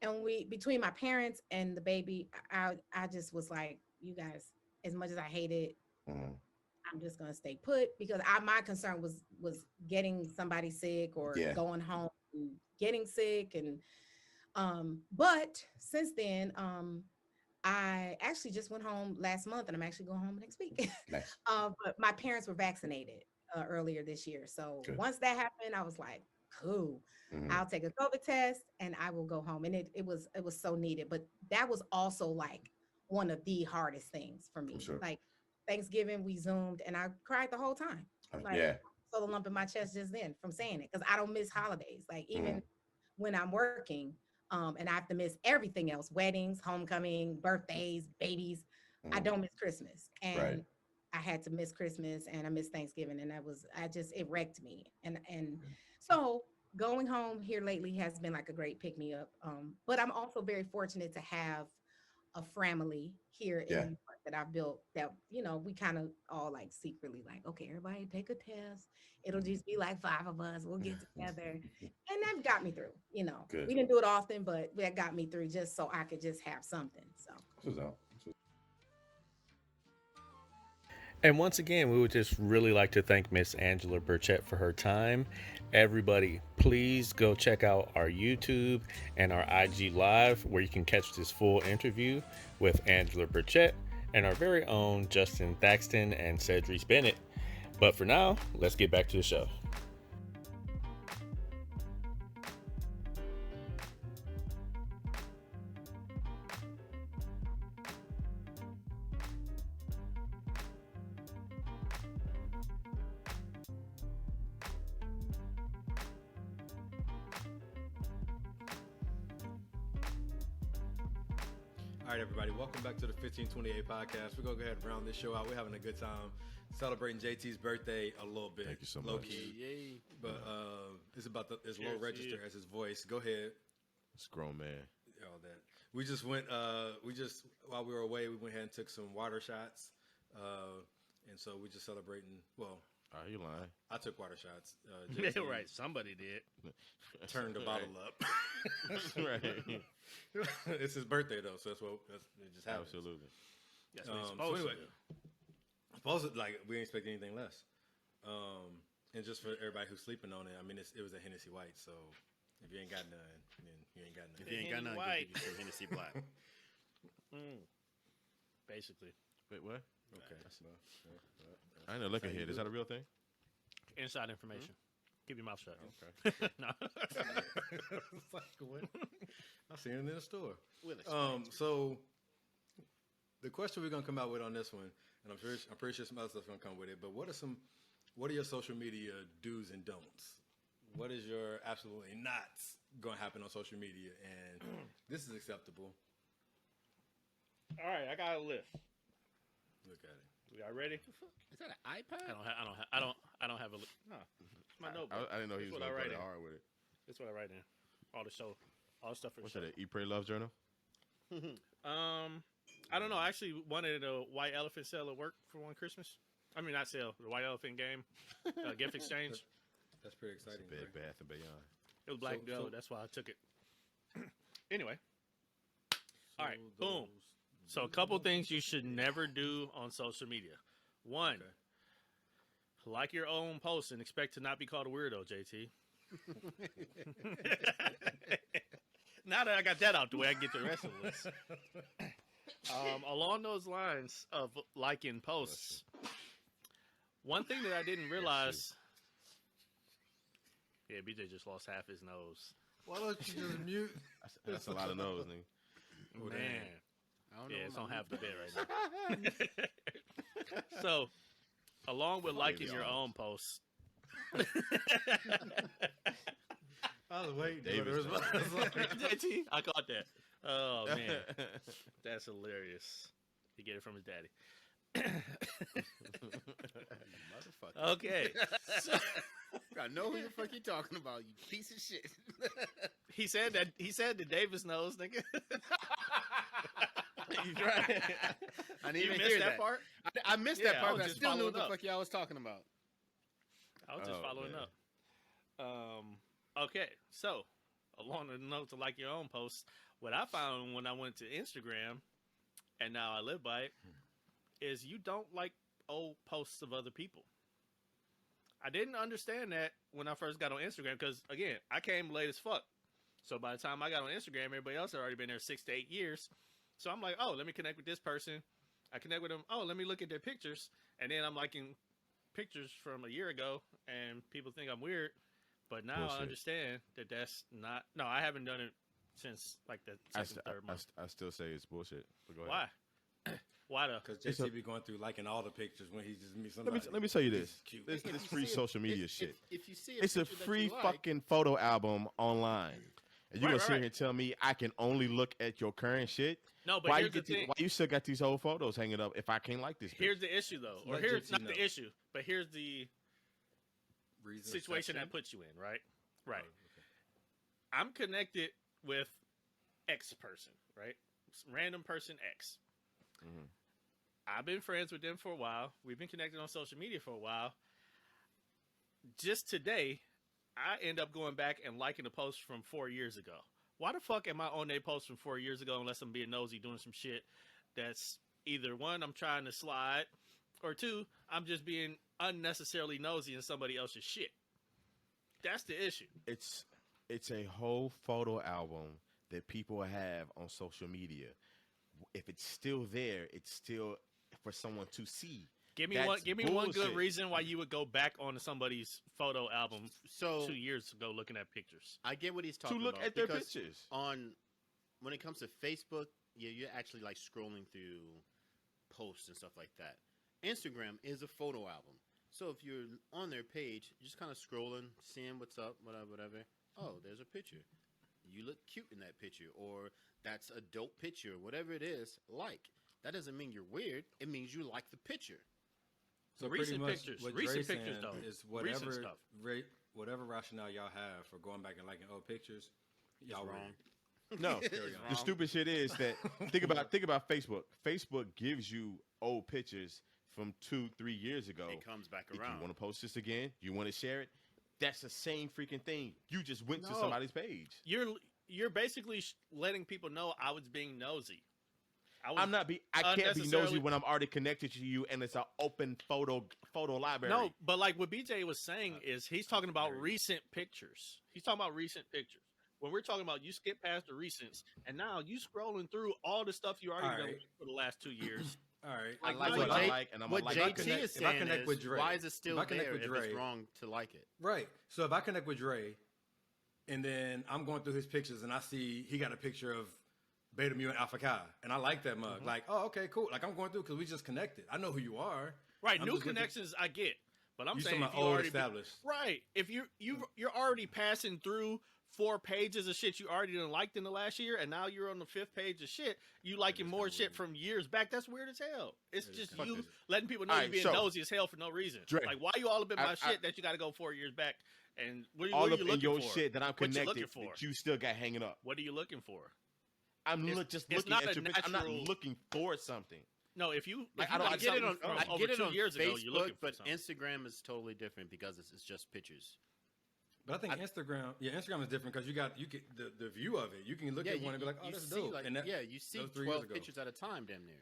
And between my parents and the baby, I just was like, you guys, as much as I hate it, Mhm. I'm just gonna stay put because my concern was getting somebody sick or Yeah. going home and getting sick. And but since then, I actually just went home last month and I'm actually going home next week. Nice. But my parents were vaccinated earlier this year. So Good. once that happened, I was like, cool. Mhm. I'll take a COVID test and I will go home. And it was so needed. But that was also like one of the hardest things for me. sure. Like Thanksgiving, we Zoomed and I cried the whole time. Like Yeah. felt a lump in my chest just then from saying it because I don't miss holidays. Like even Mhm. when I'm working, and I have to miss everything else: weddings, homecoming, birthdays, babies. I Mhm. don't miss Christmas, Right. and I had to miss Christmas, and I missed Thanksgiving, and it wrecked me, and so going home here lately has been like a great pick me up. But I'm also very fortunate to have a family here in Yeah. New York that I've built that, we kind of all like secretly like, okay, everybody take a test. It'll just be like 5 of us. We'll get together. And that got me through, Good. We didn't do it often, but that got me through just so I could just have something. So This was out. And once again, we would just really like to thank Miss Angela Birchett for her time. Everybody, please go check out our YouTube and our IG Live where you can catch this full interview with Angela Birchett and our very own Justin Thaxton and Cedric Bennett. But for now, let's get back to the show. All right, everybody, welcome back to the 1528 podcast. We're going to go ahead and round this show out. We're having a good time celebrating JT's birthday a little bit. Thank you so low much. key. Yay. But it's about as low Cheers, register yeah. as his voice. Go ahead. It's a grown man. All that. We just went, while we were away, we went ahead and took some water shots. And so we just celebrating, well, Are you lying? I took water shots. Yeah, JT right. Somebody did. Turned the bottle up. Right. It's his birthday, though, so it just happens. Absolutely. That's what he's So supposed anyway, to do. we didn't expect anything less. And just for everybody who's sleeping on it, I mean, it was a Hennessy White, so if you ain't got none, then you ain't got If none. you ain't got none, White. give you some Hennessy Black. Basically. Wait, what? Okay. I ain't know looking here. Is that a real thing? Inside information. Keep your mouth shut. Okay. No. It's like, what? I seen it in the store. We'll explain. So the question we're gonna come out with on this one, and I'm pretty sure some other stuff's gonna come with it. But what are your social media do's and don'ts? What is your absolutely not gonna happen on social media, and this is acceptable? All right, I got a list. Look at it. Y'all ready? Is that an iPad? I don't have a list. No, it's my notebook. I didn't know he That's was what I going write to in. hard with it. That's what I write in. All the stuff for the What's show. that? Eat, Pray, Love journal? I don't know. I actually wanted a white elephant sale at work for one Christmas. I mean, not sale, the white elephant game, gift exchange. That's pretty exciting. Bed, right? Bath, and Beyond. It was black So- gold. That's why I took it. Anyway, all right, boom. So a couple things you should never do on social media. One, Okay. Like your own post and expect to not be called a weirdo, JT. Now that I got that out the way, I can get to the rest of the list. Along those lines of liking posts, one thing that I didn't realize. Yeah, BJ just lost half his nose. Why don't you just mute? That's a lot of nose, nigga. Man. I don't know Yeah, it's what on my half the lip bed right now. So, along with liking your own posts. I was waiting. Davis. JT, I caught that. Oh, man. That's hilarious. He get it from his daddy. Motherfucker. Okay. So, I know who the fuck you talking about, you piece of shit. he said the Davis knows, nigga. You right. I didn't You even missed hear that part? I missed Yeah, that I part, was but I just still knew what following the up. fuck y'all was talking about. I was just Oh, following man. up. Okay, so along the notes of like your own posts, what I found when I went to Instagram, and now I live by it, is you don't like old posts of other people. I didn't understand that when I first got on Instagram because, again, I came late as fuck. So by the time I got on Instagram, everybody else had already been there 6 to 8 years. So I'm like, oh, let me connect with this person. I connect with them. Oh, let me look at their pictures. And then I'm liking pictures from a year ago, and people think I'm weird. But now Bullshit. I understand that that's not. No, I haven't done it since like the second, third month. I still say it's bullshit. But go ahead. Why? Why though? Because It's a- JC be going through liking all the pictures when he just meets Let somebody. me tell you this. Cute. This If you free see social media shit. If you see It's a picture that free you like, fucking photo album online. And you're Right, gonna sit right. here and tell me I can only look at your current shit? No, but Why you here's the get these, thing. why you still got these old photos hanging up if I can't like this? Here's bitch? the issue though, or Let here's JT not know. the issue, but here's the Reason situation section. that puts you in, right? Right. Oh, okay. I'm connected with X person, right? Random person X. Mhm. I've been friends with them for a while. We've been connected on social media for a while. Just today, I end up going back and liking a post from 4 years ago. Why the fuck am I on a post from 4 years ago unless I'm being nosy doing some shit that's either one, I'm trying to slide, or two, I'm just being unnecessarily nosy in somebody else's shit. That's the issue. It's a whole photo album that people have on social media. If it's still there, it's still for someone to see. Give me That's one good bullshit. reason why you would go back onto somebody's photo album so 2 years ago looking at pictures. I get what he's To talking look about. at their because pictures. when it comes to Facebook, yeah, you're actually like scrolling through posts and stuff like that. Instagram is a photo album. So if you're on their page, you're just kind of scrolling, seeing what's up, whatever. Oh, there's a picture. You look cute in that picture, or that's a dope picture, whatever it is. That doesn't mean you're weird. It means you like the picture. So Recent pretty much pictures. what Recent Dre's pictures, saying though. is Recent stuff. whatever rationale y'all have for going back and liking old pictures, y'all It's wrong. No, It's the wrong. stupid shit is that think about Facebook. Facebook gives you old pictures from 2-3 years ago. It comes back If you around. want to post this again, you want to share it. That's the same freaking thing. You just went to No. somebody's page. You're basically letting people know I was being nosy. I can't be nosy unnecessarily- when I'm already connected to you and it's an open photo library. No, but like what BJ was saying is he's talking about recent pictures. He's talking about recent pictures. When we're talking about you skip past the recents and now you scrolling through all the stuff you already All done right. for the last 2 years. All right. I Like, like now what you- I like, and I'm What like JT connect- is if I saying connect is, with Dre- why is it still if I connect there with if Dre- it's wrong to like it? Right. So if I connect with Dre, and then I'm going through his pictures and I see he got a picture of Beta Mu and Alpha Chi, and I like that mug. Like, oh, okay, cool. Like I'm going through because we just connected. I know who you are. Right, I'm new just looking- connections I get. But I'm You saying talking if about you old already established. right, if you're already passing through 4 pages of shit you already done liked in the last year, and now you're on the 5th page of shit, you liking is more kinda shit weird. from years back. That's weird as hell. It's That is just kinda you weird. letting people know All you right, being so- nosy as hell for no reason. Dre, Like why you all up in my I- shit that you got to go 4 years back? And what all are up you in looking your for? shit that I'm What you looking connected for? that you still got hanging up. What are you looking for? I'm It's- just it's looking not at a your picture. I'm not natural- looking for something. No, if you Like, if you I don't- like I get it something on, from I over get it 2 on years ago, you're looking Facebook, for but something. Instagram is totally different because it's just pictures. But I think Instagram is different because you get the view of it. You can look Yeah, at one and be like, oh, you that's see, dope. like, and that, you see that was 3 years 12 ago. pictures at a time, damn near.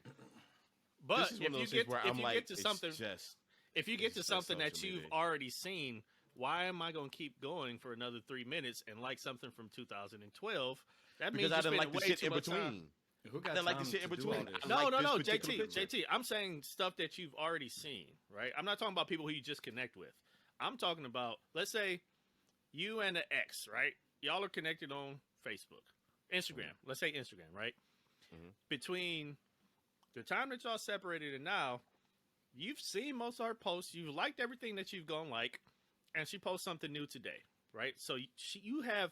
But This is one if of you those get things where if I'm you like, get to it's something just If you get to It's like something that social you've media. already seen, why am I going to keep going for another 3 minutes and like something from 2012? That means Because I you're didn't like spending the way shit too in much time. between. Who I got didn't like the time shit in to do all between. this? I No, like no, this no, particular JT, picture. JT. I'm saying stuff that you've already seen, right? I'm not talking about people who you just connect with. I'm talking about, let's say, you and an ex, right? Y'all are connected on Facebook, Instagram. Let's say Instagram, right? Mhm. Between the time that y'all separated and now, you've seen most of her posts. You've liked everything that you've gone like, and she posts something new today, right? So you have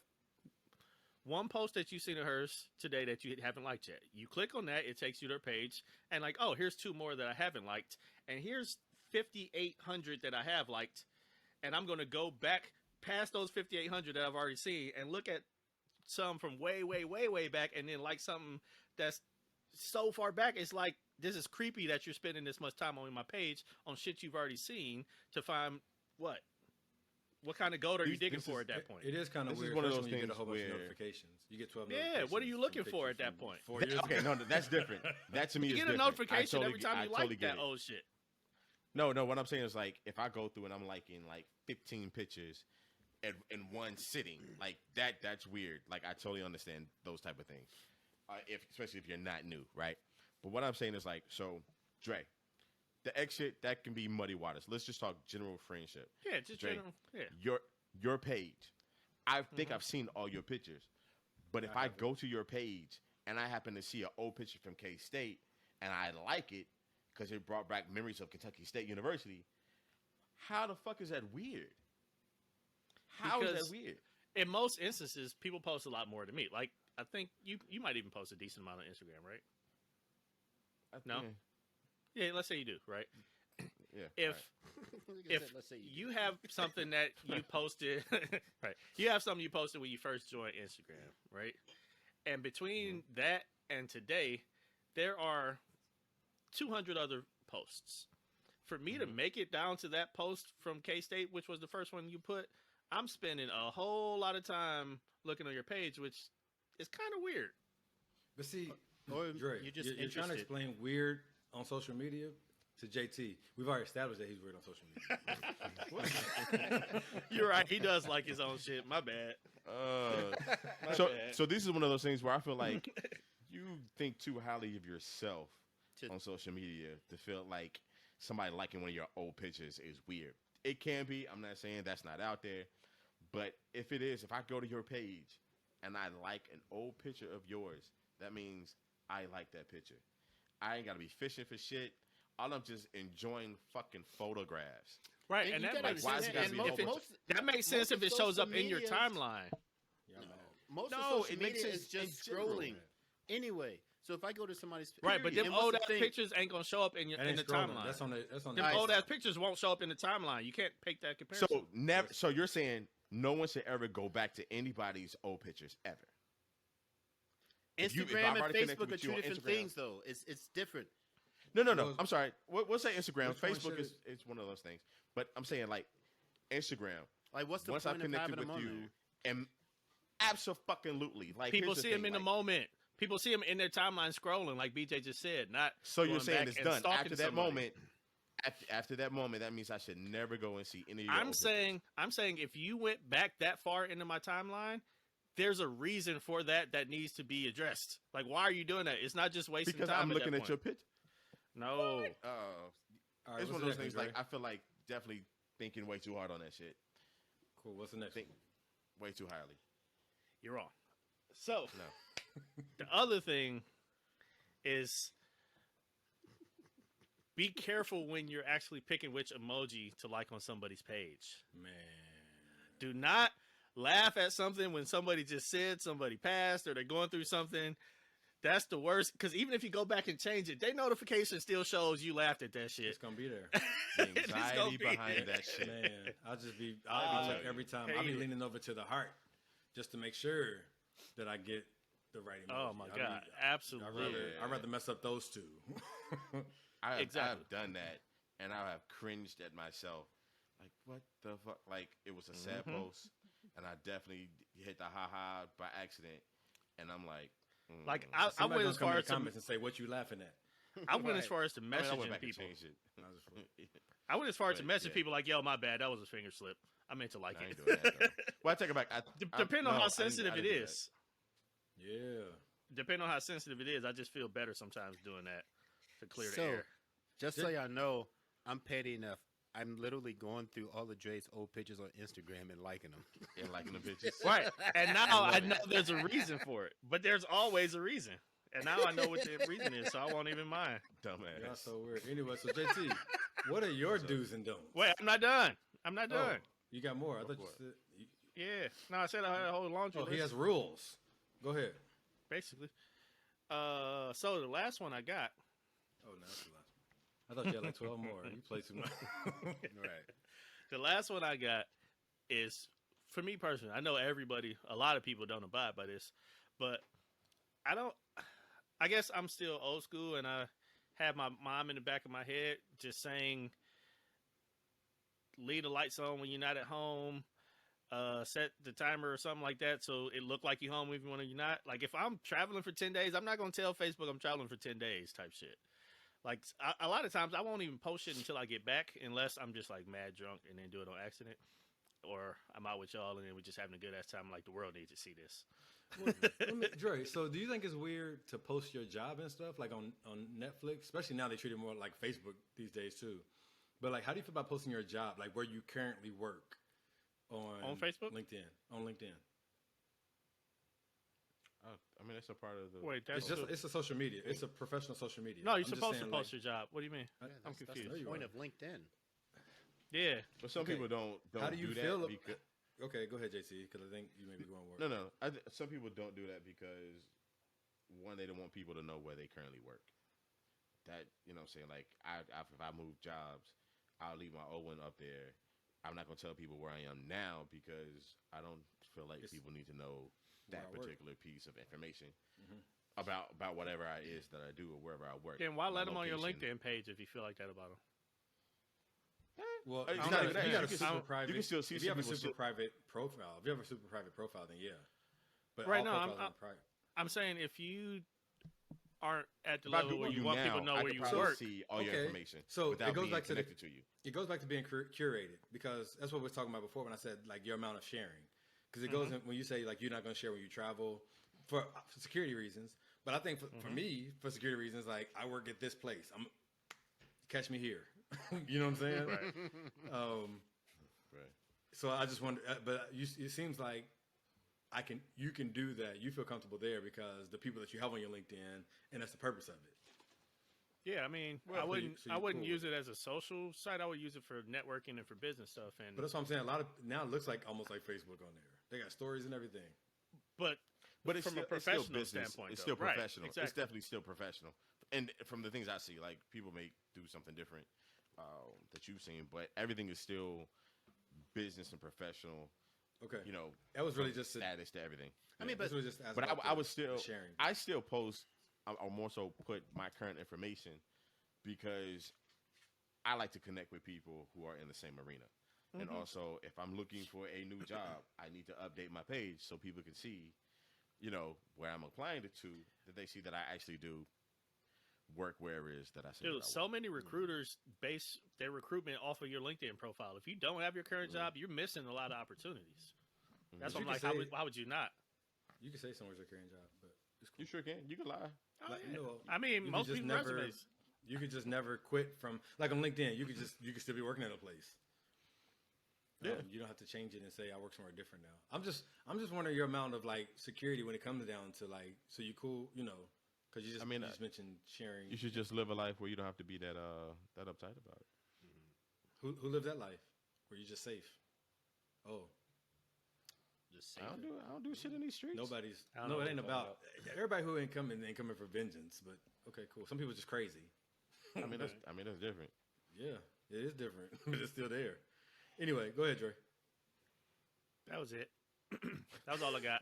one post that you've seen of hers today that you haven't liked yet. You click on that, it takes you to her page, and like, oh, here's 2 more that I haven't liked, and here's 5,800 that I have liked, and I'm going to go back past those 5,800 that I've already seen and look at some from way, way, way, way back, and then like something that's so far back. It's like, this is creepy that you're spending this much time on my page on shit you've already seen to find what? What kind of gold are you digging for at that point? It is kind of This is weird. one of Especially those when you get a things whole bunch of where- notifications. You get 12 Yeah, notifications. what are you looking from for at pictures that from point? 4 years Okay, ago. no, that's different. That to me You is get a different. I notification totally every time you totally like get that it. old shit. No, what I'm saying is like if I go through and I'm liking like 15 pictures in one sitting, like that's weird. Like I totally understand those type of things. Especially if you're not new, right? But what I'm saying is like, so Dre, the ex shit that can be muddy waters. Let's just talk general friendship. Yeah, just Dre, general. Yeah. Your page. I think I've seen all your pictures, but if I go to your page and I happen to see an old picture from K State and I like it because it brought back memories of Kentucky State University, how the fuck is that weird? How is Because that weird? In most instances, people post a lot more than me. Like, I think you might even post a decent amount on Instagram, right? No? Yeah, let's say you do, right? Yeah. If Let's say you have something that you posted, right? You have something you posted when you first joined Instagram, right? And between that and today, there are 200 other posts. For me to make it down to that post from K-State, which was the first one you put, I'm spending a whole lot of time looking on your page, which is kind of weird. But see, Or Dre, you're just you're trying to interested. explain weird on social media to JT. We've already established that he's weird on social media. You're right. He does like his own shit. My bad. So bad. so this is one of those things where I feel like you think too highly of yourself To- on social media to feel like somebody liking one of your old pictures is weird. It can be. I'm not saying that's not out there, but if it is, if I go to your page and I like an old picture of yours, that means I like that picture. I ain't gotta be fishing for shit. All I'm just enjoying fucking photographs. Right, And and you that gotta makes why is sense. it gotta And be a if whole it- bunch that makes sense if it shows up in your timeline. Most No, of social it makes media sense is just in general. scrolling. Anyway, so if I go to somebody's Right, but them and what's old the ass thing? pictures ain't gonna show up in That in ain't the scrolling. timeline. That's on the. Them Nice. old ass pictures won't show up in the timeline. You can't make that comparison. So never. So you're saying no one should ever go back to anybody's old pictures ever. If Instagram I've and already connected Facebook are with you two on different Instagram- things, though. It's different. No. Well, I'm sorry. We'll say Instagram. which one Facebook should is one of those things. But I'm saying like Instagram. Like, what's the Once I've point of connected having with them on you, there? and absolutely, like people here's the see them thing, in the like, moment. People see them in their timeline scrolling, like BJ just said. Not So you're going saying back it's and done stalking after that somebody. moment. After that moment, that means I should never go and see any of your I'm old saying if you went back that far into my timeline, there's a reason for that needs to be addressed. Like, why are you doing that? It's not just pictures. wasting Because time. I'm looking that at your point. picture. No. All right, It's what's one of the those next things one, like Dre? I feel like definitely thinking way too hard on that shit. Cool. What's the next Think one? way too highly. You're wrong. So No. the other thing is be careful when you're actually picking which emoji to like on somebody's page. Man. Do not laugh at something when somebody just said somebody passed or they're going through something. That's the worst. Because even if you go back and change it, their notification still shows you laughed at that shit. It's gonna be there. The It's gonna anxiety be behind there. that shit. Man, I'll just be. Let me I'll tell look you. every time. I'll be Hate it. leaning over to the heart just to make sure that I get the right emoji. Oh my I'll God, be- absolutely. I'd rather mess up those two. I Exactly. have done that, and I have cringed at myself. Like, what the fuck? Like, it was a sad post, and I definitely hit the ha-ha by accident, and I'm like... Like, I Somebody went gonna as come in far the as to, comments and say, "What you laughing at?" I went as Right. far as to I mean, I went messaging back and people. changed it. I went as far as to But, message yeah. people like, "Yo, my bad, that was a finger slip. I meant to like I ain't it." doing that, though. Well, I take it back. Depending on no, how I sensitive it didn't do that. is. Yeah. Depending on how sensitive it is, I just feel better sometimes doing that to clear the So, air. just so y'all know, I'm petty enough. I'm literally going through all of Dre's old pictures on Instagram and liking them. And liking the bitches. Right. And now love I it. know there's a reason for it. But there's always a reason. And now I know what the reason is, so I won't even mind. Dumbass. Y'all so weird. Anyway, so JT, what are your do's and don'ts? Wait, I'm not done. I'm not Oh, done. you got more. I thought you for said. Yeah. No, I said I had a whole laundry Oh, list. he has rules. Go ahead. Basically. So the last one I got. Oh, no, that's the last one. I thought you had like 12 more. You play too much. Right. The last one I got is, for me personally, I know a lot of people don't abide by this, but I guess I'm still old school, and I have my mom in the back of my head just saying, leave the lights on when you're not at home, set the timer or something like that so it look like you're home even when you're not. Like, if I'm traveling for 10 days, I'm not going to tell Facebook I'm traveling for 10 days type shit. Like, a lot of times I won't even post it until I get back, unless I'm just like mad drunk and then do it on accident, or I'm out with y'all and then we're just having a good ass time. Like, the world needs to see this. Dre, so do you think it's weird to post your job and stuff like on Netflix? Especially now they treat it more like Facebook these days too. But like, how do you feel about posting your job, like where you currently work on Facebook? LinkedIn, on LinkedIn? I mean, that's a part of the. Wait, that's It's a social media. It's a professional social media. no, you're I'm just supposed to saying, post like, your job. What do you mean? I- I'm That's confused. the you point are. of LinkedIn. Yeah. But some Okay. people don't How do you that feel? because, Okay, go ahead, JC, because I think you may be going work. no. Some people don't do that because, one, they don't want people to know where they currently work. That, you know what I'm saying? Like, if I move jobs, I'll leave my old one up there. I'm not going to tell people where I am now because I don't feel like people need to know where that I work. particular piece of information Mhm. about whatever it is that I do or wherever I work. Then why my let them on your location. LinkedIn page if you feel like that about them? Well, It's you not got even that. a You can super still- private. you can still see if you some have a people super still- private profile. If you have a super private profile, then yeah. But Right, all no, profiles I'm- are private. I'm saying if you aren't at the If I level where Google you you want now, people to know I where could you probably work. see all your Okay. information So, it without goes being back to the- connected to you. It goes back to being curated because that's what we was talking about before when I said like your amount of sharing. Because it goes in, when you say like you're not going to share when you travel for security reasons. But I think for me, for security reasons, like I work at this place. Catch me here. You know what I'm saying? Right. Right. So I just wonder, but it seems like you can do that. You feel comfortable there because the people that you have on your LinkedIn, and that's the purpose of it. Yeah, I mean, Well, I wouldn't so you're cool use with it as a social site. I would use it for networking and for business stuff. And But that's what I'm saying. A lot of now it looks like almost like Facebook on there. They got stories and everything. but But it's from a still, it's still professional business. standpoint, It's though. still Right, professional. It's exactly. definitely still professional. And from the things I see, like people may do something different that you've seen, but everything is still business and professional. Okay, You know, that was really from just. status to everything. I mean, That's but really just. But I was still sharing. I still post. I'll more so put my current information because I like to connect with people who are in the same arena. And also, if I'm looking for a new job, I need to update my page so people can see, you know, where I'm applying it to, that they see that I actually do work where it is that I say. dude, that I so work. many recruiters base their recruitment off of your LinkedIn profile. If you don't have your current job, you're missing a lot of opportunities. That's But why I'm you like, can say- why would you not? You can say somewhere's your current job, but it's cool. You sure can. You can lie. Oh, Like, yeah. no, I mean, you could most just people's never- resumes. You could just never quit from like on LinkedIn. You could still be working at a place. Yeah. You don't have to change it and say I work somewhere different now. I'm just wondering your amount of like security when it comes down to like so you cool, you know, because you just mentioned sharing. You should just live a life where you don't have to be that uptight about it. Who lives that life where you're just safe? Oh, just I say don't do shit in these streets. nobody's. I don't No, know it what ain't you're talking about everybody who ain't coming for vengeance. But okay, cool. Some people just crazy. I mean that's different. Yeah, it is different, but it's still there. Anyway, go ahead, Dre. That was it. That was all I got.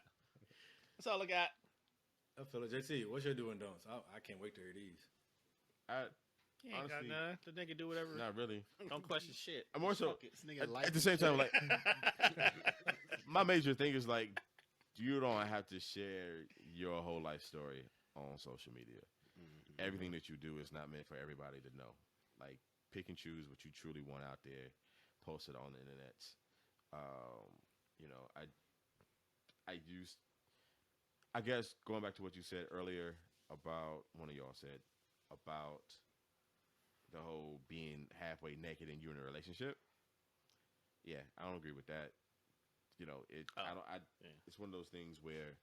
That's all I got. I feel it. JT, what's your doing don'ts? I can't wait to hear these. You ain't Honestly, got none. The nigga do whatever. Not really. Don't question shit. I'm more so Fuck it, this nigga at the same time, like my major thing is like you don't have to share your whole life story on social media. Everything that you do is not meant for everybody to know. Like pick and choose what you truly want out there, post it on the internet. You know, I use, I guess going back to what you said earlier about, one of y'all said about the whole being halfway naked and you in a relationship. Yeah, I don't agree with that. You know, it's one of those things where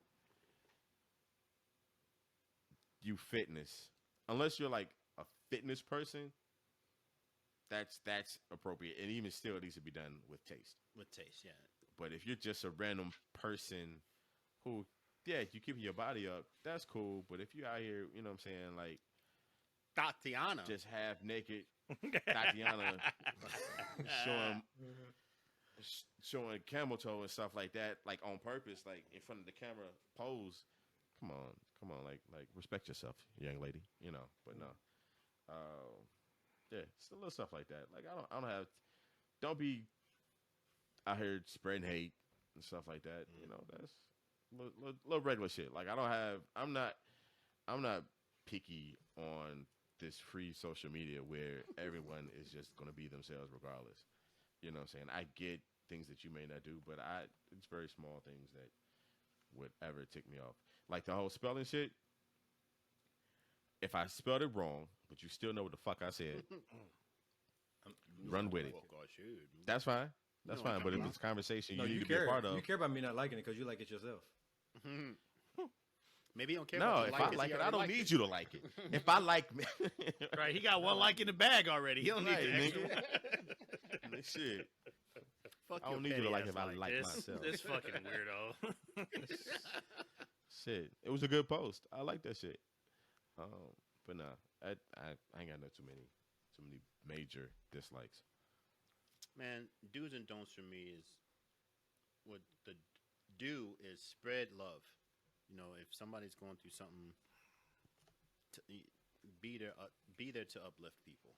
you fitness, unless you're like a fitness person, that's appropriate, and even still, it needs to be done with taste. With taste, yeah. But if you're just a random person who, yeah, you keeping your body up, that's cool. But if you're out here, you know what I'm saying, like Tatiana, just half naked, Tatiana showing camel toe and stuff like that, like on purpose, like in front of the camera, pose. Come on, like respect yourself, young lady. You know, but no, yeah, it's a little stuff like that. Like don't be out here spreading hate and stuff like that. You know, that's little regular shit. Like I'm not picky on this free social media where everyone is just gonna be themselves regardless. You know what I'm saying? I get things that you may not do, but it's very small things that would ever tick me off. Like the whole spelling shit. If I spelled it wrong, but you still know what the fuck I said, run with it. That's fine. That's fine. But if it's a conversation you need to be a part of. You care about me not liking it because you like it yourself. Maybe you don't care. No, about if I like it, I don't need you to like it. If I like me, right, he got one like in the bag already. He don't need the extra one. Shit. Fuck I don't need you to like it if I like myself. This fucking weirdo. Shit, it was a good post. I like that shit. But nah, I ain't got too many major dislikes. Man, do's and don'ts for me is what the do is spread love. You know, if somebody's going through something, be there to uplift people.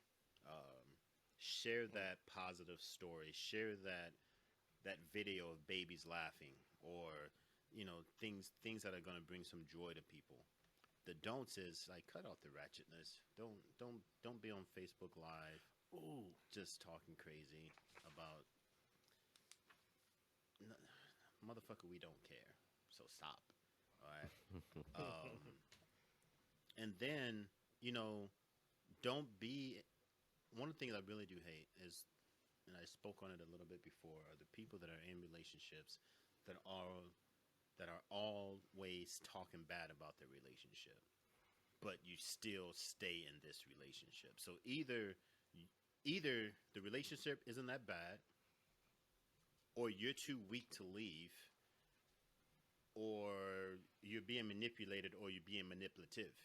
Share that positive story. Share that video of babies laughing, or you know, things that are going to bring some joy to people. The don'ts is like cut out the ratchetness. Don't be on Facebook Live. Ooh, just talking crazy about motherfucker. We don't care, so stop. All right. And then you know, don't be. One of the things I really do hate is, and I spoke on it a little bit before, are the people that are in relationships that are always talking bad about their relationship, but you still stay in this relationship. So either the relationship isn't that bad, or you're too weak to leave, or you're being manipulated, or you're being manipulative.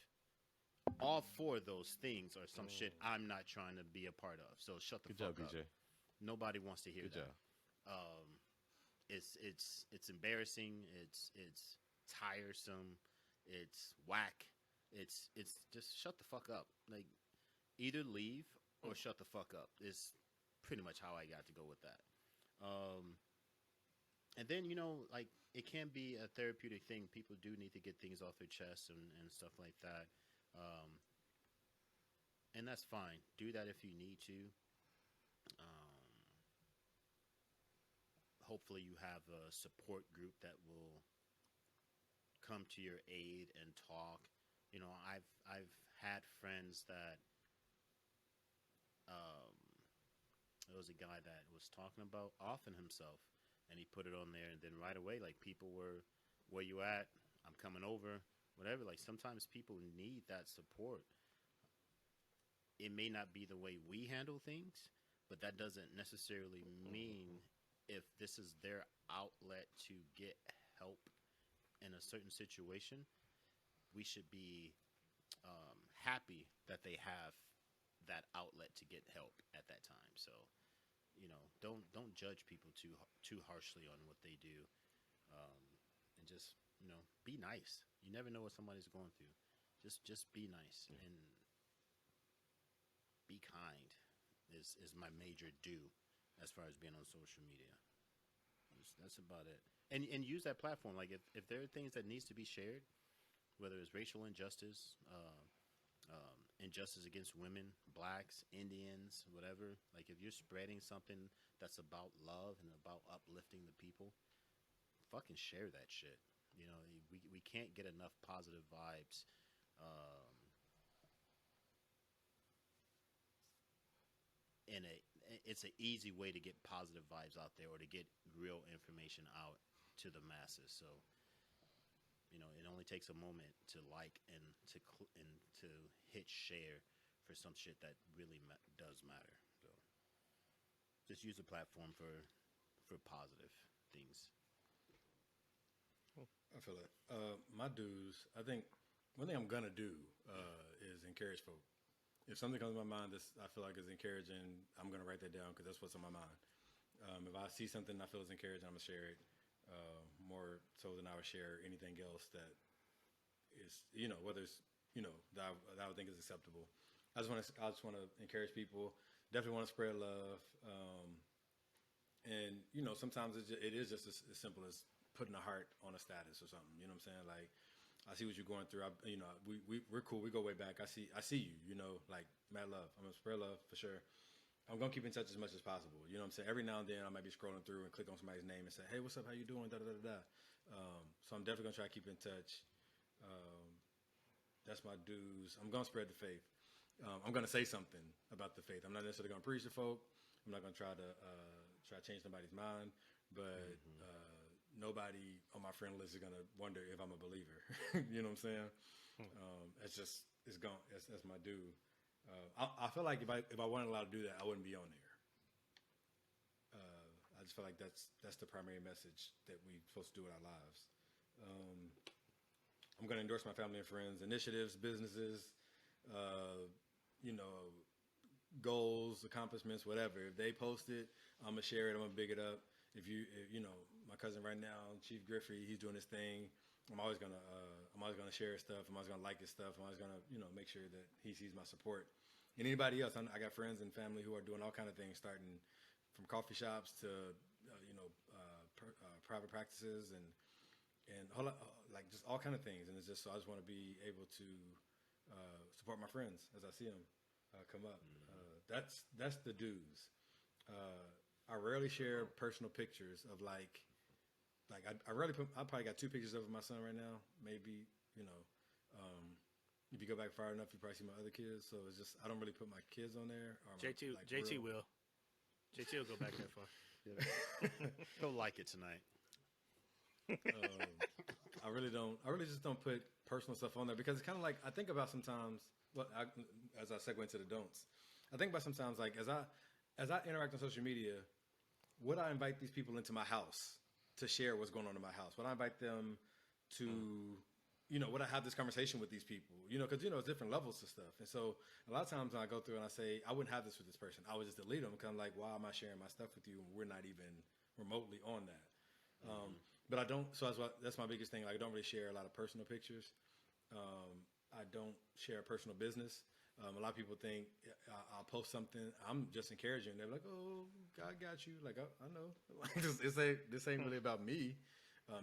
All four of those things are some shit I'm not trying to be a part of. So shut the fuck up. BJ. Nobody wants to hear Good that. Job. It's embarrassing. It's tiresome. It's whack. It's just shut the fuck up. Like either leave or shut the fuck up is pretty much how I got to go with that. And then, you know, like it can be a therapeutic thing. People do need to get things off their chest and stuff like that. And that's fine. Do that if you need to. Hopefully you have a support group that will come to your aid and talk. You know, I've had friends that there was a guy that was talking about offing himself, and he put it on there, and then right away, like, people were, where you at? I'm coming over, whatever. Like, sometimes people need that support. It may not be the way we handle things, but that doesn't necessarily mean if this is their outlet to get help in a certain situation, we should be happy that they have that outlet to get help at that time. So, you know, don't judge people too harshly on what they do, and just, you know, be nice. You never know what somebody's going through. Just be nice and be kind is my major do as far as being on social media. That's about it. And use that platform. Like if there are things that needs to be shared, whether it's racial injustice, injustice against women, blacks, Indians, whatever. Like if you're spreading something that's about love and about uplifting the people, fucking share that shit. You know, we can't get enough positive vibes. And it's an easy way to get positive vibes out there, or to get real information out to the masses. So, you know, it only takes a moment to like and to hit share for some shit that really does matter. So, just use the platform for positive things. I feel it. My dues, I think one thing I'm gonna do is encourage folk. If something comes to my mind that I feel like is encouraging, I'm gonna write that down because that's what's on my mind. If I see something I feel is encouraging, I'm gonna share it. More so than I would share anything else that is, you know, whether it's, you know, that I would think is acceptable. I just want to encourage people. Definitely want to spread love. And you know, sometimes it is just as simple as putting a heart on a status or something. You know what I'm saying? Like, I see what you're going through. You know, we're cool. We go way back. I see you. You know, like, mad love. I'm gonna spread love for sure. I'm gonna keep in touch as much as possible. You know what I'm saying? Every now and then I might be scrolling through and click on somebody's name and say, "Hey, what's up? How you doing?" Da da da da. So I'm definitely gonna try to keep in touch. That's my dues. I'm gonna spread the faith. I'm gonna say something about the faith. I'm not necessarily gonna preach to folk. I'm not gonna try to change nobody's mind, but nobody on my friend list is gonna wonder if I'm a believer. You know what I'm saying? It's gone. That's my due. I feel like if I wasn't allowed to do that, I wouldn't be on there. I just feel like that's the primary message that we're supposed to do with our lives. I'm going to endorse my family and friends, initiatives, businesses, you know, goals, accomplishments, whatever. If they post it, I'm gonna share it. I'm gonna big it up. If you know, my cousin right now, Chief Griffey, he's doing his thing. I'm always gonna share his stuff. I'm always gonna like his stuff. I'm always gonna, you know, make sure that he sees my support. And anybody else, I got friends and family who are doing all kind of things, starting from coffee shops to private practices and like just all kind of things. And it's just so I just want to be able to support my friends as I see them come up. That's the dues. I rarely share personal pictures of like I rarely I probably got 2 pictures of my son right now. Maybe, you know, if you go back far enough, you probably see my other kids. So it's just I don't really put my kids on there. Or JT will. JT will go back that far. He'll like it tonight. I really just don't put personal stuff on there because it's kind of like I think about sometimes. Well, as I segue into the don'ts, I think about sometimes like as I interact on social media, would I invite these people into my house to share what's going on in my house? Would I invite them to, you know, would I have this conversation with these people? You know, because, you know, it's different levels to stuff. And so a lot of times when I go through and I say, I wouldn't have this with this person, I would just delete them because I'm like, why am I sharing my stuff with you when we're not even remotely on that? But I don't, so that's my biggest thing. Like, I don't really share a lot of personal pictures. I don't share personal business. A lot of people think I'll post something. I'm just encouraging. They're like, "Oh, God got you." Like, I know. This ain't really about me.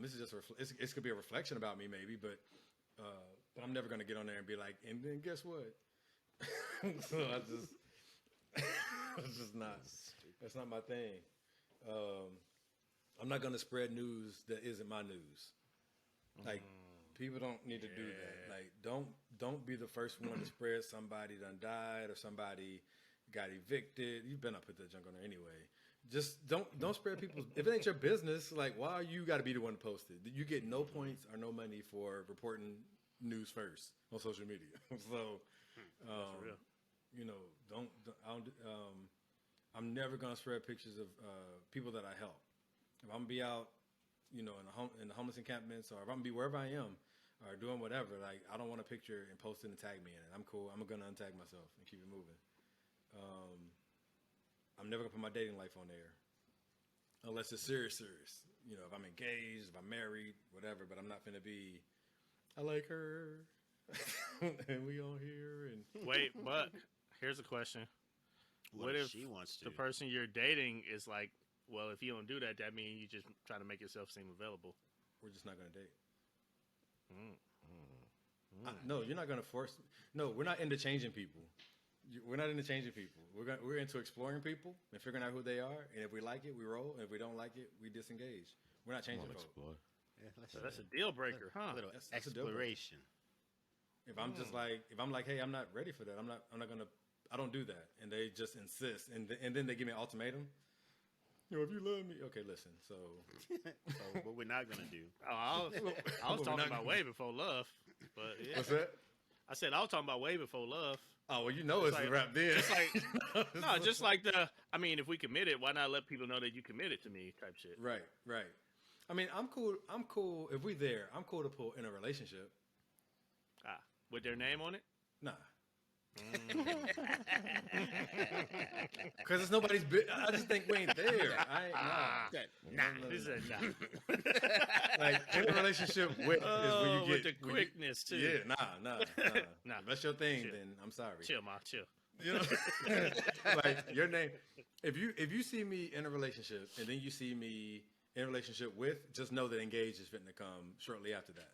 This is just it could be a reflection about me, maybe. But I'm never gonna get on there and be like, and then guess what? So it's just not. That's not my thing. I'm not gonna spread news that isn't my news. Like. People don't need to do that. Like, don't be the first one to spread somebody done died or somebody got evicted. You better not put that junk on there anyway. Just don't spread people's. If it ain't your business, like, why you got to be the one to post it? You get no points or no money for reporting news first on social media. So, you know, I'm never gonna spread pictures of people that I help. If I'm gonna be out, you know, in the homeless encampments, or if I'm gonna be wherever I am, or doing whatever, like, I don't want a picture and post it and tag me in it. I'm cool. I'm gonna untag myself and keep it moving. I'm never gonna put my dating life on there, unless it's serious. You know, if I'm engaged, if I'm married, whatever. But I'm not gonna be. I like her, and we on here. And wait, but here's a question: What if she wants to? The person you're dating is like, well, if you don't do that, that means you just try to make yourself seem available. We're just not gonna date. No, you're not going to force. No, we're not into changing people. We're not into changing people. We're into exploring people and figuring out who they are. And if we like it, we roll. And if we don't like it, we disengage. We're not changing folks. Explore. Yeah, So that's a deal breaker, huh? A little That's a deal breaker. exploration. If I'm just like, hey, I'm not ready for that. I'm not gonna. I don't do that. And they just insist. And then they give me an ultimatum. If you love me, okay, listen. So What we're not gonna do. Oh, I was talking about way before love, but yeah. what's that? I said I was talking about way before love. Oh, well, you know it's like- a wrap then. It's like no, just like I mean, if we committed, why not let people know that you committed to me? Type shit. Right. I mean, I'm cool. If we there, I'm cool to pull in a relationship. With their name on it. Nah. Because it's nobody's bit. I just think we ain't there. I ain't, nah. He said nah. Like in a relationship with is when you with get the quickness too. Yeah, nah. Nah. If that's your thing, Chill. then I'm sorry. Chill, ma, chill. You know, like your name. If you see me in a relationship and then you see me in a relationship with, just know that engaged is fitting to come shortly after that.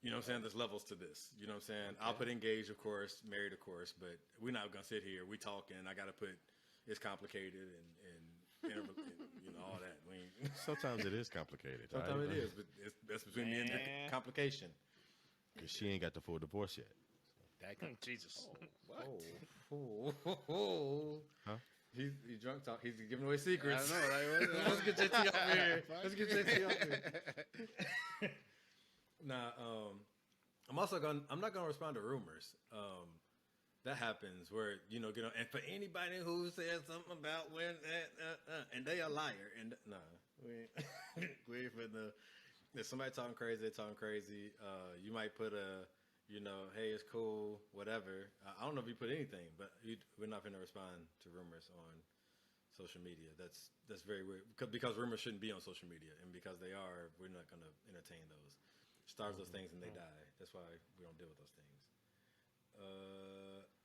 You know what I'm saying? There's levels to this. You know what I'm saying? I'll put engaged, of course, married, of course, but we're not gonna sit here. We talking. I gotta put it's complicated and you know all that. Sometimes it is complicated. Sometimes it is, but that's between me and the complication. Because she ain't got the full divorce yet. Jesus. Huh? He's drunk talk. He's giving away secrets. I know. Like, Let's get JT off here. Let's get JT off here. Nah, I'm not gonna respond to rumors. That happens where get on. And for anybody who says something about when and they a liar, and we ain't for the. If somebody talking crazy, they're talking crazy. You might put hey, it's cool, whatever. I don't know if you put anything, but we're not gonna respond to rumors on social media. That's very weird because rumors shouldn't be on social media, and because they are, we're not gonna entertain those. Starves those things and they die. That's why we don't deal with those things.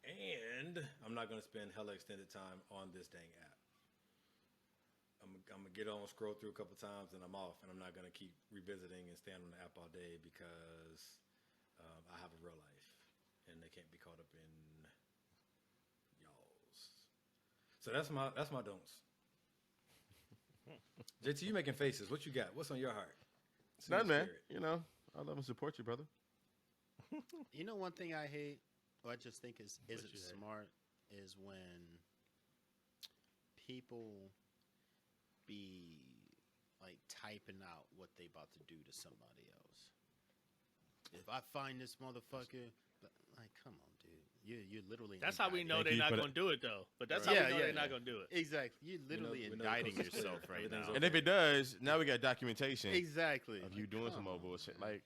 And I'm not going to spend hella extended time on this dang app. I'm going to get on, scroll through a couple times, and I'm off. And I'm not going to keep revisiting and staying on the app all day because I have a real life. And they can't be caught up in y'all's. So that's my don'ts. JT, you making faces. What you got? What's on your heart? It's nothing, man. I love and support you, brother. You know, one thing I hate, or I just think isn't smart, is when people be like typing out what they about to do to somebody else. If I find this motherfucker, like, come on, dude, you're literally. That's how we know Thank they're you not for gonna do it though. But that's Right. how we know Yeah, they're yeah. not gonna do it. Exactly, you're literally we know indicting the coast is yourself clear. right now. Everything's And if it does, now we got documentation Exactly. of you doing Come some old on, bullshit. man. Like,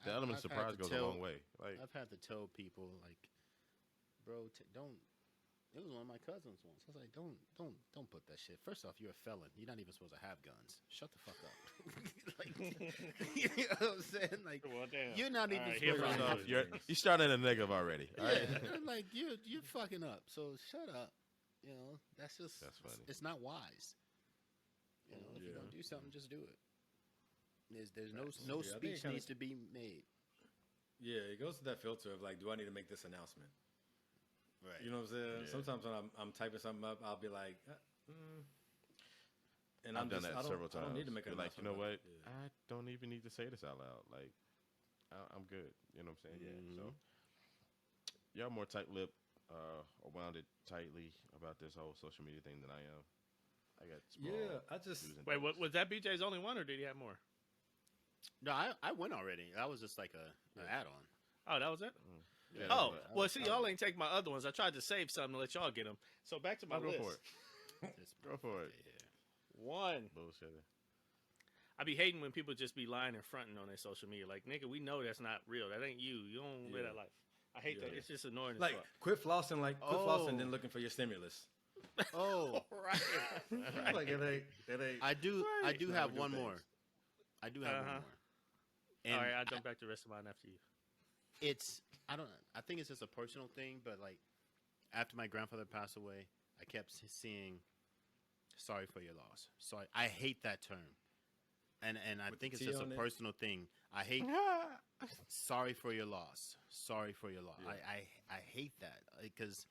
the element of I've had surprise to goes a tell- long way. Like, I've had to tell people, like, bro, don't. It was one of my cousins once. I was like, don't put that shit. First off, you're a felon. You're not even supposed to have guns. Shut the fuck up. Like, you know what I'm saying? Like, Well, damn. you're not even All right, supposed here to we have go. guns. you started a negative already. All right? Yeah, like you're fucking up. So shut up. You know, that's funny. It's not wise. You know, if you're gonna do something, just do it. There's no Yeah, I think it speech kinda- needs to be made. Yeah, it goes to that filter of like, do I need to make this announcement? Right. You know what I'm saying? Yeah. Sometimes when I'm typing something up, I'll be like, and I've done that several times. I don't need to make an Be like, you know what? announcement. I don't even need to say this out loud. Like, I'm good. You know what I'm saying? Yeah. So, y'all more tight-lipped or wound it tightly about this whole social media thing than I am. I got small I just do's and Wait, don'ts. was that BJ's only one, or did he have more? No, I went already. That was just like an add-on. Oh, that was it. Yeah, Oh, that's what- well, see, y'all ain't take my other ones. I tried to save something to let y'all get them. So back to my Go list. for it. Go for it. One. Bullshit. I be hating when people just be lying and fronting on their social media. Like, nigga, we know that's not real. That ain't you. You don't live that life. I hate that. It's just annoying. like as fuck. quit flossing, Oh. then looking for your stimulus. Oh, right. Like it ain't. I do Not have good one things. more. I do have one Uh-huh. more. And All right, I'll jump back to the rest of mine after you. I think it's just a personal thing, but like after my grandfather passed away, I kept seeing "sorry for your loss." So I hate that term, and I With think the it's T just a on it. personal thing. I hate. Sorry for your loss. Sorry for your loss. Yeah. I hate that because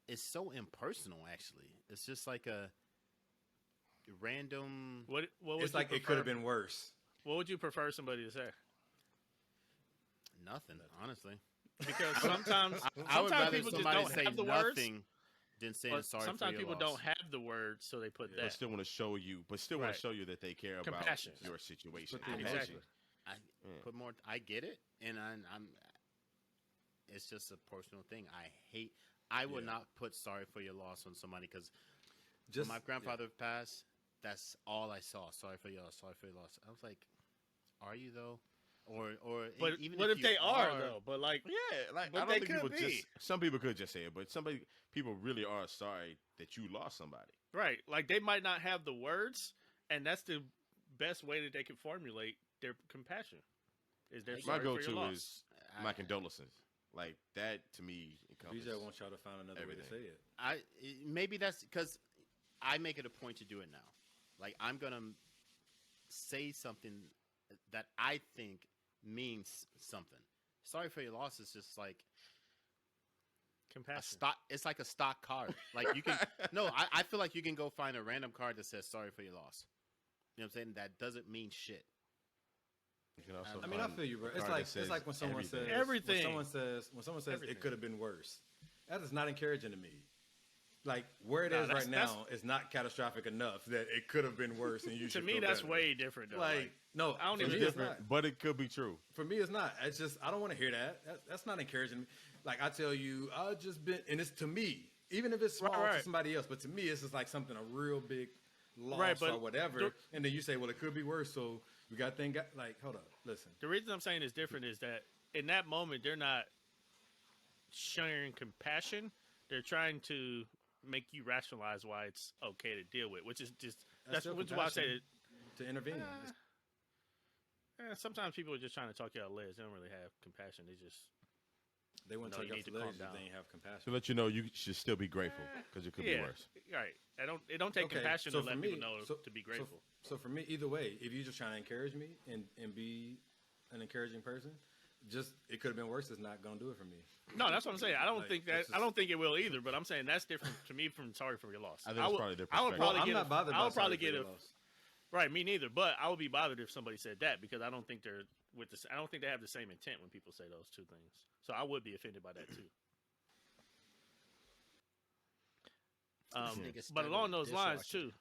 it's so impersonal. Actually, it's just like a random. What would It's you like it prefer- could have been worse. What would you prefer somebody to say? Nothing, honestly. Because sometimes I would rather people just somebody don't say have the words. nothing than saying But sorry for sometimes your people loss. don't have the words, so they put But that. still want to show you, want Right. to show you that they care Compassion. about your situation. Put the Exactly. I put more. I get it, and I'm. It's just a personal thing. I would Yeah. not put sorry for your loss on somebody because Just when my grandfather passed, that's all I saw. Sorry for your loss. Sorry for your loss. I was like, are you though? Or But even what if you they are though? But like, Yeah, like But I don't they think people could be. just. Some people could just say it, but people really are sorry that you lost somebody. right, like they might not have the words, and that's the best way that they can formulate their compassion. Is their My sorry for go-to your loss. is my condolences. Like that to me encompasses. BJ wants y'all to find another way to say everything. it. Maybe that's because I make it a point to do it now. Like I'm gonna say something that I think means something. Sorry for your loss is just like a compassion. stock. It's like a stock card. Like you can no. I feel like you can go find a random card that says sorry for your loss. You know what I'm saying? That doesn't mean shit. You can also I I mean, I find feel you, bro. a It's card like that says when someone everything. says Everything. When someone says Everything. it could have been worse. That is not encouraging to me. Like where it Nah, is that's- right now is not catastrophic enough that it could have been worse, and you To should me, feel that's better. way different. Though. Like no, I don't for even me think it's not. But it could be true. For me, it's not. It's just I don't want to hear that. That's not encouraging me. Like I tell you, I've just been, and it's to me, even if it's small Right. to somebody else, but to me, it's just like something a real big loss Right, but or whatever. And then you say, well, it could be worse. So we got thing. Like, hold up, listen. The reason I'm saying it's different is that in that moment they're not sharing compassion. They're trying to make you rationalize why it's okay to deal with, which is just that's still which is why I say compassion that to intervene. sometimes people are just trying to talk you out of legs. They don't really have compassion. They just They wouldn't No, take you up need the to calm legs if down. they ain't have To compassion. let you know, you should still be grateful because it could be worse. right. It don't take Okay, compassion so to for let me- people know so- to be grateful. So for me, either way, if you're just trying to encourage me and be an encouraging person, just it could have been worse. It's not gonna do it for me. No, that's what I'm saying. I don't Like, think that. that's I just- don't think it will either. But I'm saying that's different to me from sorry for your loss. I think it's probably their I would perspective. probably I'm get. not bothered. I by would probably sorry get for a. your loss. Right, me neither. But I would be bothered if somebody said that because I don't think they're with this. I don't think they have the same intent when people say those two things. So I would be offended by that too. nigga But started along a those lines dishwasher.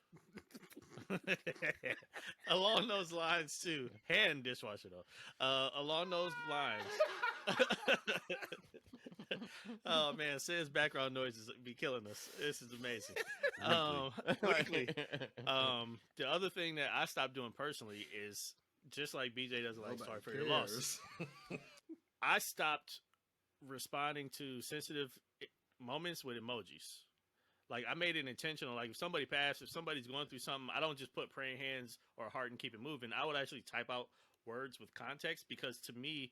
too. Along those lines too. Hand dishwasher though. Along those lines. Oh man, Sid's background noises be killing us. This is amazing. Weekly. The other thing that I stopped doing personally is just like BJ doesn't like Nobody sorry for your loss. cares. I stopped responding to sensitive moments with emojis. Like I made it intentional. Like if somebody passed, if somebody's going through something, I don't just put praying hands or heart and keep it moving. I would actually type out words with context because to me,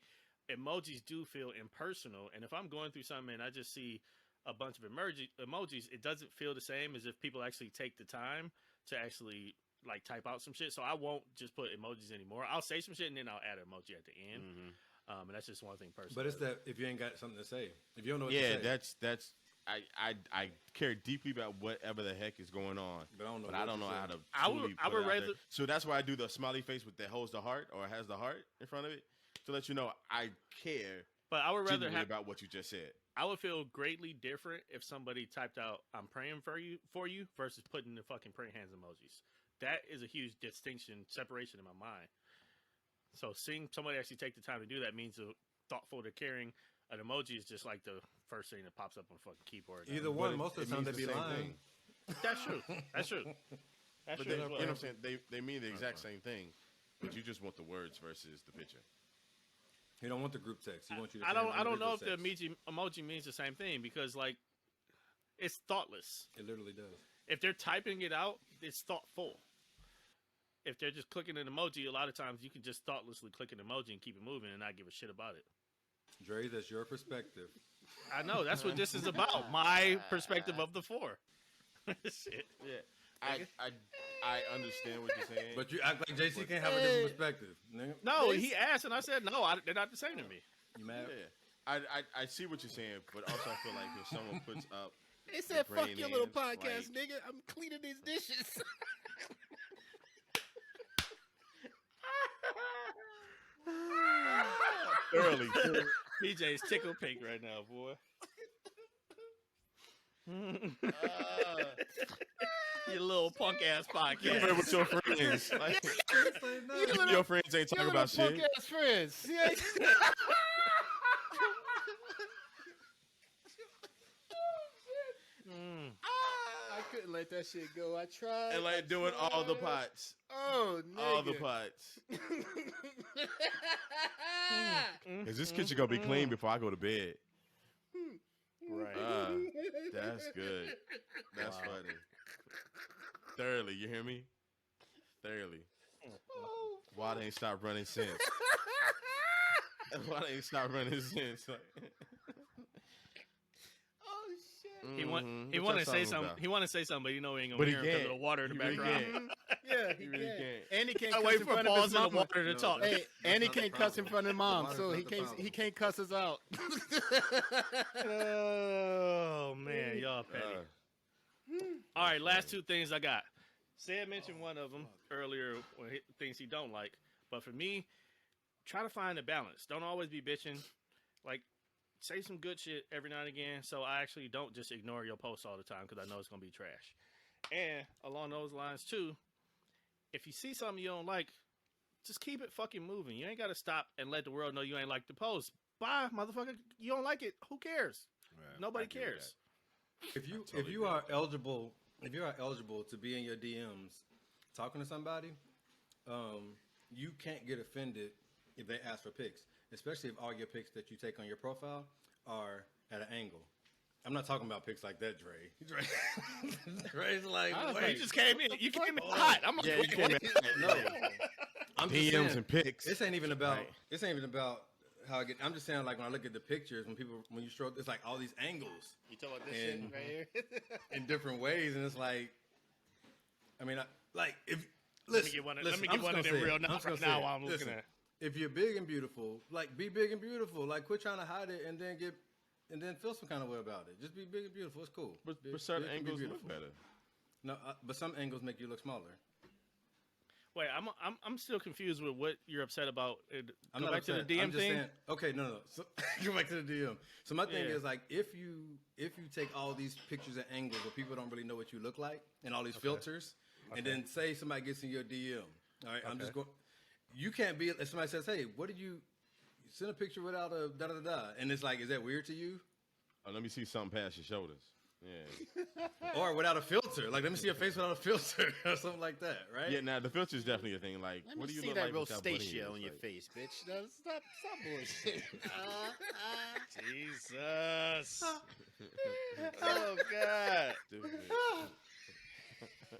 emojis do feel impersonal. And if I'm going through something and I just see a bunch of emojis, it doesn't feel the same as if people actually take the time to actually like type out some shit. So I won't just put emojis anymore. I'll say some shit and then I'll add an emoji at the end. Mm-hmm. And that's just one thing personally. But it's that if you ain't got something to say, if you don't know what Yeah, to say, that's I care deeply about whatever the heck is going on, but I don't know. but I what don't to know say. how to. I would- Truly I put would it out there. rather- So that's why I do the smiley face with that holds the heart or has the heart in front of it to let you know I care But I would rather genuinely have. about what you just said. I would feel greatly different if somebody typed out "I'm praying for you" versus putting the fucking praying hands emojis. That is a huge distinction, separation in my mind. So seeing somebody actually take the time to do that means they're thoughtful. They're caring. An emoji is just like the first thing that pops up on a fucking keyboard. Either But one, it- most of it the time they means be the same lying. thing. That's true. That's true. That's But true. they, as well. you know what I'm saying? They mean the exact same thing, but you just want the words versus the picture. He don't want the group text. He wants you to. I send him don't know if the individual emoji means the same thing because like it's thoughtless. text. It literally does. If they're typing it out, it's thoughtful. If they're just clicking an emoji, a lot of times you can just thoughtlessly click an emoji and keep it moving and not give a shit about it. Dre, that's your perspective. I know that's what this is about. My perspective of the four. Shit. Yeah, I understand what you're saying. But you act like JC can't have a different perspective. Nigga. No, he asked, and I said, no, they're not the same to me. You mad? Yeah. I see what you're saying, but also I feel like if someone puts up They said, the fuck brain your little ends, podcast, like- nigga. I'm cleaning these dishes. early. PJ's tickle pink right now, boy. Your little punk ass You podcast. remember with your friends. Like, your friends ain't talking about shit. Punk-ass friends. Yeah. I couldn't let that shit go. I tried. And like doing all the pots. Oh, nigga. All the pots. Is this kitchen gonna be clean before I go to bed? Right. That's good. That's funny. Thoroughly, you hear me? Thoroughly. Why they ain't stop running since? Why they ain't stop running since? Like, Oh shit. He want mhm. he What want y'all to say talking something. about? He want to say something, but you know he ain't But gonna he hear him because of can't. the water in the He really background. Yeah, He really can't. And he can't I cuss wait in for front of his pause in the mama. water to No, talk. Hey, and he not the can't cuss in problem. front of mom, Water's so not he the can't problem. he can't cuss us out. Oh man, y'all petty. All right, last two things I got. Sid mentioned one of them earlier, things he don't like. But for me, try to find a balance. Don't always be bitching. Like, say some good shit every now and again. So I actually don't just ignore your posts all the time because I know it's gonna be trash. And along those lines too, if you see something you don't like, just keep it fucking moving. You ain't got to stop and let the world know you ain't like the post. Bye, motherfucker. You don't like it. Who cares? Nobody cares. If you totally if you are eligible to be in your DMs talking to somebody, you can't get offended if they ask for pics, especially if all your pics that you take on your profile are at an angle. I'm not talking about pics like that, Dre. Dre's like, You wait. just came in. You came in hot. I'm like, Yeah, you came in. No, I'm just DMs saying, and pics. This ain't even about. Right. This ain't even about how I get. I'm just saying, like when I look at the pictures, when you stroke, it's like all these angles You talking about this shit And- right here? in different ways, and it's like, I mean, if Let listen, me get one. listen, Let me I'm get one just of them gonna say real it. now. I'm just gonna Now say while it. I'm looking Listen, at. if you're big and beautiful, like be big and beautiful. Like quit trying to hide it and then feel some kind of way about it. Just be big and beautiful. It's cool. But Big- certain big and be angles look beautiful. better. No, but some angles make you look smaller. Wait, I'm still confused with what you're upset about. I'm Go not back to upset. the DM I'm just thing. saying, okay, no. So go back to the DM. So my thing Yeah. is like, if you take all these pictures and angles where people don't really know what you look like, and all these filters, and then say somebody gets in your DM. All right, I'm just going. You can't be. If somebody says, "Hey, what did you send a picture without a da da da da?" and it's like, is that weird to you? Oh, let me see something past your shoulders. Yeah. Or without a filter? Like, let me see your face without a filter or something like that, right? Yeah, now the filter's definitely a thing. Like, Let what me do you see look that like real without butt Stacia ears? on your Like, face, bitch. No, stop bullshit. Jesus. Oh God. Stupid.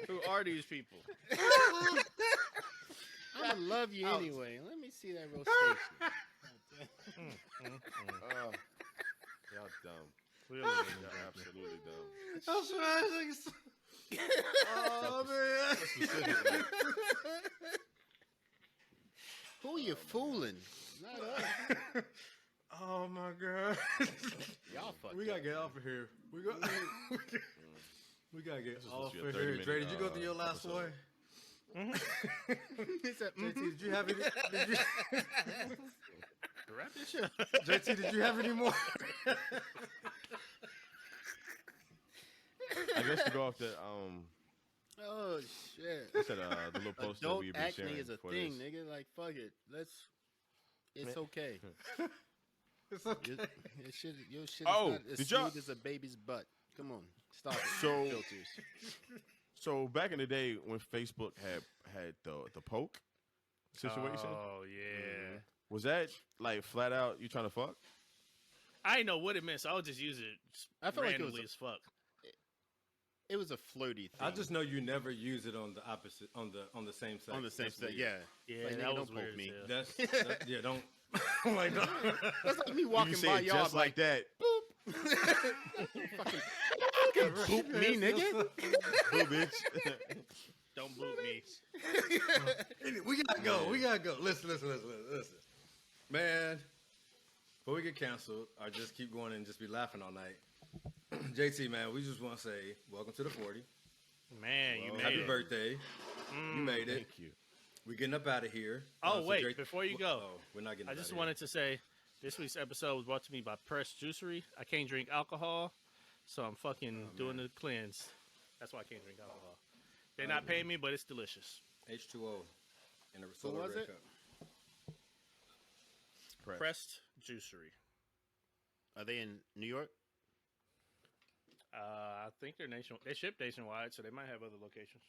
Who are these people? I would love you anyway. Let me see that real Stacia. Oh, y'all dumb. Clearly, Y'all absolutely dumb. I'm sorry. Oh man. Specifically. Who you fooling? Not us. Oh my god. Y'all fucked We up. gotta get off of here. We gotta get This is off supposed to be a of 30 here. minute, Dre, did you go through your last episode. one? He said, JT, did you have any? wrap this shit up. JT, did you have any more? I guess to go off the oh shit. I said the little post that Adult we've been acne sharing is a for thing, this. nigga. Like, fuck it. It's okay. It's okay. Your shit is Oh, not as did y'all- smooth as a baby's butt. Come on, stop it. So- filters. So back in the day when Facebook had the poke situation, Oh yeah. was that like flat out you trying to fuck? I didn't know what it meant, so I would just use it I felt like it was randomly as fuck. It was a flirty thing. I just know you never use it on the opposite, on the same side. on the same That's side. weird. Yeah, Yeah, Like, that nigga, was don't weird poke as me. hell. Yeah, don't. Like, don't. That's like me You walking say by it y'all just like that. fucking boop me, nigga. Boo, bitch. Don't boot me. We gotta go. We gotta go. Listen. Man, before we get canceled, or just keep going and just be laughing all night. JT, man, we just want to say welcome to the 40. Man, you made Happy it. birthday. You made it. Thank you. We're getting up out of here. Oh, So wait, before you go, we're not getting I up just outta wanted to say this week's episode was brought to me by Press Juicery. I can't drink alcohol, so I'm fucking doing the cleanse. That's why I can't drink alcohol. They're not paying me, but it's delicious. here. H2O in a soda was red it? cup. Pressed Juicery. Are they in New York? I think they're nation. They ship nationwide, so they might have other locations.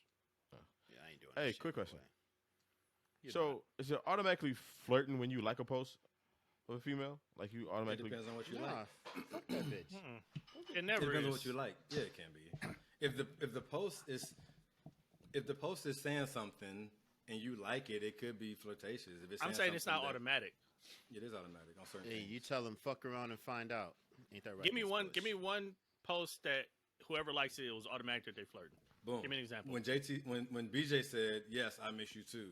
Yeah, I ain't doing. Hey, that shit, quick no question. way. So, is it automatically flirting when you like a post of a female? Like you It automatically? depends on what you Nah, like. fuck that bitch. It It never depends on is. what you like. Yeah, it can be. If the post is saying something and you like it, it could be flirtatious. If it's I'm saying it's not something that- automatic. It is automatic on certain Hey, things. you tell them fuck around and find out. Ain't that right? Give me Miss one. Bush? Give me one post that whoever likes it was automatic that they flirting. Boom. Give me an example. When when BJ said yes, I miss you too,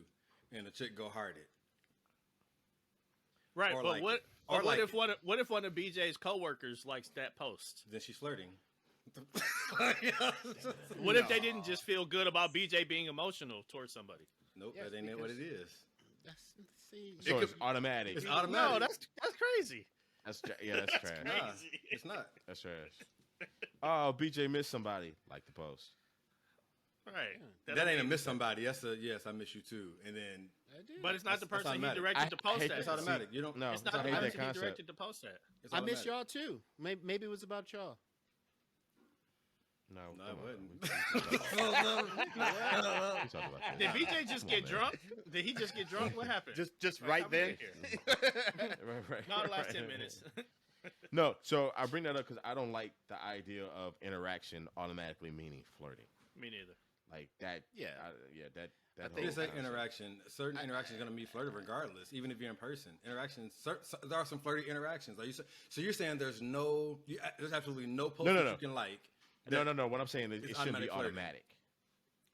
and the chick go hearted. Right, or but like what? it. Or But like what if one of BJ's coworkers likes that post? Then she's flirting. What if they didn't just feel good about BJ being emotional towards somebody? Nope, Yes, that ain't what it is. That's, see, So It it's could- automatic. It's automatic. No, that's crazy. That's that's trash. Nah, crazy. it's not. That's trash. Oh, BJ missed somebody. Like the post. Right. That don't ain't a mean- miss somebody. That's a yes, I miss you too. And then I do. But it's not the That's person he automatic. directed to post hate that. it's that. automatic. You don't. No, It's not I the hate that person he concept. directed to post that. It's I miss automatic. y'all too. Maybe it was about y'all. No, No, come it on. wouldn't. We talked about that. Did BJ just get drunk? Did he just get drunk? What happened? Just Like, right I'm then. here. Right. Not the last right. 10 minutes. No, so I bring that up because I don't like the idea of interaction automatically meaning flirting. Me neither. Like that. Yeah. That. I That think whole It's like concept. interaction. Certain interactions are going to be flirty regardless, even if you're in person. Interactions. There are some flirty interactions. Like so you're saying there's absolutely no post No. that you can like. No. What I'm saying is It's it shouldn't be automatic flirting. automatic.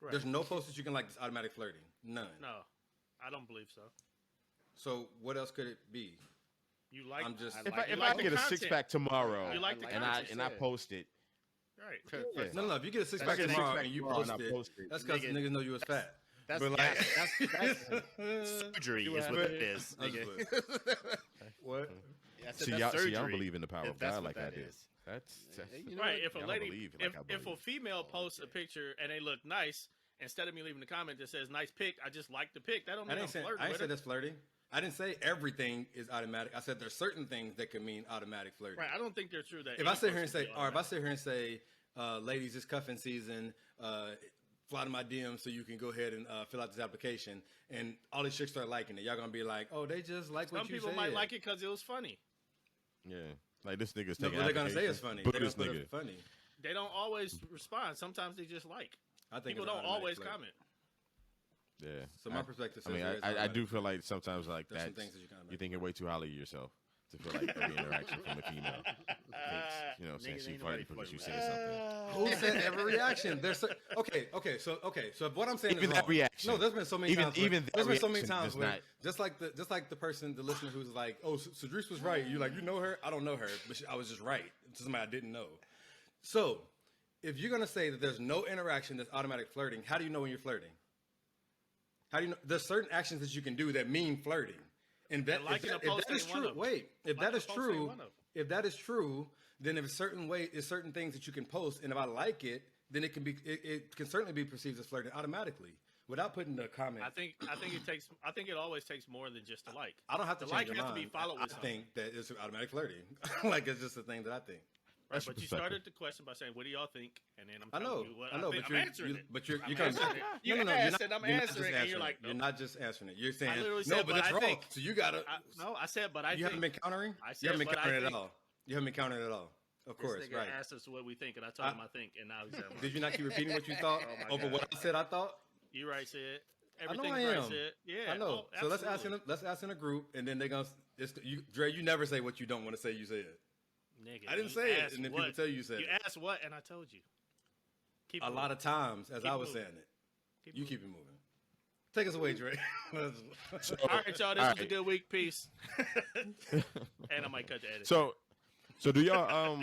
Right. There's no post that you can like that's automatic flirting. None. No, I don't believe so. So what else could it be? You like? I'm just- I If like, I you like the get a content. 6-pack tomorrow You like the and I content. post it, Right. yeah. No. If you get a six pack That's- tomorrow six-pack and you tomorrow and post I it, post it. that's because Nigga, niggas know you was fat. That's But that's surgery is what it is. That's Nigga. what? I said See, that's y'all, surgery. I don't believe in the power if of that's God what like I that do. is. That's You know Right. what? If a Y'all lady, believe like I if a believe. female posts a picture and they look nice, instead of me leaving a comment that says "nice pic," I just like the pic. That don't I mean I'm didn't say flirting I didn't with say her. that's flirting. I didn't say everything is automatic. I said there's certain things that can mean automatic flirting. Right. I don't think they're true. That If I any sit here and person say, can be or if I automatic. sit here and say, ladies, it's cuffing season. Fly to my DM so you can go ahead and fill out this application, and all these chicks start liking it. Y'all gonna be like, oh, they just like what some you people said. might like it because it was funny. Yeah, like this nigga's No, taking. but they're gonna say it's applications. funny. Boo They're this gonna put nigga. it funny. They don't always respond. Sometimes they just like. I think People it's don't automatic always flirting. comment. Yeah. So my perspective I says mean, there is I do automatic feel like sometimes like There's some that. things that you can You're make. thinking way too highly of yourself to feel like every interaction from a female. Thinks, you know, what I'm saying Niggas she ain't nobody flirting because you flirting said something. Who said every reaction? There's okay. So if what I'm saying Even is that wrong, reaction. no, there's been so many Even- times. Where, even that there's been so many reaction times does where not- just like the person, the listener who's like, oh, Cedrice was right. You like, you know her? I don't know her, but I was just right to somebody I didn't know. So if you're gonna say that there's no interaction that's automatic flirting, how do you know when you're flirting? How do you know? There's certain actions that you can do that mean flirting. And that, And liking if a that, if post that is ain't one true, of 'em. wait, if Liking that is a post ain't true, one of 'em. if that is true, then if there's certain things that you can post, and if I like it, then it can certainly be perceived as flirting automatically without putting the comment. I think it always takes more than just a like. I don't have to The change like your has to be mind. followed I with something. think that it's automatic flirting. Like it's just a thing that I think. Right, That's but you perspective. started the question by saying, "What do y'all think?" And then I'm I telling know, you what I know, think. but I'm answering it. but you're I'm coming answering back. it. You you're asked not, and I'm you're not just answering, and you're like, you're nope. not just answering it. You're saying literally no, said, but but it's I wrong. think. So you gotta. No, I said, but I You think. haven't been countering. I You said, haven't been but I countering at think. all. You haven't been countering at all. Of This course, nigga right. asked us what we think, and I told him I think, and now he's saying, Did you not keep repeating what you thought Oh my over God. what I said? I thought. "You right said I know everything I right am. said." Yeah, I know. oh, So let's ask absolutely. in a group, and then they're gonna. Dre, you never say what you don't want to say. You said. Nigga, I didn't you say it, asked and then what. people tell you said You it. asked what, and I told you. Keep A moving. lot of times, as Keep I was moving. saying it. You keep it moving. Take us away, Dre. All right, y'all. This was a good week. Peace. And I might cut the edit. So do y'all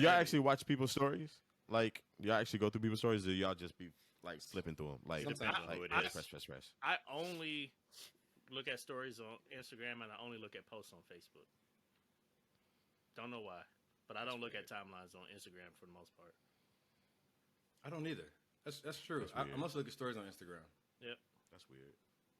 actually watch people's stories? Like, do y'all actually go through people's stories? Or do y'all just be like flipping through them? Like, Depends on who it is. Press. I only look at stories on Instagram and I only look at posts on Facebook. Don't know why, but I don't look at timelines on Instagram for the most part. I don't either. That's true. I must look at stories on Instagram. Yep. That's weird.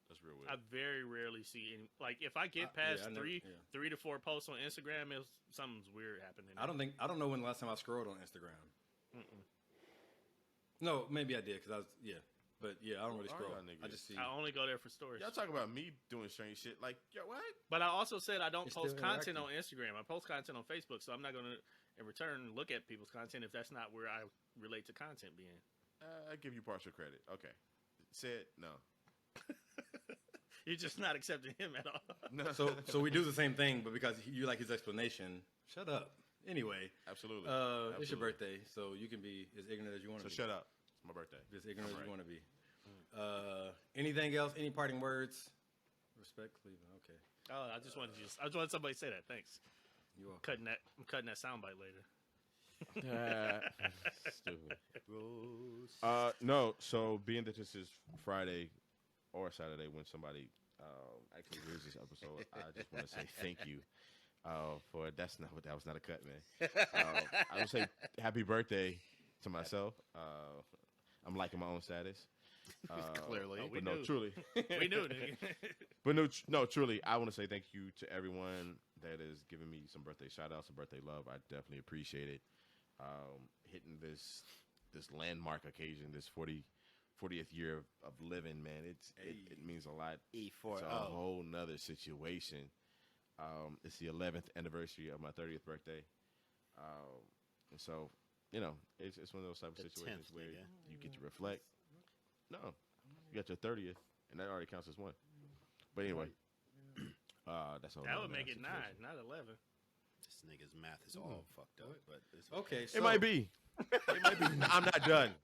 That's real weird. I very rarely see any. Like, if I get past three to four posts on Instagram, something's weird happening. I don't know when the last time I scrolled on Instagram. Mm-mm. No, maybe I did because I was but I don't really scroll. I just see. I only go there for stories. Y'all talk about me doing strange shit. Like, yo, what? But I also said I don't It's post still content interactive. on Instagram. I post content on Facebook, so I'm not going to, in return, look at people's content if that's not where I relate to content being. I give you partial credit. Okay. Said no. You're just not accepting him at all. No. So we do the same thing, but because you like his explanation, shut up. Anyway, Absolutely. it's your birthday, so you can be as ignorant as you want to So be. shut up. It's my birthday. As ignorant as All you right. want to be. Anything else? Any parting words? Respect, Cleveland. Okay. Oh, I just wanted somebody to say that. Thanks. You are. I'm cutting that soundbite later. Stupid. No. So being that this is Friday or Saturday when somebody actually hears this episode, I just want to say thank you for that was not a cut, man. I would say happy birthday to myself. I'm liking my own status. Clearly. we But no, knew. truly. We knew, nigga. But no, truly, I want to say thank you to everyone that is giving me some birthday shout outs and birthday love. I definitely appreciate it. Hitting this landmark occasion, this 40th year of living, man, it means a lot. E4O. It's a whole nother situation. It's the 11th anniversary of my 30th birthday. And so, it's one of those type of The situations 10th, where nigga. you get to reflect. No, you got your 30th, and that already counts as one. But anyway, that's all. That would make it 9, not 11. This nigga's math is all fucked up. But it's Okay. So, It might be. It might be. I'm not done.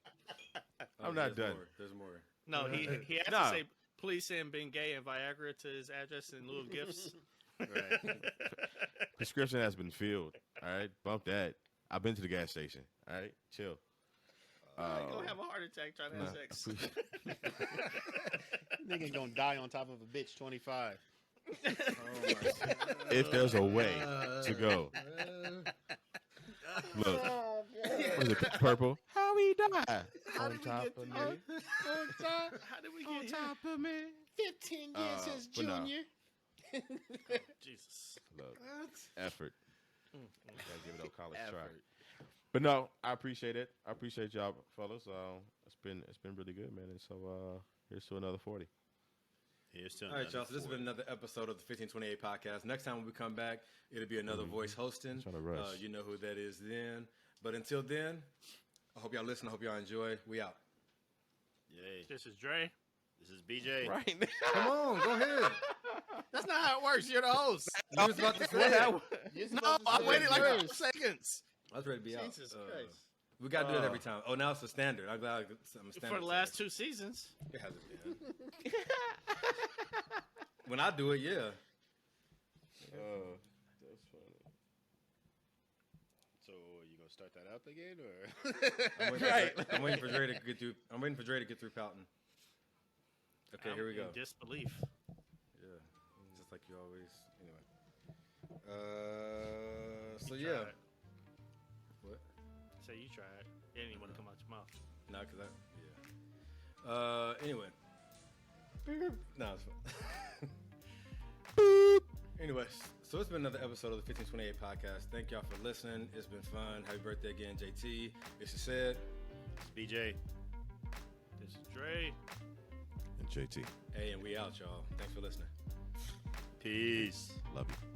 I'm not there's done. More. There's more. No, he has Nah. to say, please send Bengay and Viagra to his address in lieu of gifts. right. Prescription has been filled. All right, bump that. I've been to the gas station. All right, chill. You're going to have a heart attack trying to have Nah, sex. Nigga gonna die on top of a bitch 25. If there's a way to go, look. Was it purple? How he die? How On did we top get of to me. How did we get here? of me. 15 years as but no. junior. Jesus. Look, effort. Gotta give it a college try. Effort. But no, I appreciate it. I appreciate y'all, fellas. It's been really good, man. And so here's to another 40. Here's to All right, y'all. So this has been another episode of the 1528 podcast. Next time when we come back, it'll be another voice hosting. Trying to rush. You know who that is then. But until then, I hope y'all listen. I hope y'all enjoy. We out. Yay. This is Dre. This is BJ. Right. Come on, go ahead. That's not how it works. You're the host. You was about to say it. No, I waited like 2 seconds. I was ready to be out. Jesus Christ. We got to do it every time. Oh, now it's a standard. I'm glad I'm a standard. For the last 2 seasons. It hasn't been. When I do it, yeah. That's funny. So you gonna start that up again, or I'm waiting for Dre to get through. I'm waiting for Dre to get through pouting. Okay, I'm here we go. in disbelief. Yeah, just like you always. Anyway. So Try yeah. it. What? Say you try it. It didn't even want to come out your mouth. No, cause anyway. No, it's fine. Anyways, so it's been another episode of the 1528 podcast. Thank y'all for listening. It's been fun. Happy birthday again, JT. It's said. it's BJ? This is Dre. And JT, Hey, and we out, y'all. Thanks for listening. Peace. love you.